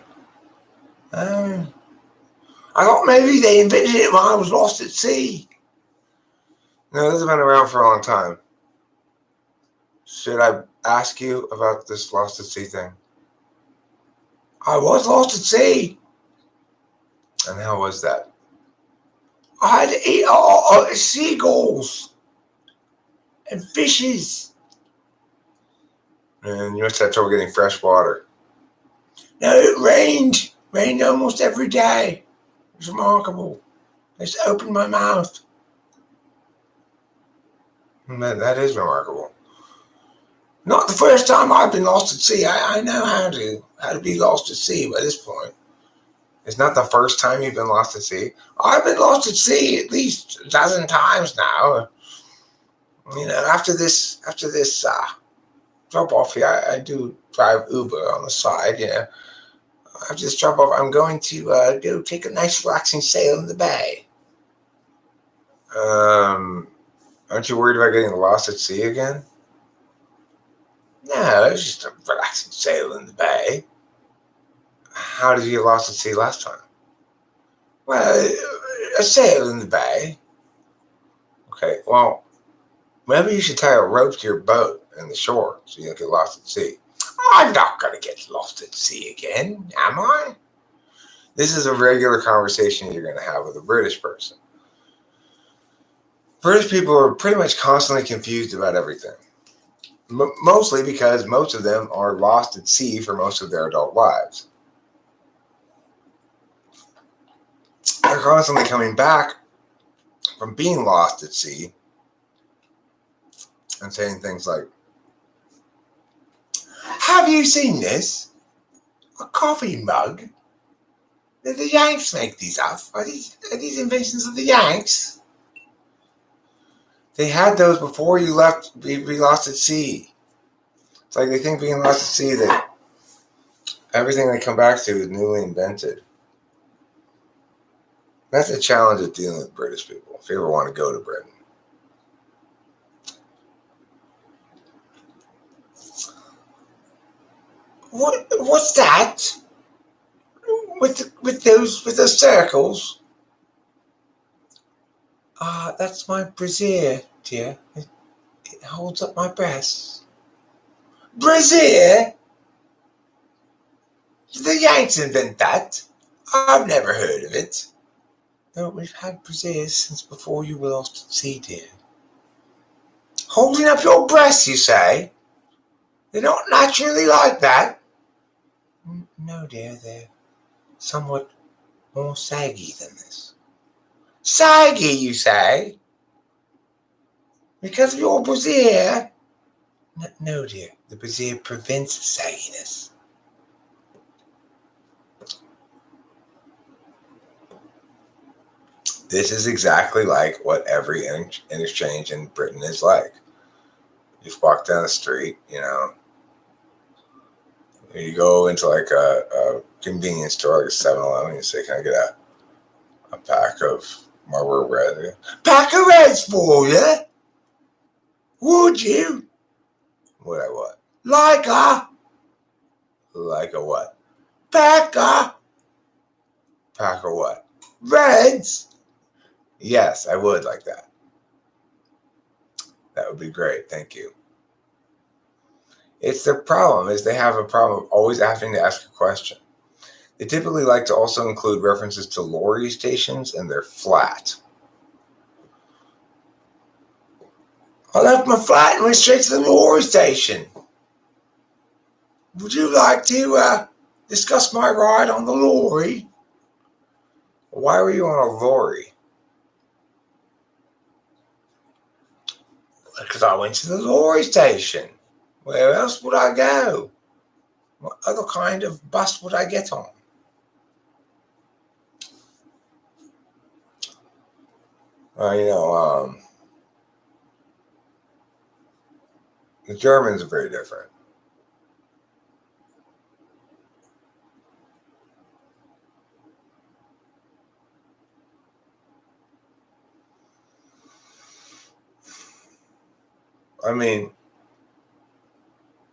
I thought maybe they invented it when I was lost at sea. No, this has been around for a long time. Should I ask you about this lost at sea thing? I was lost at sea. And how was that? I had to eat seagulls and fishes. And you must have trouble getting fresh water. No, it rained. Rained almost every day. It was remarkable. I just opened my mouth. That is remarkable. Not the first time I've been lost at sea. I know how to be lost at sea by this point. It's not the first time you've been lost at sea. I've been lost at sea at least a dozen times now. You know, after this drop off here, I do drive Uber on the side. You know, after this drop off, I'm going to go take a nice relaxing sail in the bay. Aren't you worried about getting lost at sea again? No, it's just a relaxing sail in the bay. How did you get lost at sea last time? Well, a sail in the bay. Okay, well, maybe you should tie a rope to your boat in the shore so you don't get lost at sea. I'm not going to get lost at sea again, am I? This is a regular conversation you're going to have with a British person. British people are pretty much constantly confused about everything. Mostly because most of them are lost at sea for most of their adult lives. They're constantly coming back from being lost at sea and saying things like, have you seen this? A coffee mug? Did the Yanks make these up? Are these inventions of the Yanks? They had those before you left, be lost at sea. It's like they think being lost at sea that everything they come back to is newly invented. That's a challenge of dealing with British people, if you ever want to go to Britain. What's that? With those circles? That's my brassiere, dear. It holds up my breasts. Brassiere? Did the Yanks invent that? I've never heard of it. No, we've had brassieres since before you were lost at sea, dear. Holding up your breasts, you say? They're not naturally like that. No, dear, they're somewhat more saggy than this. Saggy, you say? Because of your brassiere? No, dear, the brassiere prevents sagginess. This is exactly like what every interchange in Britain is like. You walk down the street, you know, you go into like a convenience store, like a 7-Eleven, you say, can I get a pack of Marlboro Red? Pack of Reds for you? Would you? Would I what? Like a what? Pack of what? Reds? Yes, I would like that. That would be great. Thank you. It's their problem is they have a problem of always having to ask a question. They typically like to also include references to lorry stations, and they're flat. I left my flat and went straight to the lorry station. Would you like to discuss my ride on the lorry? Why were you on a lorry? Because I went to the lorry station. Where else would I go? What other kind of bus would I get on? You know, the Germans are very different. I mean,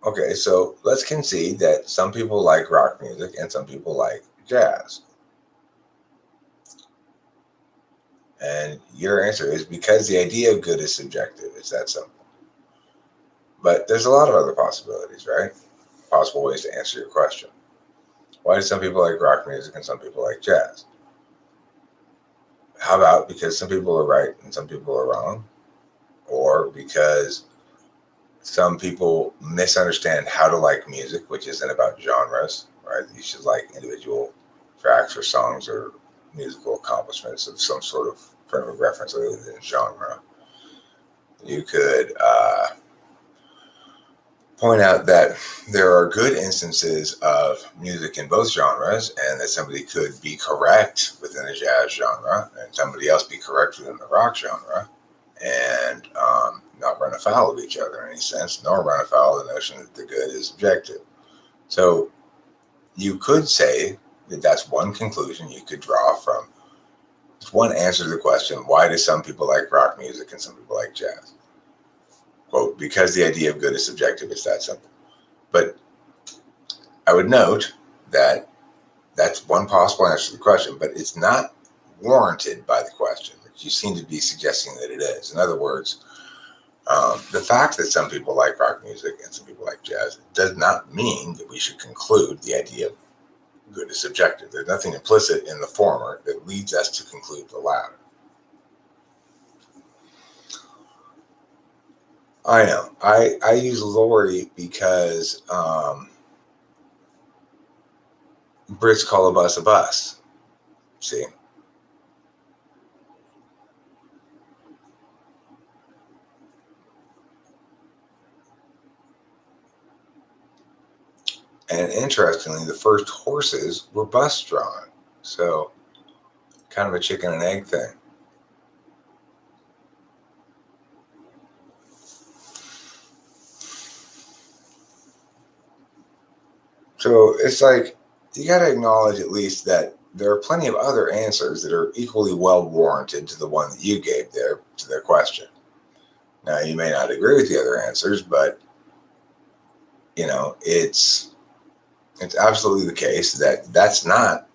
okay, so let's concede that some people like rock music and some people like jazz. And your answer is because the idea of good is subjective. It's that simple. But there's a lot of other possibilities, right? Possible ways to answer your question. Why do some people like rock music and some people like jazz? How about because some people are right and some people are wrong? Or because some people misunderstand how to like music, which isn't about genres, right? You should like individual tracks or songs or musical accomplishments of some sort of frame of reference other than genre. You could point out that there are good instances of music in both genres, and that somebody could be correct within the jazz genre and somebody else be correct within the rock genre, and not run afoul of each other in any sense, nor run afoul of the notion that the good is objective. So you could say that that's one conclusion you could draw from. It's one answer to the question, why do some people like rock music and some people like jazz? Quote, because the idea of good is subjective, it's that simple. But I would note that that's one possible answer to the question, but it's not warranted by the question. You seem to be suggesting that it is. In other words, the fact that some people like rock music and some people like jazz does not mean that we should conclude the idea of good is subjective. There's nothing implicit in the former that leads us to conclude the latter. I know. I use lorry because Brits call a bus a bus. See? And interestingly, the first horses were bus drawn. So, kind of a chicken and egg thing. So, it's like you got to acknowledge at least that there are plenty of other answers that are equally well warranted to the one that you gave there to their question. Now, you may not agree with the other answers, but it's absolutely the case that that's not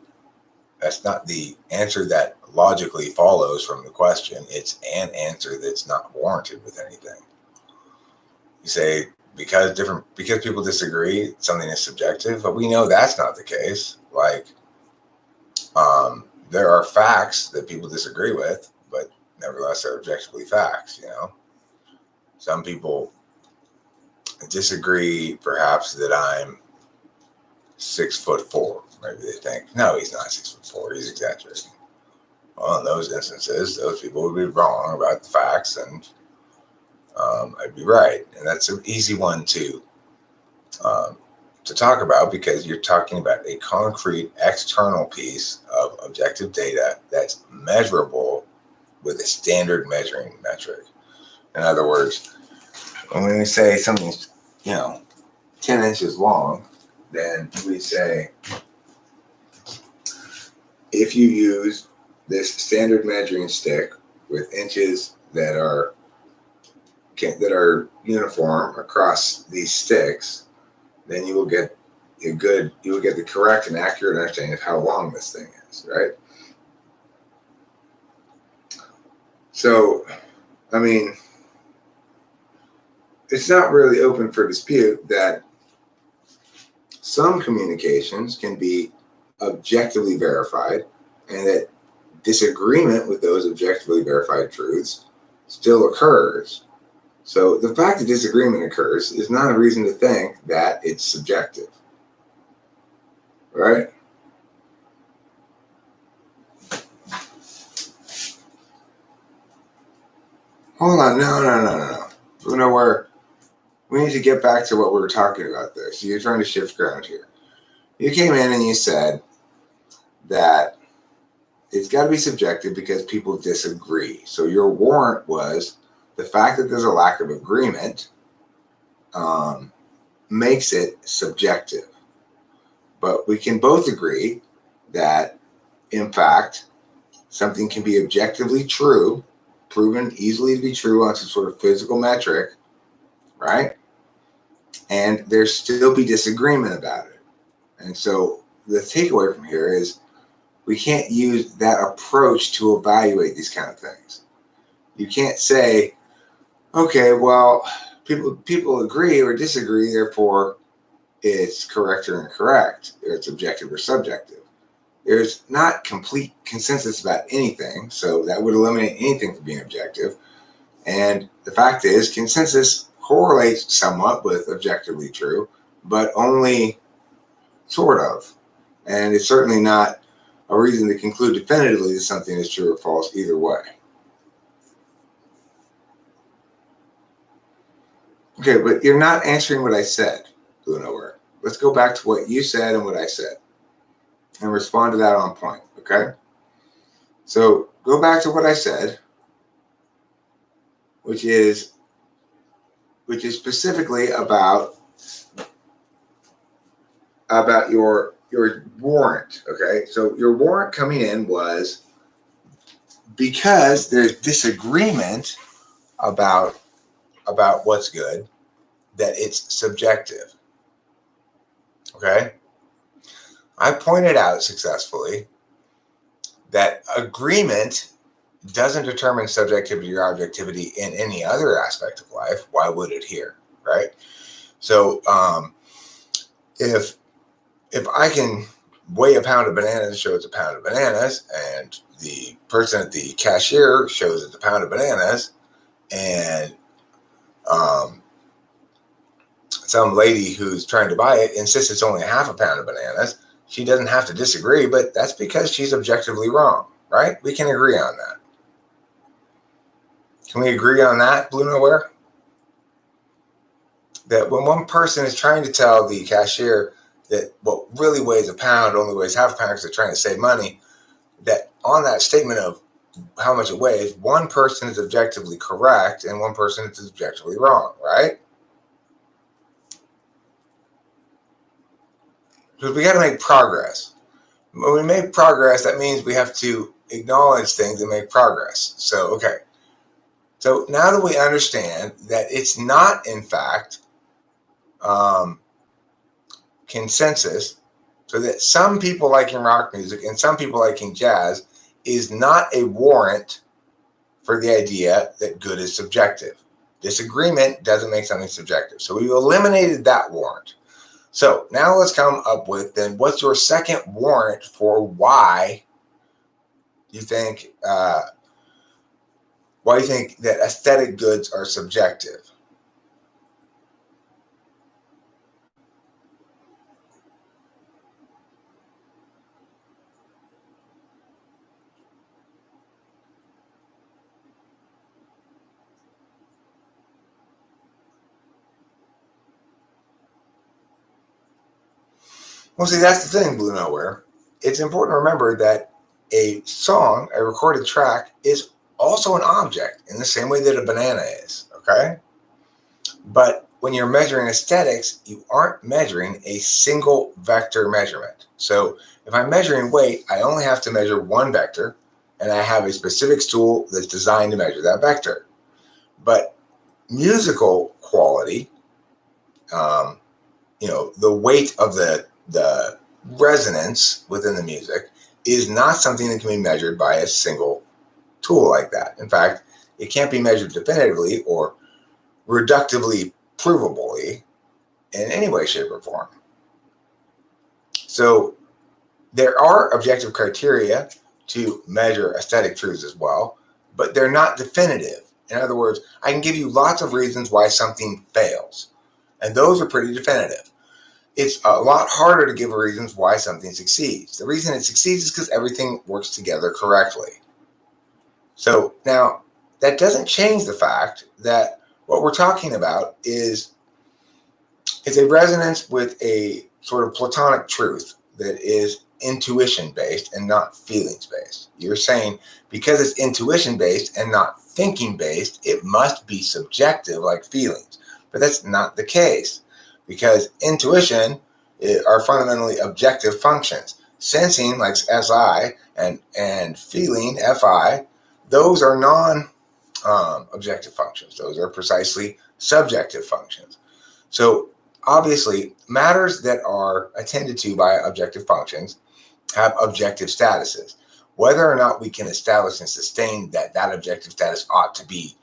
the answer that logically follows from the question. It's an answer that's not warranted with anything. You say because people disagree, something is subjective, but we know that's not the case. Like, there are facts that people disagree with, but nevertheless they're objectively facts. Some people disagree, perhaps that I'm 6'4". Maybe they think, no, he's not 6'4". He's exaggerating. Well, in those instances, those people would be wrong about the facts, and I'd be right. And that's an easy one to talk about because you're talking about a concrete external piece of objective data that's measurable with a standard measuring metric. In other words, when we say something's 10 inches long, then we say if you use this standard measuring stick with inches that are uniform across these sticks, then you will get the correct and accurate understanding of how long this thing is, right? So, I mean, it's not really open for dispute that some communications can be objectively verified and that disagreement with those objectively verified truths still occurs. So the fact that disagreement occurs is not a reason to think that it's subjective, right? Hold on, no. You know where we need to get back to what we were talking about there. So you're trying to shift ground here. You came in and you said that it's got to be subjective because people disagree. So your warrant was the fact that there's a lack of agreement makes it subjective. But we can both agree that, in fact, something can be objectively true, proven easily to be true on some sort of physical metric, right? And there still be disagreement about it. And so the takeaway from here is we can't use that approach to evaluate these kind of things. You can't say, okay, well, people agree or disagree, therefore it's correct or incorrect, or it's objective or subjective. There's not complete consensus about anything, so that would eliminate anything from being objective. And the fact is, consensus correlates somewhat with objectively true, but only sort of. And it's certainly not a reason to conclude definitively that something is true or false either way. Okay, but you're not answering what I said, Blue Nowhere. Let's go back to what you said and what I said and respond to that on point, okay? So go back to what I said, which is specifically about your warrant, okay? So your warrant coming in was because there's disagreement about what's good, that it's subjective, okay? I pointed out successfully that agreement doesn't determine subjectivity or objectivity in any other aspect of life. Why would it here, right? So if I can weigh a pound of bananas and show it's a pound of bananas, and the person at the cashier shows it's a pound of bananas, and some lady who's trying to buy it insists it's only half a pound of bananas, she doesn't have to disagree, but that's because she's objectively wrong, right? We can agree on that. Can we agree on that, Blue Nowhere? That when one person is trying to tell the cashier that what really weighs a pound only weighs half a pound because they're trying to save money, that on that statement of how much it weighs, one person is objectively correct and one person is objectively wrong, right? Because we got to make progress. When we make progress, that means we have to acknowledge things and make progress. So, okay. So now that we understand that it's not, in fact, consensus, so that some people liking rock music and some people liking jazz is not a warrant for the idea that good is subjective. Disagreement doesn't make something subjective. So we've eliminated that warrant. So now let's come up with, then, what's your second warrant for why you think that aesthetic goods are subjective? Well, see, that's the thing, Blue Nowhere. It's important to remember that a song, a recorded track, is also an object in the same way that a banana is, okay? But when you're measuring aesthetics, you aren't measuring a single vector measurement. So if I'm measuring weight, I only have to measure one vector, and I have a specific tool that's designed to measure that vector. But musical quality, the weight of the resonance within the music is not something that can be measured by a single tool like that. In fact, it can't be measured definitively or reductively provably in any way, shape, or form. So there are objective criteria to measure aesthetic truths as well, but they're not definitive. In other words, I can give you lots of reasons why something fails, and those are pretty definitive. It's a lot harder to give reasons why something succeeds. The reason it succeeds is because everything works together correctly. So now, that doesn't change the fact that what we're talking about is a resonance with a sort of Platonic truth that is intuition based and not feelings based. You're saying because it's intuition based and not thinking based, it must be subjective like feelings. But that's not the case, because intuition are fundamentally objective functions. Sensing, like SI, and feeling, FI, those are non-objective functions. Those are precisely subjective functions. So obviously, matters that are attended to by objective functions have objective statuses. Whether or not we can establish and sustain that objective status ought to be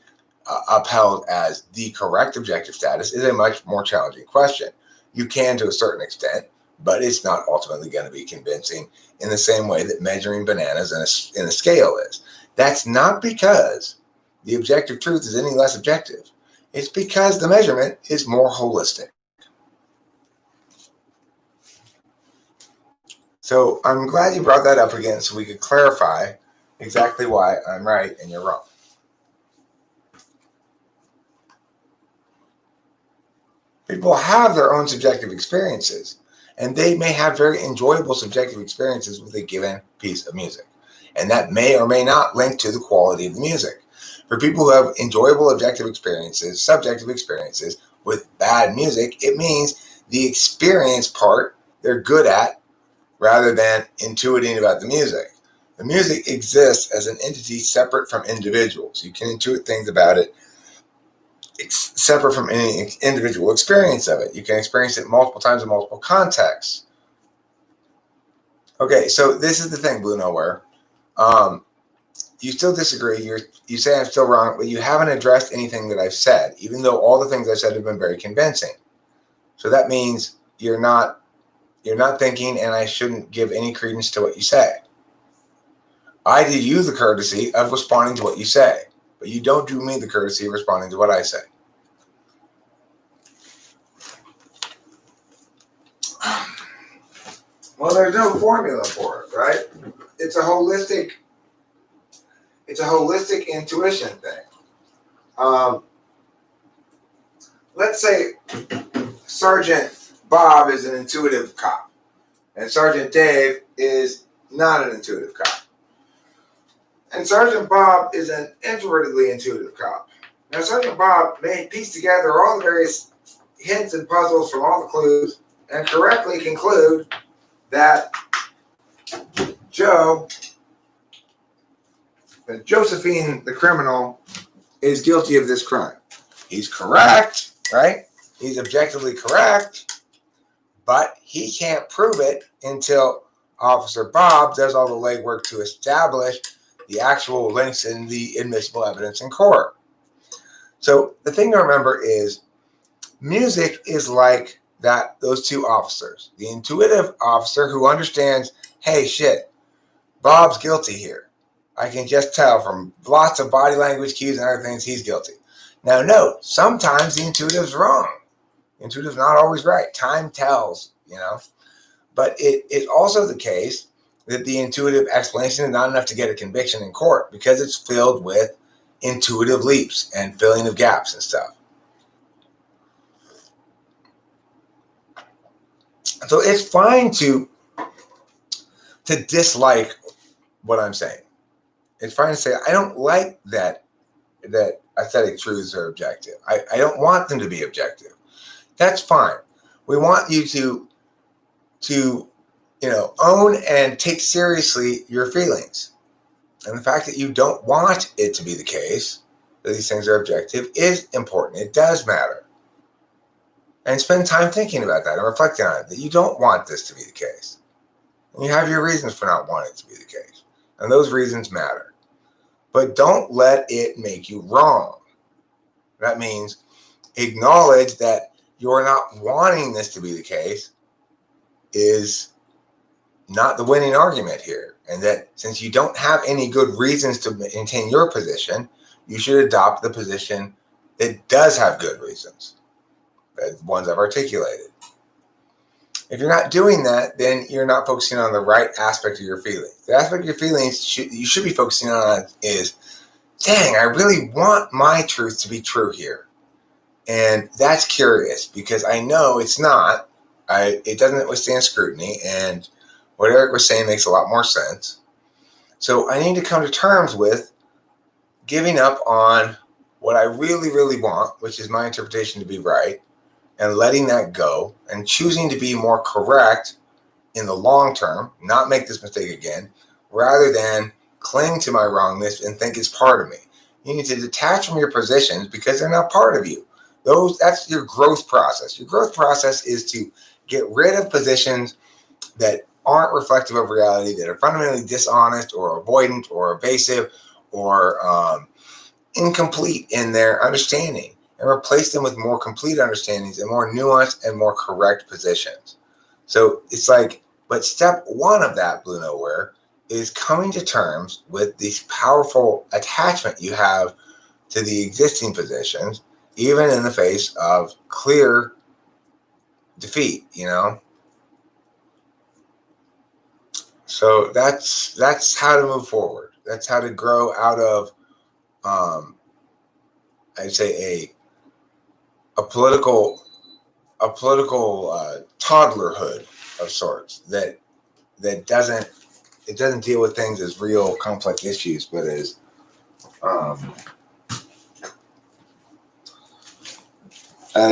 upheld as the correct objective status is a much more challenging question. You can to a certain extent, but it's not ultimately going to be convincing in the same way that measuring bananas in a scale is. That's not because the objective truth is any less objective. It's because the measurement is more holistic. So I'm glad you brought that up again so we could clarify exactly why I'm right and you're wrong. People have their own subjective experiences, and they may have very enjoyable subjective experiences with a given piece of music. And that may or may not link to the quality of the music. For people who have enjoyable objective experiences, subjective experiences with bad music, it means the experience part they're good at rather than intuiting about the music. The music exists as an entity separate from individuals. You can intuit things about it separate from any individual experience of it. You can experience it multiple times in multiple contexts. Okay, so this is the thing, Blue Nowhere. You still disagree. You say I'm still wrong, but you haven't addressed anything that I've said, even though all the things I've said have been very convincing. So that means you're not thinking, and I shouldn't give any credence to what you say. I do you the courtesy of responding to what you say, but you don't do me the courtesy of responding to what I say. Well, there's no formula for it, right? It's a holistic intuition thing. Let's say Sergeant Bob is an intuitive cop, and Sergeant Dave is not an intuitive cop. And Sergeant Bob is an introvertedly intuitive cop. Now, Sergeant Bob may piece together all the various hints and puzzles from all the clues and correctly conclude that Josephine, the criminal, is guilty of this crime. He's correct, right? He's objectively correct, but he can't prove it until Officer Bob does all the legwork to establish the actual links in the admissible evidence in court. So the thing to remember is music is like those two officers. The intuitive officer who understands, hey, shit, Bob's guilty here. I can just tell from lots of body language cues and other things he's guilty. Now, note, sometimes the intuitive's wrong. The intuitive's not always right. Time tells, But it is also the case that the intuitive explanation is not enough to get a conviction in court because it's filled with intuitive leaps and filling of gaps and stuff. So it's fine to dislike what I'm saying. It's fine to say, I don't like that aesthetic truths are objective. I don't want them to be objective. That's fine. We want you to own and take seriously your feelings. And the fact that you don't want it to be the case, that these things are objective, is important. It does matter. And spend time thinking about that and reflecting on it, that you don't want this to be the case. And you have your reasons for not wanting it to be the case. And those reasons matter. But don't let it make you wrong. That means acknowledge that you're not wanting this to be the case is not the winning argument here. And that since you don't have any good reasons to maintain your position, you should adopt the position that does have good reasons, the ones I've articulated. If you're not doing that, then you're not focusing on the right aspect of your feelings. The aspect of your feelings you should be focusing on is, dang, I really want my truth to be true here. And that's curious because I know it's not. It doesn't withstand scrutiny, and what Eric was saying makes a lot more sense. So I need to come to terms with giving up on what I really, really want, which is my interpretation to be right, and letting that go and choosing to be more correct in the long term, not make this mistake again, rather than cling to my wrongness and think it's part of me. You need to detach from your positions because they're not part of you. That's your growth process. Your growth process is to get rid of positions that aren't reflective of reality, that are fundamentally dishonest or avoidant or evasive or incomplete in their understanding, and replace them with more complete understandings and more nuanced and more correct positions. So it's like, but step one of that, Blue Nowhere, is coming to terms with this powerful attachment you have to the existing positions, even in the face of clear defeat, So that's how to move forward. That's how to grow out of, I'd say a political toddlerhood of sorts that doesn't deal with things as real complex issues, but as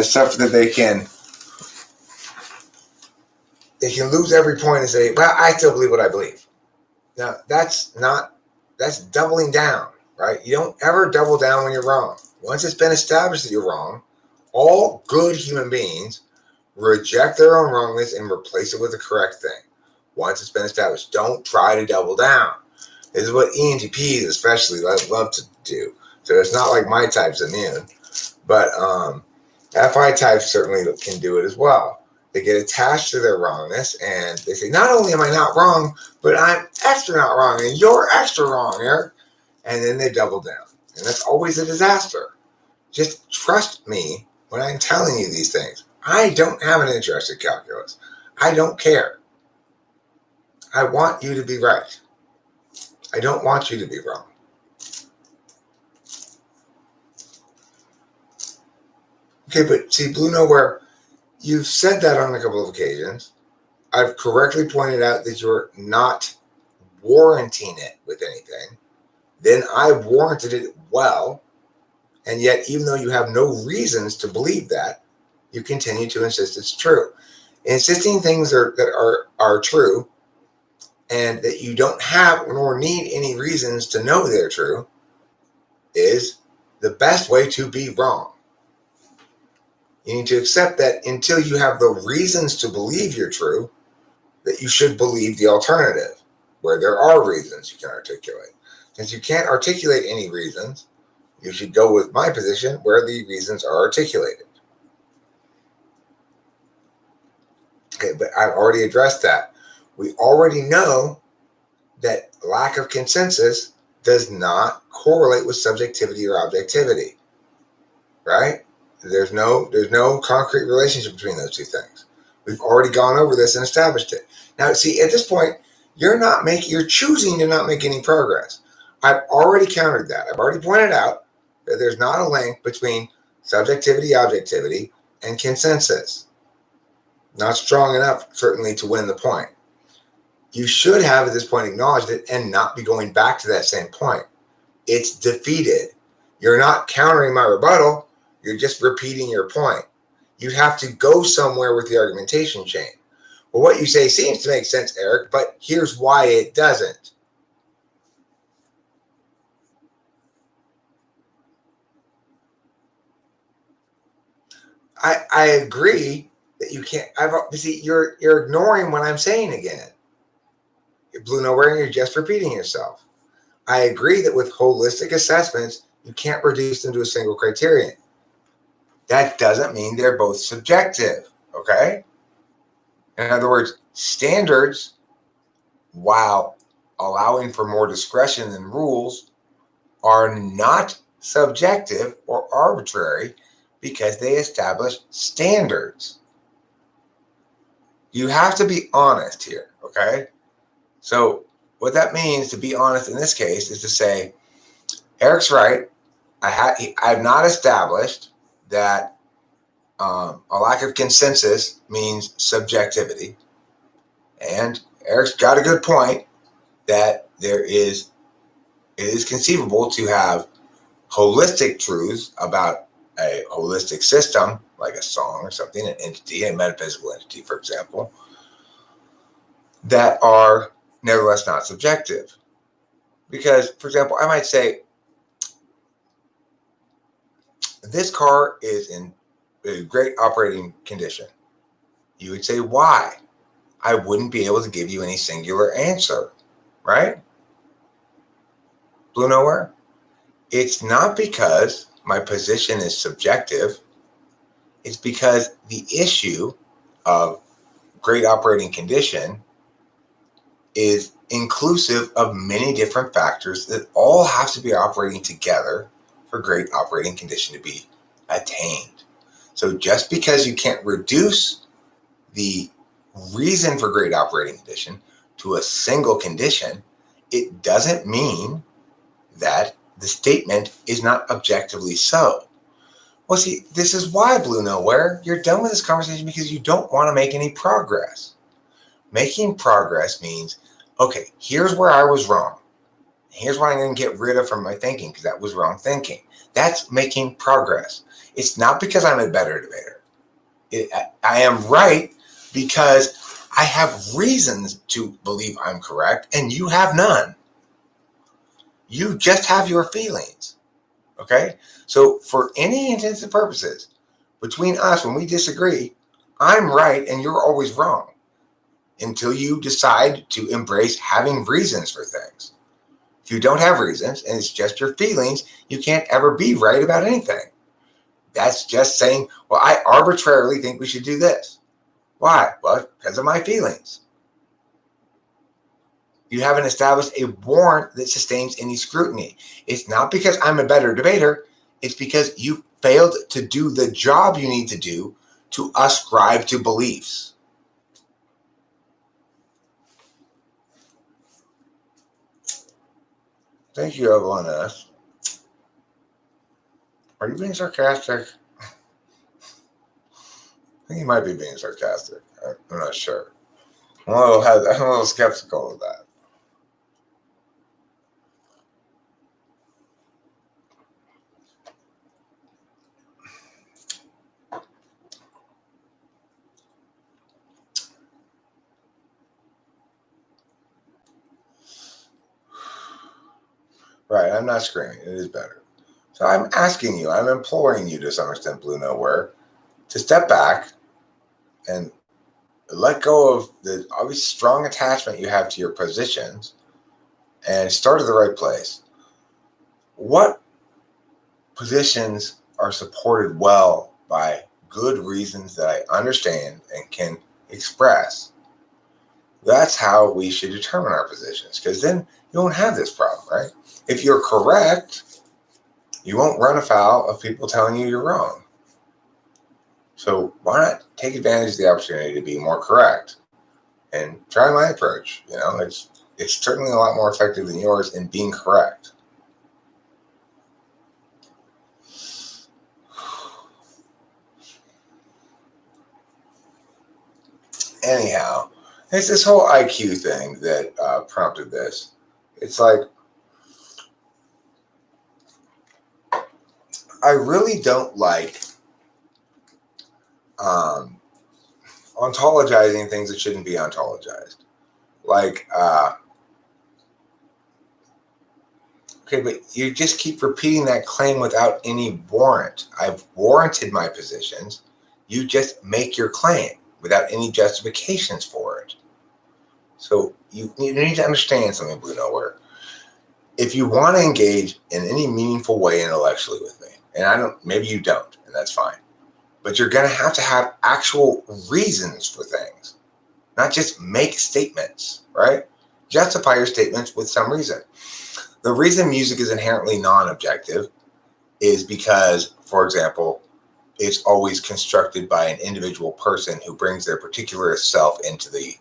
stuff that they can lose every point and say, well, I still believe what I believe. Now that's doubling down, right? You don't ever double down when you're wrong. Once it's been established that you're wrong, all good human beings reject their own wrongness and replace it with the correct thing. Once it's been established, don't try to double down. This is what ENTPs especially love to do. So it's not like my type's immune, but FI types certainly can do it as well. They get attached to their wrongness and they say, not only am I not wrong, but I'm extra not wrong, and you're extra wrong, Eric. And then they double down. And that's always a disaster. Just trust me when I'm telling you these things. I don't have an interest in calculus. I don't care. I want you to be right. I don't want you to be wrong. Okay, but see, Blue Nowhere, you've said that on a couple of occasions. I've correctly pointed out that you're not warranting it with anything. Then I warranted it well. And yet, even though you have no reasons to believe that, you continue to insist it's true. Insisting things that are true and that you don't have nor need any reasons to know they're true is the best way to be wrong. You need to accept that until you have the reasons to believe you're true, that you should believe the alternative, where there are reasons you can articulate. Since you can't articulate any reasons, you should go with my position where the reasons are articulated. Okay, but I've already addressed that. We already know that lack of consensus does not correlate with subjectivity or objectivity, right? There's no concrete relationship between those two things. We've already gone over this and established it. Now, see, at this point, you're choosing to not make any progress. I've already countered that. I've already pointed out that there's not a link between subjectivity, objectivity, and consensus. Not strong enough, certainly, to win the point. You should have, at this point, acknowledged it and not be going back to that same point. It's defeated. You're not countering my rebuttal. You're just repeating your point. You have to go somewhere with the argumentation chain. Well, what you say seems to make sense, Eric, but here's why it doesn't. I agree that you can't. See, you're ignoring what I'm saying again. You're Blue Nowhere and you're just repeating yourself. I agree that with holistic assessments, you can't reduce them to a single criterion. That doesn't mean they're both subjective, okay? In other words, standards, while allowing for more discretion than rules, are not subjective or arbitrary because they establish standards. You have to be honest here, okay? So what that means, to be honest in this case, is to say, Eric's right. I have not established that a lack of consensus means subjectivity. And Eric's got a good point that it is conceivable to have holistic truths about a holistic system, like a song or something, an entity, a metaphysical entity, for example, that are nevertheless not subjective. Because, for example, I might say, this car is in a great operating condition. You would say, why? I wouldn't be able to give you any singular answer, right? Blue Nowhere? It's not because my position is subjective. It's because the issue of great operating condition is inclusive of many different factors that all have to be operating together for great operating condition to be attained. So just because you can't reduce the reason for great operating condition to a single condition, it doesn't mean that the statement is not objectively so. Well, see, this is why, Blue Nowhere, you're done with this conversation because you don't want to make any progress. Making progress means, okay, here's where I was wrong. Here's what I'm going to get rid of from my thinking because that was wrong thinking. That's making progress. It's not because I'm a better debater. I am right because I have reasons to believe I'm correct and you have none. You just have your feelings. Okay? So for any intents and purposes, between us, when we disagree, I'm right and you're always wrong until you decide to embrace having reasons for things. If you don't have reasons and it's just your feelings, you can't ever be right about anything. That's just saying, well, I arbitrarily think we should do this. Why? Well, because of my feelings. You haven't established a warrant that sustains any scrutiny. It's not because I'm a better debater. It's because you failed to do the job you need to do to ascribe to beliefs. Thank you, everyone else. Are you being sarcastic? I think you might be being sarcastic. I'm not sure. I'm a little skeptical of that. Right, I'm not screaming. It is better. So I'm asking you, I'm imploring you to some extent, Blue Nowhere, to step back and let go of the obvious strong attachment you have to your positions and start at the right place. What positions are supported well by good reasons that I understand and can express? That's how we should determine our positions, because then you won't have this problem, right? If you're correct, you won't run afoul of people telling you you're wrong. So why not take advantage of the opportunity to be more correct and try my approach? You know, it's certainly a lot more effective than yours in being correct. Anyhow, it's this whole IQ thing that prompted this. It's like, I really don't like ontologizing things that shouldn't be ontologized. Like, okay, but you just keep repeating that claim without any warrant. I've warranted my positions. You just make your claim without any justifications for it. So you need to understand something, Blue Nowhere. If you want to engage in any meaningful way intellectually with me, and maybe you don't, and that's fine. But you're going to have actual reasons for things, not just make statements, right? Justify your statements with some reason. The reason music is inherently non-objective is because, for example, it's always constructed by an individual person who brings their particular self into the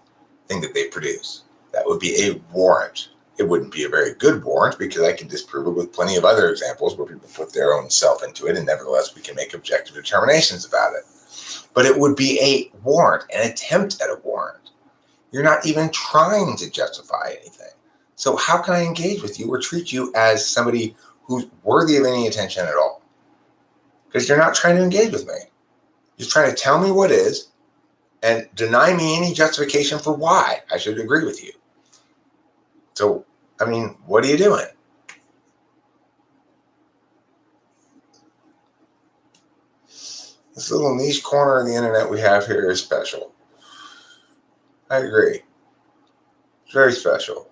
thing that they produce. That would be a warrant. It wouldn't be a very good warrant because I can disprove it with plenty of other examples where people put their own self into it, and nevertheless we can make objective determinations about it. But it would be a warrant, an attempt at a warrant. You're not even trying to justify anything. So how can I engage with you or treat you as somebody who's worthy of any attention at all? Because you're not trying to engage with me. You're trying to tell me what is and deny me any justification for why I should agree with you. So, I mean, what are you doing? This little niche corner of the internet we have here is special. I agree. It's very special.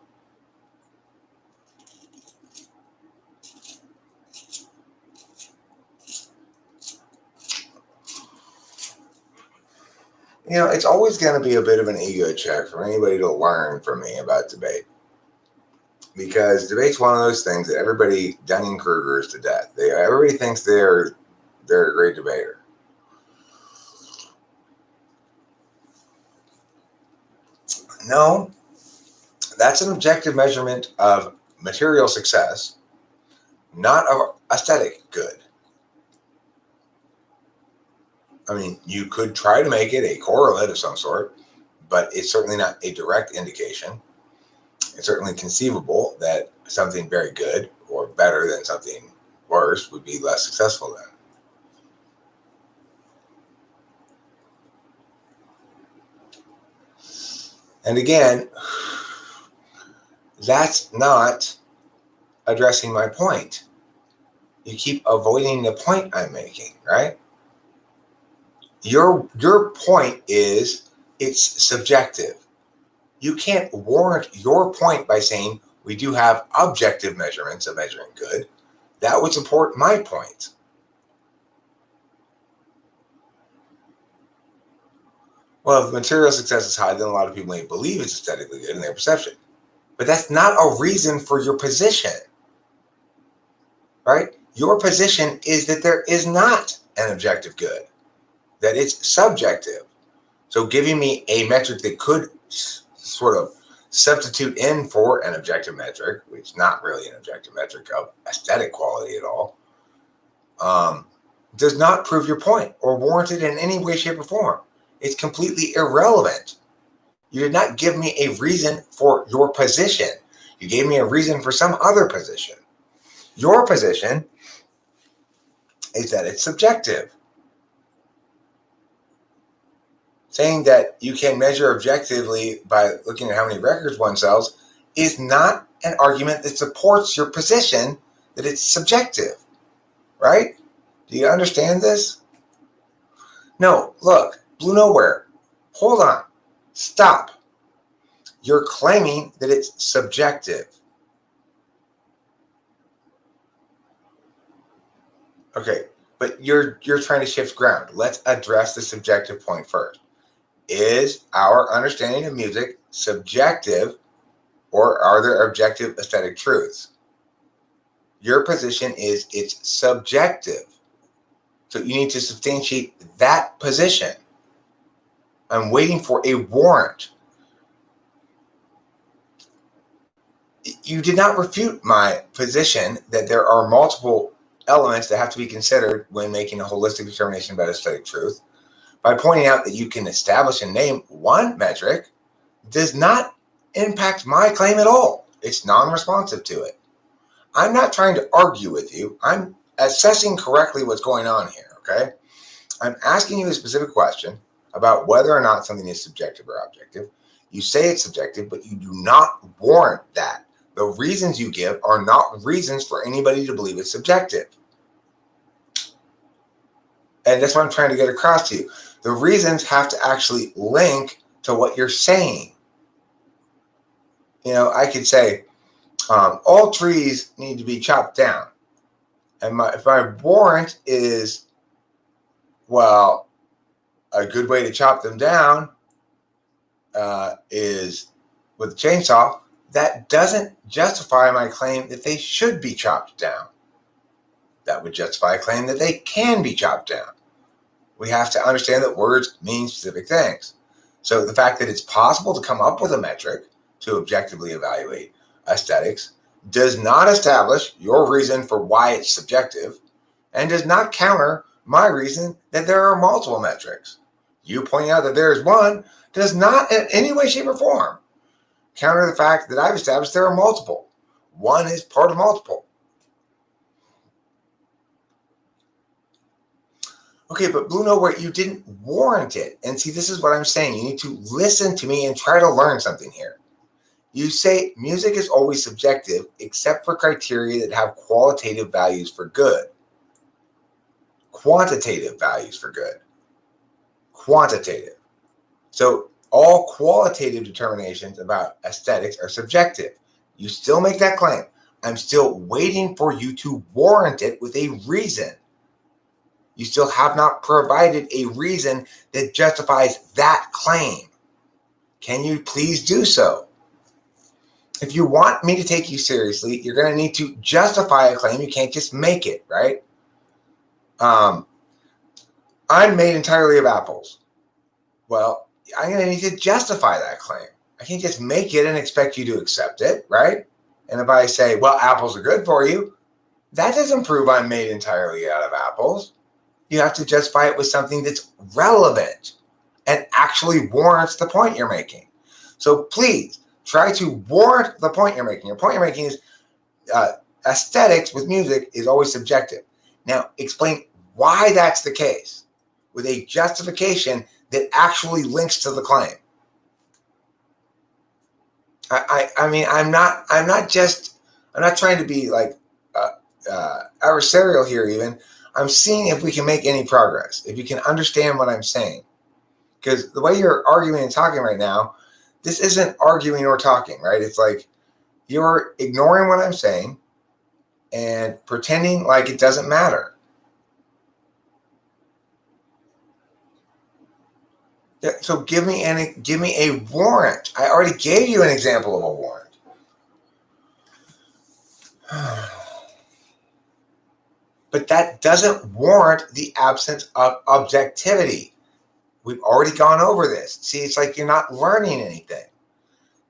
You know, it's always going to be a bit of an ego check for anybody to learn from me about debate. Because debate's one of those things that everybody Dunning-Krugers to death. Everybody thinks they're a great debater. No, that's an objective measurement of material success, not of aesthetic good. I mean, you could try to make it a correlate of some sort, but it's certainly not a direct indication. It's certainly conceivable that something very good or better than something worse would be less successful then. And again, that's not addressing my point. You keep avoiding the point I'm making, right? Your point is it's subjective. You can't warrant your point by saying we do have objective measurements of measuring good. That would support my point. Well, if material success is high, then a lot of people may believe it's aesthetically good in their perception. But that's not a reason for your position, right? Your position is that there is not an objective good, that it's subjective. So giving me a metric that could sort of substitute in for an objective metric, which is not really an objective metric of aesthetic quality at all, does not prove your point or warrant it in any way, shape, or form. It's completely irrelevant. You did not give me a reason for your position. You gave me a reason for some other position. Your position is that it's subjective. Saying that you can measure objectively by looking at how many records one sells is not an argument that supports your position that it's subjective, right? Do you understand this? No, look, Blue Nowhere, hold on, stop. You're claiming that it's subjective. Okay, but you're trying to shift ground. Let's address the subjective point first. Is our understanding of music subjective, or are there objective aesthetic truths? Your position is it's subjective. So you need to substantiate that position. I'm waiting for a warrant. You did not refute my position that there are multiple elements that have to be considered when making a holistic determination about aesthetic truth. By pointing out that you can establish and name one metric does not impact my claim at all. It's non-responsive to it. I'm not trying to argue with you. I'm assessing correctly what's going on here, okay? I'm asking you a specific question about whether or not something is subjective or objective. You say it's subjective, but you do not warrant that. The reasons you give are not reasons for anybody to believe it's subjective. And that's what I'm trying to get across to you. The reasons have to actually link to what you're saying. You know, I could say, all trees need to be chopped down. And if my warrant is Well, a good way to chop them down is with a chainsaw. That doesn't justify my claim that they should be chopped down. That would justify a claim that they can be chopped down. We have to understand that words mean specific things. So the fact that it's possible to come up with a metric to objectively evaluate aesthetics does not establish your reason for why it's subjective and does not counter my reason that there are multiple metrics. You pointing out that there is one does not in any way, shape, or form counter the fact that I've established there are multiple. One is part of multiple. Okay, but Blue Nowhere, you didn't warrant it. And see, this is what I'm saying. You need to listen to me and try to learn something here. You say music is always subjective except for criteria that have qualitative values for good. Quantitative values for good. Quantitative. So all qualitative determinations about aesthetics are subjective. You still make that claim. I'm still waiting for you to warrant it with a reason. You still have not provided a reason that justifies that claim. Can you please do so? If you want me to take you seriously, you're going to need to justify a claim. You can't just make it, right? I'm made entirely of apples. Well, I'm going to need to justify that claim. I can't just make it and expect you to accept it, right? And if I say, well, apples are good for you, that doesn't prove I'm made entirely out of apples. You have to justify it with something that's relevant and actually warrants the point you're making. So please try to warrant the point you're making. Your point you're making is aesthetics with music is always subjective. Now, explain why that's the case with a justification that actually links to the claim. I mean, I'm not trying to be like adversarial here even. I'm seeing if we can make any progress, if you can understand what I'm saying. Because the way you're arguing and talking right now, this isn't arguing or talking, right? It's like you're ignoring what I'm saying and pretending like it doesn't matter. Yeah, so give me a warrant. I already gave you an example of a warrant. But that doesn't warrant the absence of objectivity. We've already gone over this. See, it's like you're not learning anything.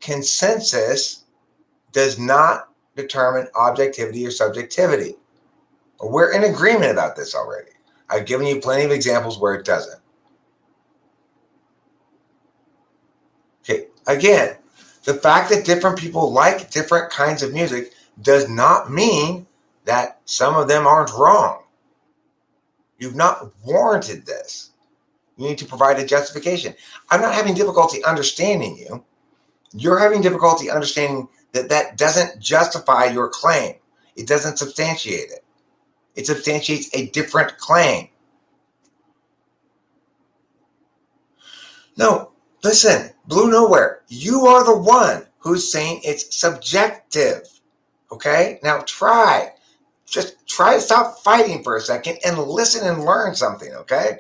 Consensus does not determine objectivity or subjectivity. We're in agreement about this already. I've given you plenty of examples where it doesn't. Okay, again, the fact that different people like different kinds of music does not mean that some of them aren't wrong. You've not warranted this. You need to provide a justification. I'm not having difficulty understanding you. You're having difficulty understanding that that doesn't justify your claim. It doesn't substantiate it. It substantiates a different claim. No, listen, Blue Nowhere, you are the one who's saying it's subjective. Okay? Now just try to stop fighting for a second and listen and learn something, okay?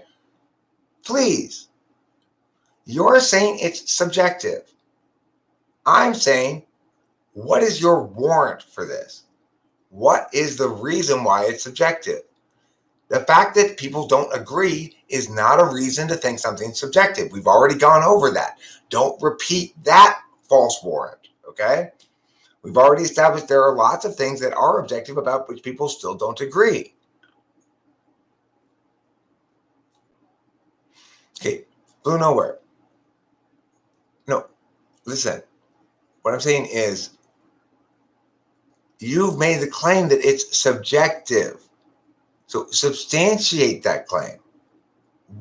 Please. You're saying it's subjective. I'm saying, what is your warrant for this? What is the reason why it's subjective? The fact that people don't agree is not a reason to think something's subjective. We've already gone over that. Don't repeat that false warrant, okay? We've already established there are lots of things that are objective about which people still don't agree. Okay, Blue Nowhere. No, listen. What I'm saying is you've made the claim that it's subjective. So substantiate that claim.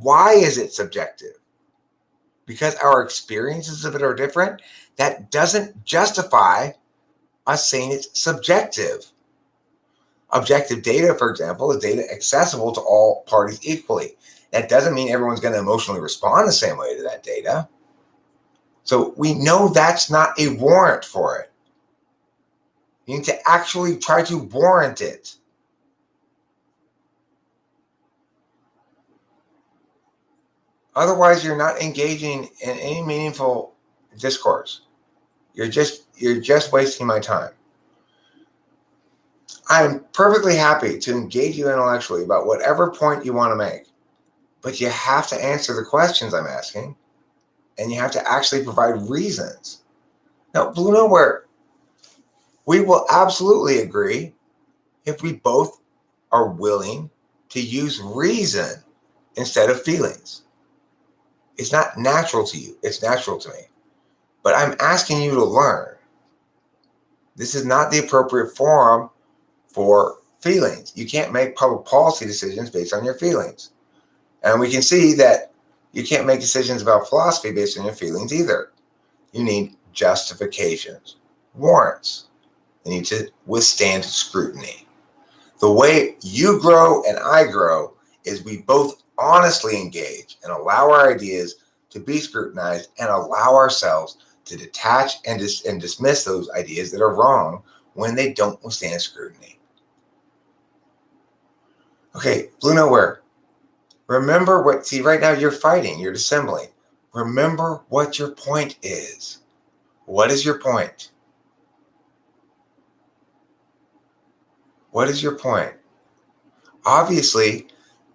Why is it subjective? Because our experiences of it are different? That doesn't justify us saying it's subjective. Objective data, for example, is data accessible to all parties equally. That doesn't mean everyone's going to emotionally respond the same way to that data. So we know that's not a warrant for it. You need to actually try to warrant it. Otherwise, you're not engaging in any meaningful discourse. You're just wasting my time. I'm perfectly happy to engage you intellectually about whatever point you want to make, but you have to answer the questions I'm asking, and you have to actually provide reasons. Now, Blue Nowhere, we will absolutely agree if we both are willing to use reason instead of feelings. It's not natural to you, it's natural to me. But I'm asking you to learn. This is not the appropriate forum for feelings. You can't make public policy decisions based on your feelings. And we can see that you can't make decisions about philosophy based on your feelings either. You need justifications, warrants. You need to withstand scrutiny. The way you grow and I grow is we both honestly engage and allow our ideas to be scrutinized and allow ourselves to detach and dismiss those ideas that are wrong when they don't withstand scrutiny. Okay, Blue Nowhere. Remember what, see, right now you're fighting, you're dissembling. Remember what your point is. What is your point? What is your point? Obviously,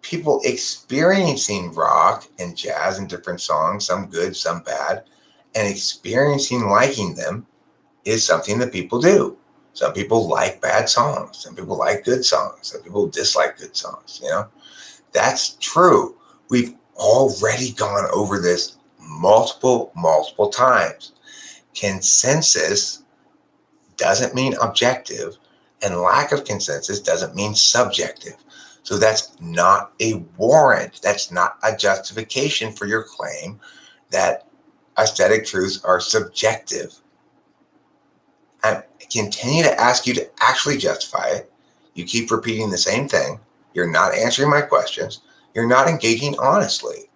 people experiencing rock and jazz and different songs, some good, some bad, and experiencing liking them is something that people do. Some people like bad songs. Some people like good songs. Some people dislike good songs, you know? That's true. We've already gone over this multiple times. Consensus doesn't mean objective, and lack of consensus doesn't mean subjective. So that's not a warrant. That's not a justification for your claim that aesthetic truths are subjective. I continue to ask you to actually justify it. You keep repeating the same thing. You're not answering my questions. You're not engaging honestly.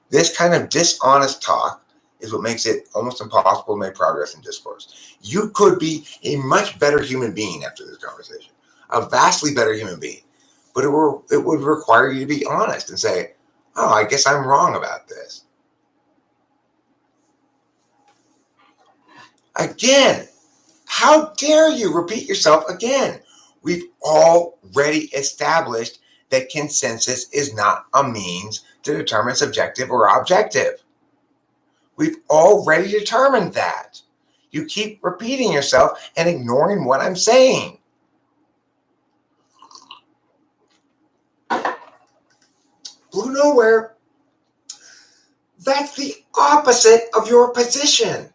This kind of dishonest talk is what makes it almost impossible to make progress in discourse. You could be a much better human being after this conversation, a vastly better human being, but it would require you to be honest and say, oh, I guess I'm wrong about this. Again, how dare you repeat yourself again? We've already established that consensus is not a means to determine subjective or objective. We've already determined that. You keep repeating yourself and ignoring what I'm saying. Blue Nowhere, that's the opposite of your position.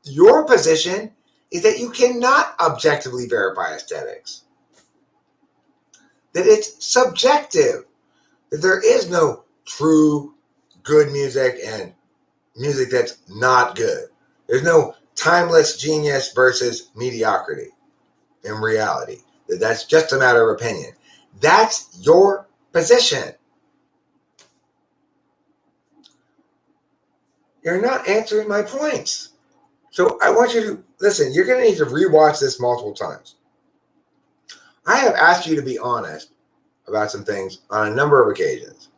Your position is that you cannot objectively verify aesthetics, that it's subjective, that there is no true good music and music that's not good. There's no timeless genius versus mediocrity in reality. That's just a matter of opinion. That's your position. You're not answering my points. So I want you to listen. You're going to need to rewatch this multiple times. I have asked you to be honest about some things on a number of occasions,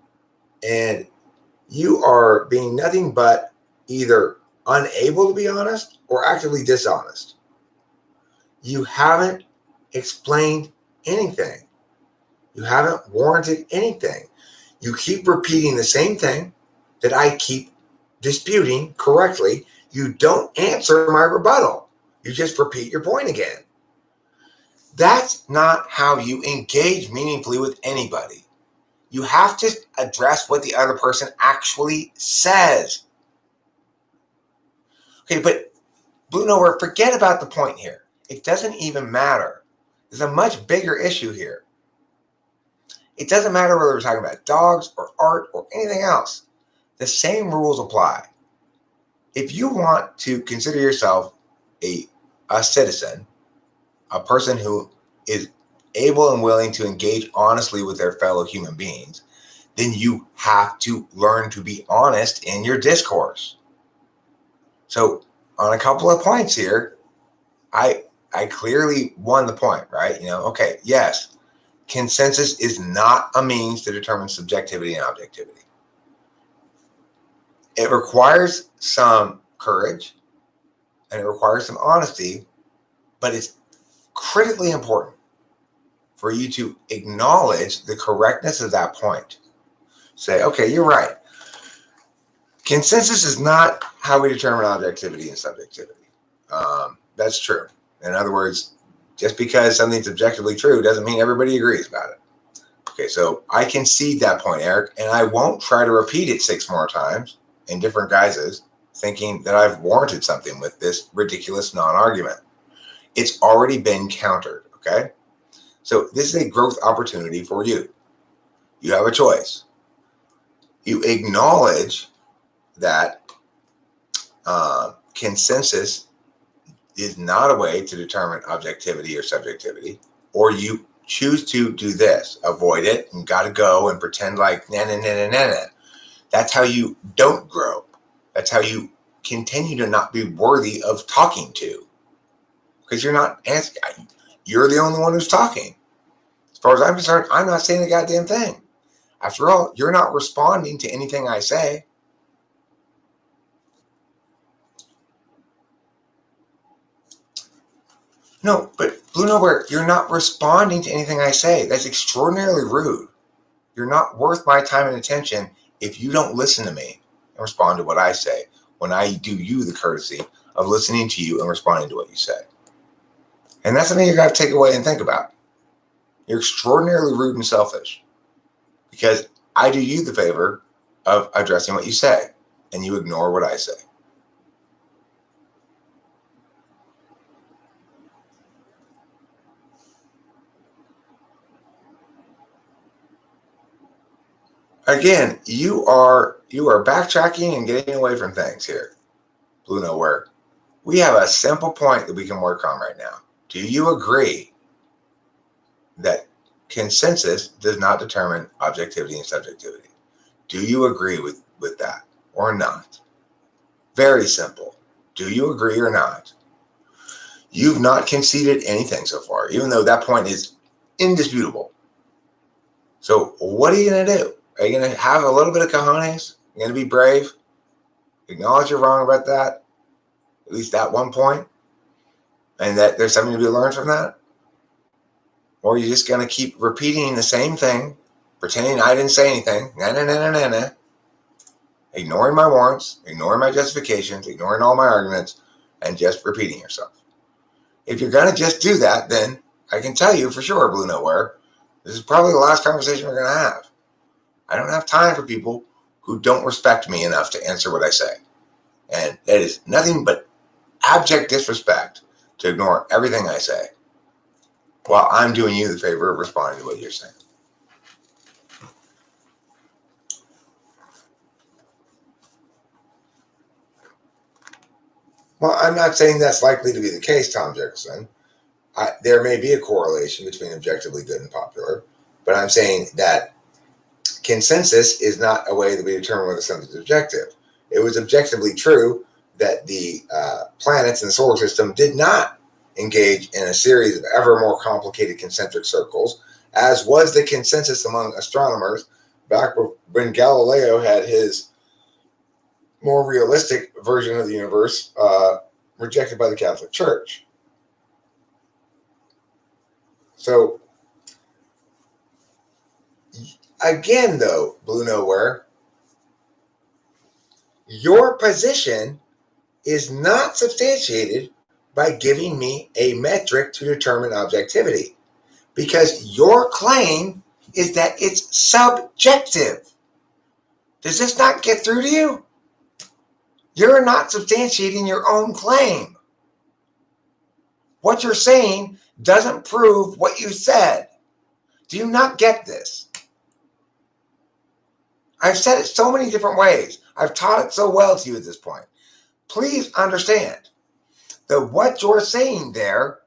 and you are being nothing but either unable to be honest or actively dishonest. You haven't explained anything. You haven't warranted anything. You keep repeating the same thing that I keep disputing correctly. You don't answer my rebuttal. You just repeat your point again. That's not how you engage meaningfully with anybody. You have to address what the other person actually says. Okay, but Blue Nowhere, forget about the point here. It doesn't even matter. There's a much bigger issue here. It doesn't matter whether we're talking about dogs or art or anything else. The same rules apply. If you want to consider yourself a citizen, a person who is able and willing to engage honestly with their fellow human beings, then you have to learn to be honest in your discourse. So on a couple of points here, I clearly won the point, right? Okay, yes, consensus is not a means to determine subjectivity and objectivity. It requires some courage and it requires some honesty, but it's critically important for you to acknowledge the correctness of that point. Say, okay, you're right. Consensus is not how we determine objectivity and subjectivity. That's true. In other words, just because something's objectively true doesn't mean everybody agrees about it. Okay, so I concede that point, Eric, and I won't try to repeat it 6 more times in different guises, thinking that I've warranted something with this ridiculous non-argument. It's already been countered, okay? So this is a growth opportunity for you. You have a choice. You acknowledge that consensus is not a way to determine objectivity or subjectivity, or you choose to do this, avoid it and gotta go and pretend like na. That's how you don't grow. That's how you continue to not be worthy of talking to, because you're not asking. You're the only one who's talking. As far as I'm concerned, I'm not saying a goddamn thing. After all, you're not responding to anything I say. No, but Blue Nowhere, you're not responding to anything I say. That's extraordinarily rude. You're not worth my time and attention if you don't listen to me and respond to what I say when I do you the courtesy of listening to you and responding to what you say. And that's something you got to take away and think about. You're extraordinarily rude and selfish because I do you the favor of addressing what you say and you ignore what I say. Again, you are backtracking and getting away from things here, Blue Nowhere. We have a simple point that we can work on right now. Do you agree that consensus does not determine objectivity and subjectivity? Do you agree with that or not? Very simple. Do you agree or not? You've not conceded anything so far, even though that point is indisputable. So what are you going to do? Are you going to have a little bit of cojones? You're going to be brave? Acknowledge you're wrong about that, at least at one point, and that there's something to be learned from that? Or are you just going to keep repeating the same thing, pretending I didn't say anything, ignoring my warrants, ignoring my justifications, ignoring all my arguments, and just repeating yourself? If you're going to just do that, then I can tell you for sure, Blue Nowhere, this is probably the last conversation we're going to have. I don't have time for people who don't respect me enough to answer what I say. And it is nothing but abject disrespect to ignore everything I say while I'm doing you the favor of responding to what you're saying. Well, I'm not saying that's likely to be the case, Tom Jefferson. There may be a correlation between objectively good and popular, but I'm saying that consensus is not a way that we determine whether something's objective. It was objectively true that the planets in the solar system did not engage in a series of ever more complicated concentric circles, as was the consensus among astronomers back when Galileo had his more realistic version of the universe rejected by the Catholic Church. So, again, though, Blue Nowhere, your position is not substantiated by giving me a metric to determine objectivity, because your claim is that it's subjective. Does this not get through to you? You're not substantiating your own claim. What you're saying doesn't prove what you said. Do you not get this? I've said it so many different ways. I've taught it so well to you at this point. Please understand that what you're saying there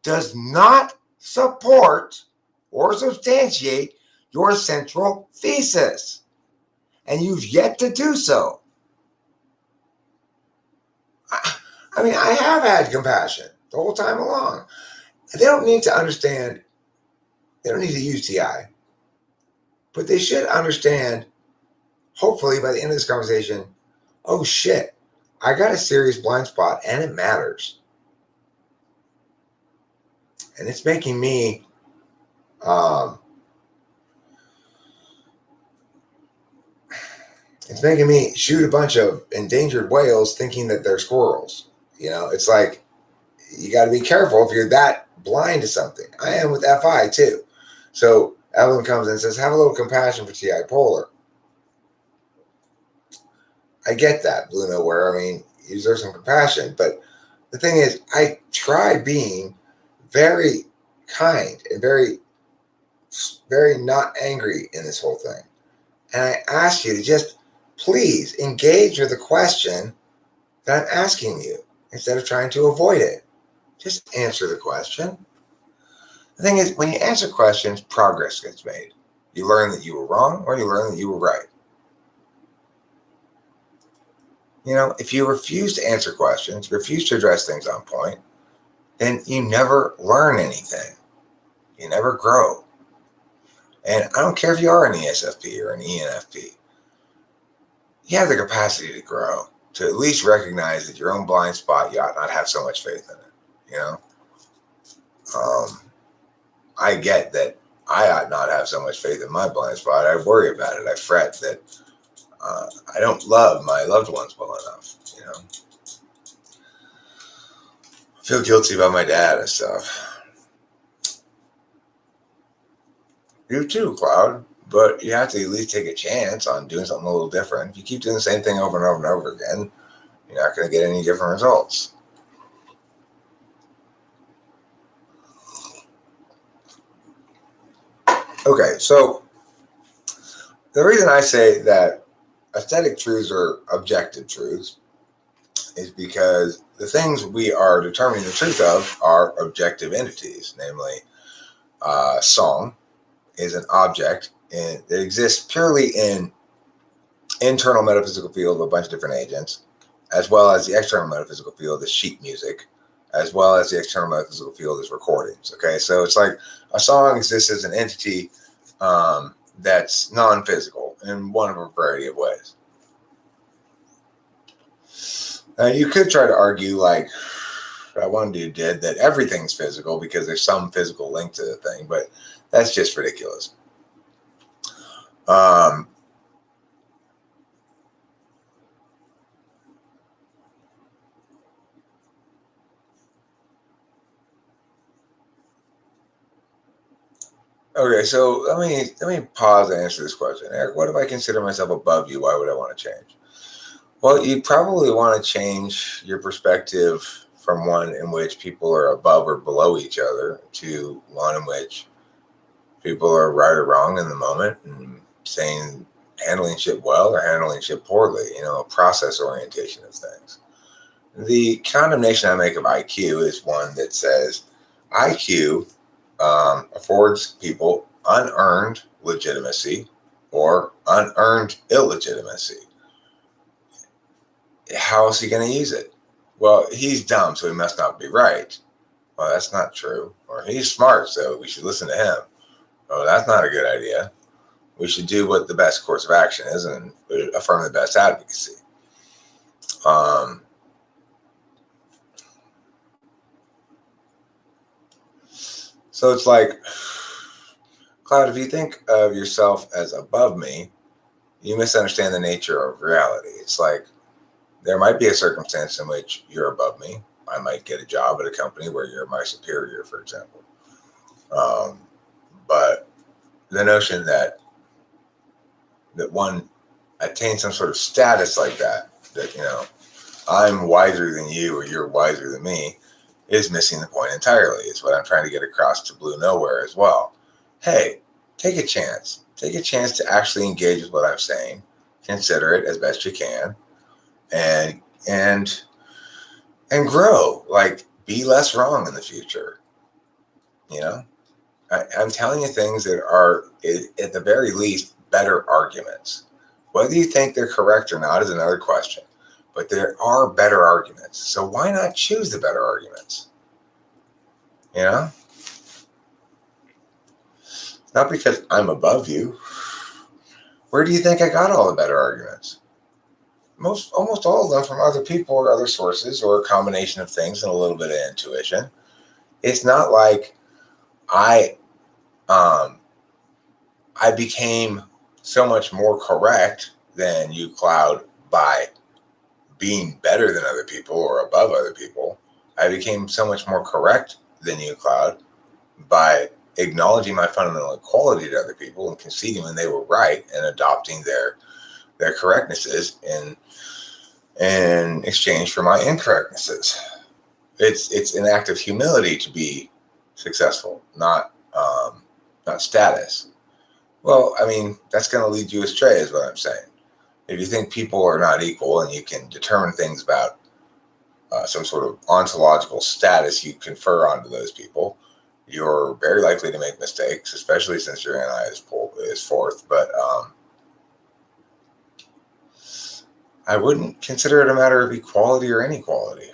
does not support or substantiate your central thesis. And you've yet to do so. I mean, I have had compassion the whole time along. They don't need to understand, they don't need to use TI, but they should understand, hopefully by the end of this conversation, oh shit, I got a serious blind spot and it matters. And it's making me um, shoot a bunch of endangered whales thinking that they're squirrels. It's like you got to be careful if you're that blind to something. I am with FI too. So Evelyn comes in and says, have a little compassion for TI Polar. I get that, Blue Nowhere. I mean, you deserve some compassion. But the thing is, I try being very kind and very, very not angry in this whole thing. And I ask you to just please engage with the question that I'm asking you instead of trying to avoid it. Just answer the question. The thing is, when you answer questions, progress gets made. You learn that you were wrong or you learn that you were right. If you refuse to answer questions, refuse to address things on point, then you never learn anything. You never grow. And I don't care if you are an ESFP or an ENFP. You have the capacity to grow, to at least recognize that your own blind spot, you ought not have so much faith in it. I get that I ought not have so much faith in my blind spot. I worry about it. I fret that I don't love my loved ones well enough. I feel guilty about my dad and stuff. You too, Cloud. But you have to at least take a chance on doing something a little different. If you keep doing the same thing over and over and over again, you're not going to get any different results. Okay, so the reason I say that aesthetic truths are objective truths is because the things we are determining the truth of are objective entities, namely song is an object and that exists purely in internal metaphysical field of a bunch of different agents, as well as the external metaphysical field is sheet music, as well as the external metaphysical field is recordings. Okay, so it's like a song exists as an entity that's non-physical in one of a variety of ways. Now, you could try to argue, like that one dude did, that everything's physical because there's some physical link to the thing, but that's just ridiculous. Okay, so let me pause and answer this question. Eric, what if I consider myself above you? Why would I want to change? Well, you probably want to change your perspective from one in which people are above or below each other to one in which people are right or wrong in the moment and saying handling shit well or handling shit poorly, a process orientation of things. The condemnation I make of IQ is one that says IQ affords people unearned legitimacy or unearned illegitimacy. How is he going to use it? Well, he's dumb, so he must not be right. Well, that's not true. Or he's smart, so we should listen to him. Oh, that's not a good idea. We should do what the best course of action is and affirm the best advocacy. So it's like, Cloud, if you think of yourself as above me, you misunderstand the nature of reality. It's like there might be a circumstance in which you're above me. I might get a job at a company where you're my superior, for example. But the notion that one attains some sort of status like that I'm wiser than you or you're wiser than me, is missing the point entirely. It's what I'm trying to get across to Blue Nowhere as well. Hey, take a chance. Take a chance to actually engage with what I'm saying. Consider it as best you can, and grow. Like, be less wrong in the future. I'm telling you things that are, at the very least, better arguments. Whether you think they're correct or not is another question. But there are better arguments. So why not choose the better arguments? Not because I'm above you. Where do you think I got all the better arguments? almost all of them from other people or other sources or a combination of things and a little bit of intuition. It's not like I um, I became so much more correct than you, Cloud, by being better than other people or above other people. I became so much more correct than you, Cloud, by acknowledging my fundamental equality to other people and conceding when they were right and adopting their correctnesses in exchange for my incorrectnesses. It's an act of humility to be successful, not status. Well, I mean, that's going to lead you astray, is what I'm saying. If you think people are not equal and you can determine things about some sort of ontological status you confer onto those people, you're very likely to make mistakes, especially since your anti is fourth. But I wouldn't consider it a matter of equality or inequality.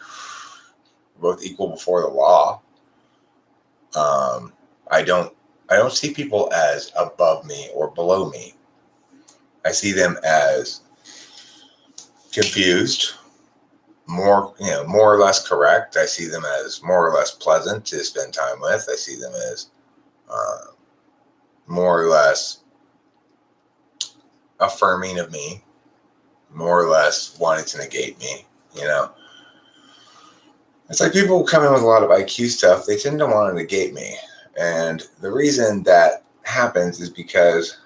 We're both equal before the law. I don't see people as above me or below me. I see them as confused, more or less correct. I see them as more or less pleasant to spend time with. I see them as more or less affirming of me, more or less wanting to negate me. It's like people come in with a lot of IQ stuff. They tend to want to negate me, and the reason that happens is because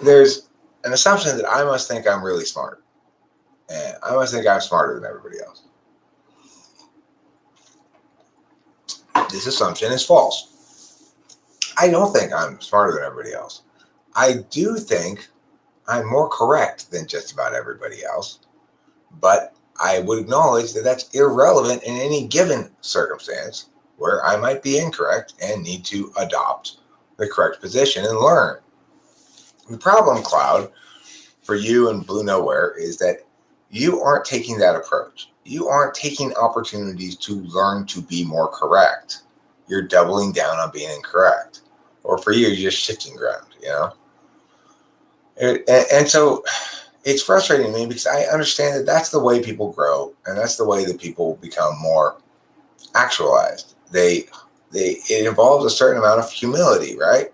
there's an assumption that I must think I'm really smart, and I must think I'm smarter than everybody else. This assumption is false. I don't think I'm smarter than everybody else. I do think I'm more correct than just about everybody else, but I would acknowledge that that's irrelevant in any given circumstance where I might be incorrect and need to adopt the correct position and learn. The problem, Cloud, for you and Blue Nowhere is that you aren't taking that approach. You aren't taking opportunities to learn to be more correct. You're doubling down on being incorrect. Or for you, you're just shifting ground, And so it's frustrating to me because I understand that that's the way people grow and that's the way that people become more actualized. It involves a certain amount of humility, right?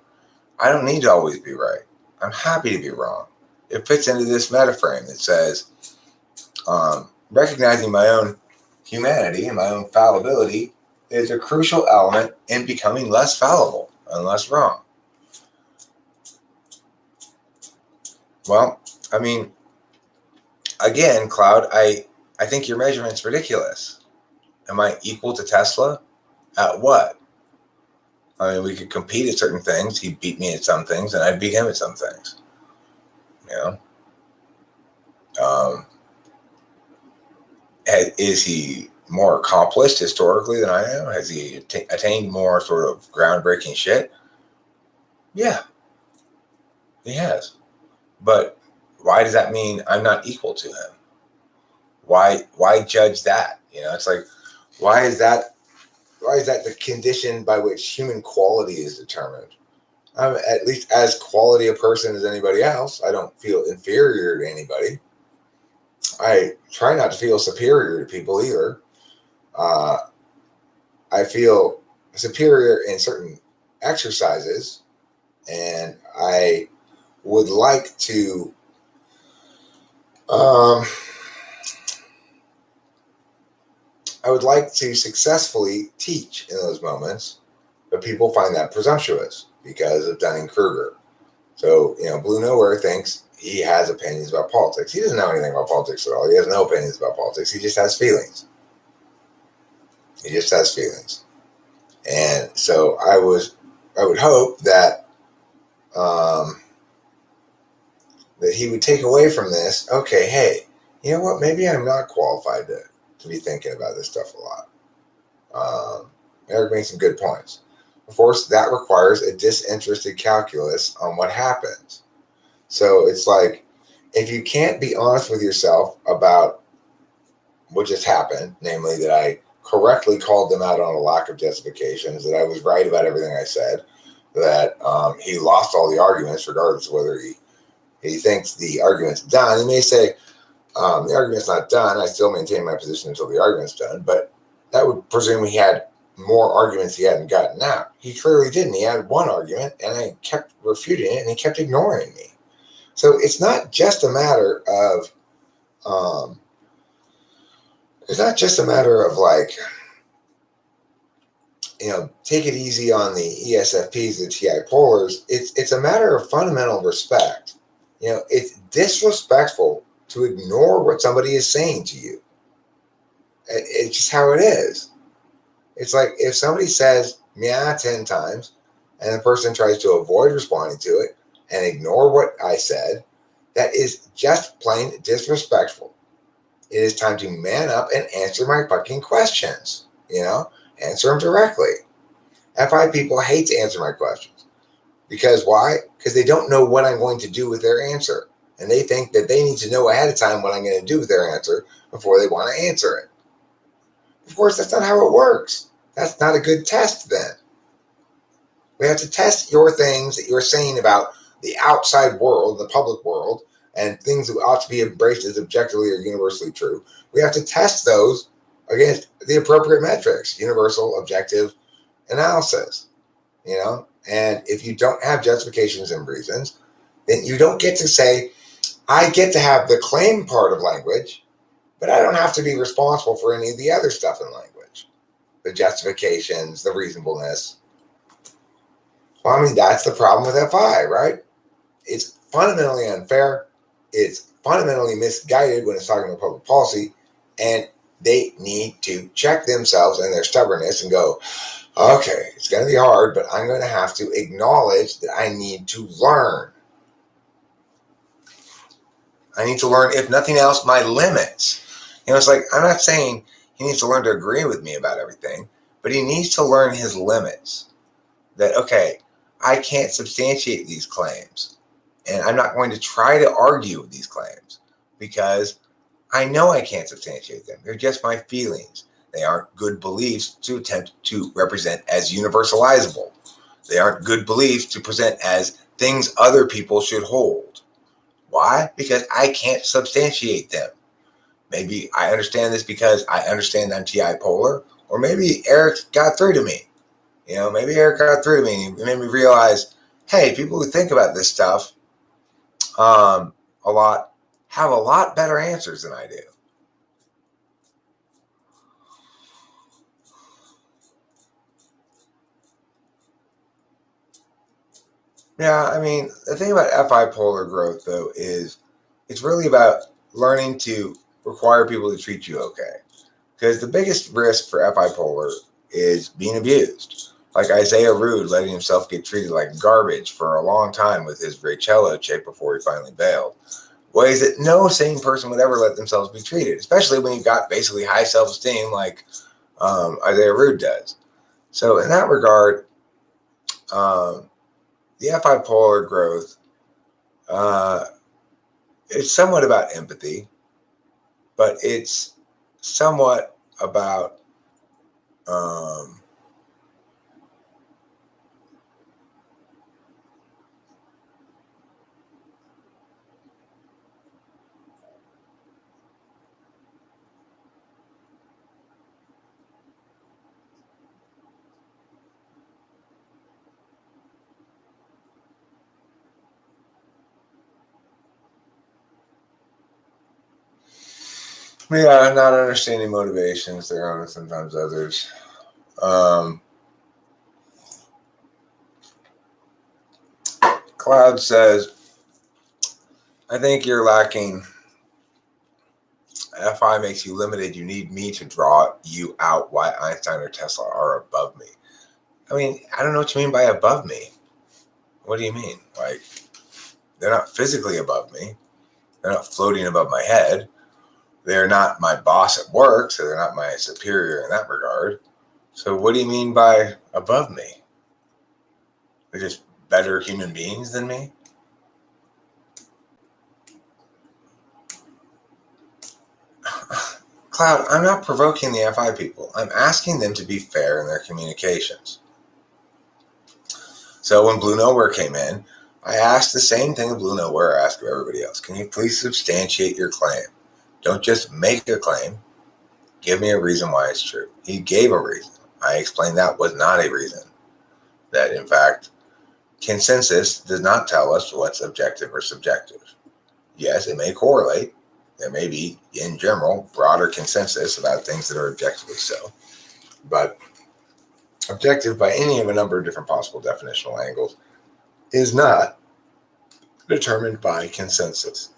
I don't need to always be right. I'm happy to be wrong. It fits into this meta frame that says recognizing my own humanity and my own fallibility is a crucial element in becoming less fallible and less wrong. Well, I mean, again, Cloud, I think your measurement's ridiculous. Am I equal to Tesla? At what? I mean, we could compete at certain things. He'd beat me at some things, and I'd beat him at some things. Is he more accomplished historically than I am? Has he attained more sort of groundbreaking shit? Yeah, he has. But why does that mean I'm not equal to him? Why judge that? It's like, why is that the condition by which human quality is determined? I'm at least as quality a person as anybody else. I don't feel inferior to anybody. I try not to feel superior to people either. I feel superior in certain exercises, and I would like to successfully teach in those moments, but people find that presumptuous because of Dunning-Kruger. So, Blue Nowhere thinks he has opinions about politics. He doesn't know anything about politics at all. He has no opinions about politics. He just has feelings. And so I would hope that that he would take away from this, okay, hey, you know what? Maybe I'm not qualified to be thinking about this stuff a lot. Eric makes some good points. Of course, that requires a disinterested calculus on what happens. So it's like, if you can't be honest with yourself about what just happened, namely that I correctly called them out on a lack of justifications, that I was right about everything I said, that he lost all the arguments, regardless of whether he thinks the argument's done. He may say, the argument's not done. I still maintain my position until the argument's done. But that would presume he had more arguments he hadn't gotten out. He clearly didn't. He had one argument, and I kept refuting it, and he kept ignoring me. So it's not just a matter of, like, take it easy on the ESFPs, the TI polars. It's a matter of fundamental respect. It's disrespectful to ignore what somebody is saying to you. It's just how it is. It's like if somebody says "meow" 10 times and the person tries to avoid responding to it and ignore what I said, that is just plain disrespectful. It is time to man up and answer my fucking questions. Answer them directly. FI people hate to answer my questions. Because why? Because they don't know what I'm going to do with their answer. And they think that they need to know ahead of time what I'm going to do with their answer before they want to answer it. Of course, that's not how it works. That's not a good test then. We have to test your things that you're saying about the outside world, the public world, and things that ought to be embraced as objectively or universally true. We have to test those against the appropriate metrics, universal, objective analysis, And if you don't have justifications and reasons, then you don't get to say, I get to have the claim part of language, but I don't have to be responsible for any of the other stuff in language. The justifications, the reasonableness. Well, that's the problem with FI, right? It's fundamentally unfair. It's fundamentally misguided when it's talking about public policy, and they need to check themselves and their stubbornness and go, okay, it's going to be hard, but I'm going to have to acknowledge that I need to learn. I need to learn, if nothing else, my limits. It's like, I'm not saying he needs to learn to agree with me about everything, but he needs to learn his limits. That, okay, I can't substantiate these claims, and I'm not going to try to argue with these claims because I know I can't substantiate them. They're just my feelings. They aren't good beliefs to attempt to represent as universalizable. They aren't good beliefs to present as things other people should hold. Why? Because I can't substantiate them. Maybe I understand this because I understand I'm TI polar, or maybe Eric got through to me. Maybe Eric got through to me and made me realize, hey, people who think about this stuff a lot have a lot better answers than I do. Yeah, the thing about FI polar growth, though, is it's really about learning to require people to treat you okay. Because the biggest risk for FI polar is being abused. Like Isaiah Rude letting himself get treated like garbage for a long time with his Raycello chick before he finally bailed. Ways that no sane person would ever let themselves be treated, especially when you've got basically high self-esteem like Isaiah Rude does. So in that regard, the FI polar growth, it's somewhat about empathy, but it's somewhat about not understanding motivations, their own and sometimes others. Cloud says, I think you're lacking. FI makes you limited. You need me to draw you out why Einstein or Tesla are above me. I don't know what you mean by above me. What do you mean? Like, they're not physically above me. They're not floating above my head. They're not my boss at work, so they're not my superior in that regard. So what do you mean by above me? They're just better human beings than me? Cloud, I'm not provoking the FI people. I'm asking them to be fair in their communications. So when Blue Nowhere came in, I asked the same thing that Blue Nowhere asked of everybody else. Can you please substantiate your claim? Don't just make a claim. Give me a reason why it's true. He gave a reason. I explained that was not a reason. That, in fact, consensus does not tell us what's objective or subjective. Yes, it may correlate. There may be, in general, broader consensus about things that are objectively so. But objective, by any of a number of different possible definitional angles, is not determined by consensus.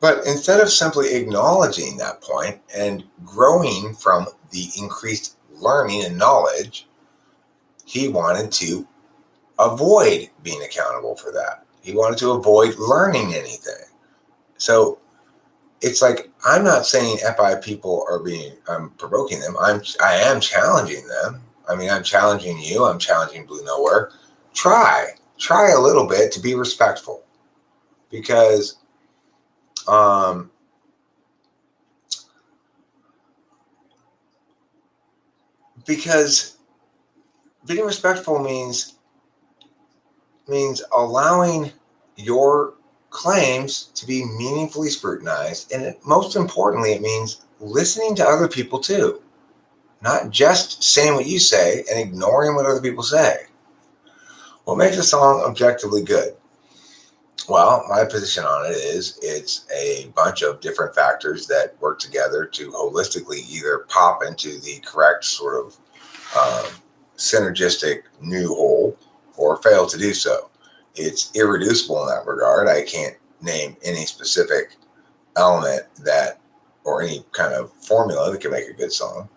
But instead of simply acknowledging that point and growing from the increased learning and knowledge, he wanted to avoid being accountable for that. He wanted to avoid learning anything. So it's like, I'm not saying FI people are I'm provoking them. I am challenging them. I mean, I'm challenging you. I'm challenging Blue Nowhere. Try a little bit to be respectful, because being respectful means allowing your claims to be meaningfully scrutinized, and most importantly, it means listening to other people too, not just saying what you say and ignoring what other people say. What makes a song objectively good? Well, my position on it is it's a bunch of different factors that work together to holistically either pop into the correct sort of synergistic new whole or fail to do so. It's irreducible in that regard. I can't name any specific element that, or any kind of formula that can make a good song.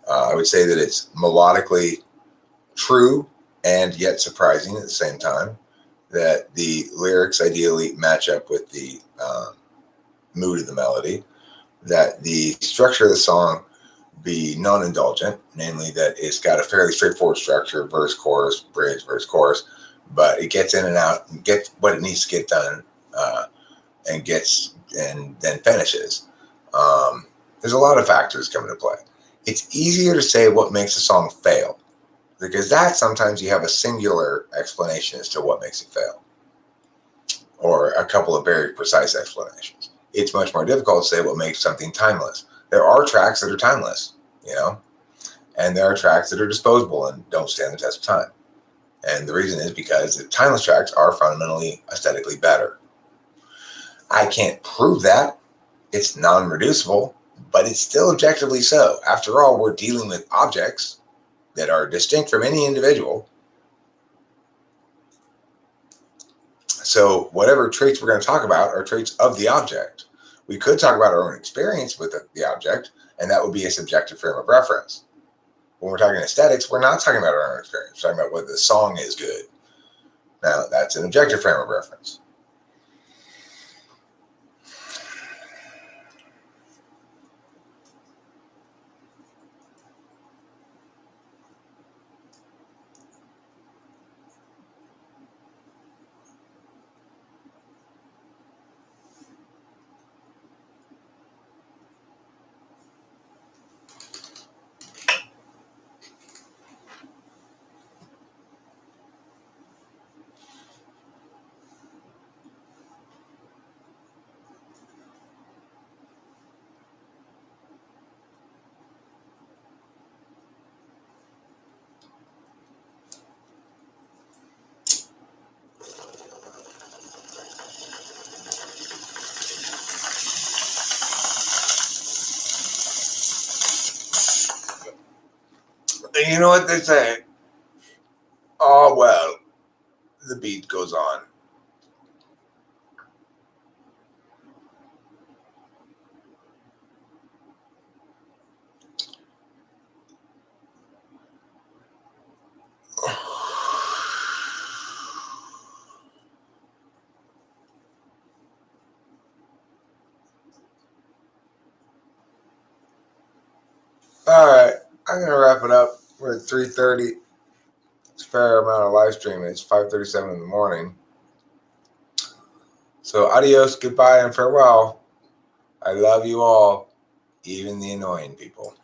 I would say that it's melodically true and yet surprising at the same time, that the lyrics ideally match up with the mood of the melody, that the structure of the song be non-indulgent, namely that it's got a fairly straightforward structure: verse, chorus, bridge, verse, chorus, but it gets in and out and gets what it needs to get done, and then finishes. There's a lot of factors come into play. It's easier to say what makes a song fail, because that sometimes you have a singular explanation as to what makes it fail, or a couple of very precise explanations. It's much more difficult to say what makes something timeless. There are tracks that are timeless, and there are tracks that are disposable and don't stand the test of time. And the reason is because the timeless tracks are fundamentally aesthetically better. I can't prove that. It's non-reducible, but it's still objectively so. After all, we're dealing with objects that are distinct from any individual. So whatever traits we're going to talk about are traits of the object. We could talk about our own experience with the object, and that would be a subjective frame of reference. When we're talking aesthetics, we're not talking about our own experience. We're talking about whether the song is good. Now, that's an objective frame of reference. And you know what they say? Oh, well, the beat goes on. All right, I'm going to wrap it up. We're at 3:30. It's a fair amount of live streaming. It's 5:37 in the morning. So adios, goodbye, and farewell. I love you all, even the annoying people.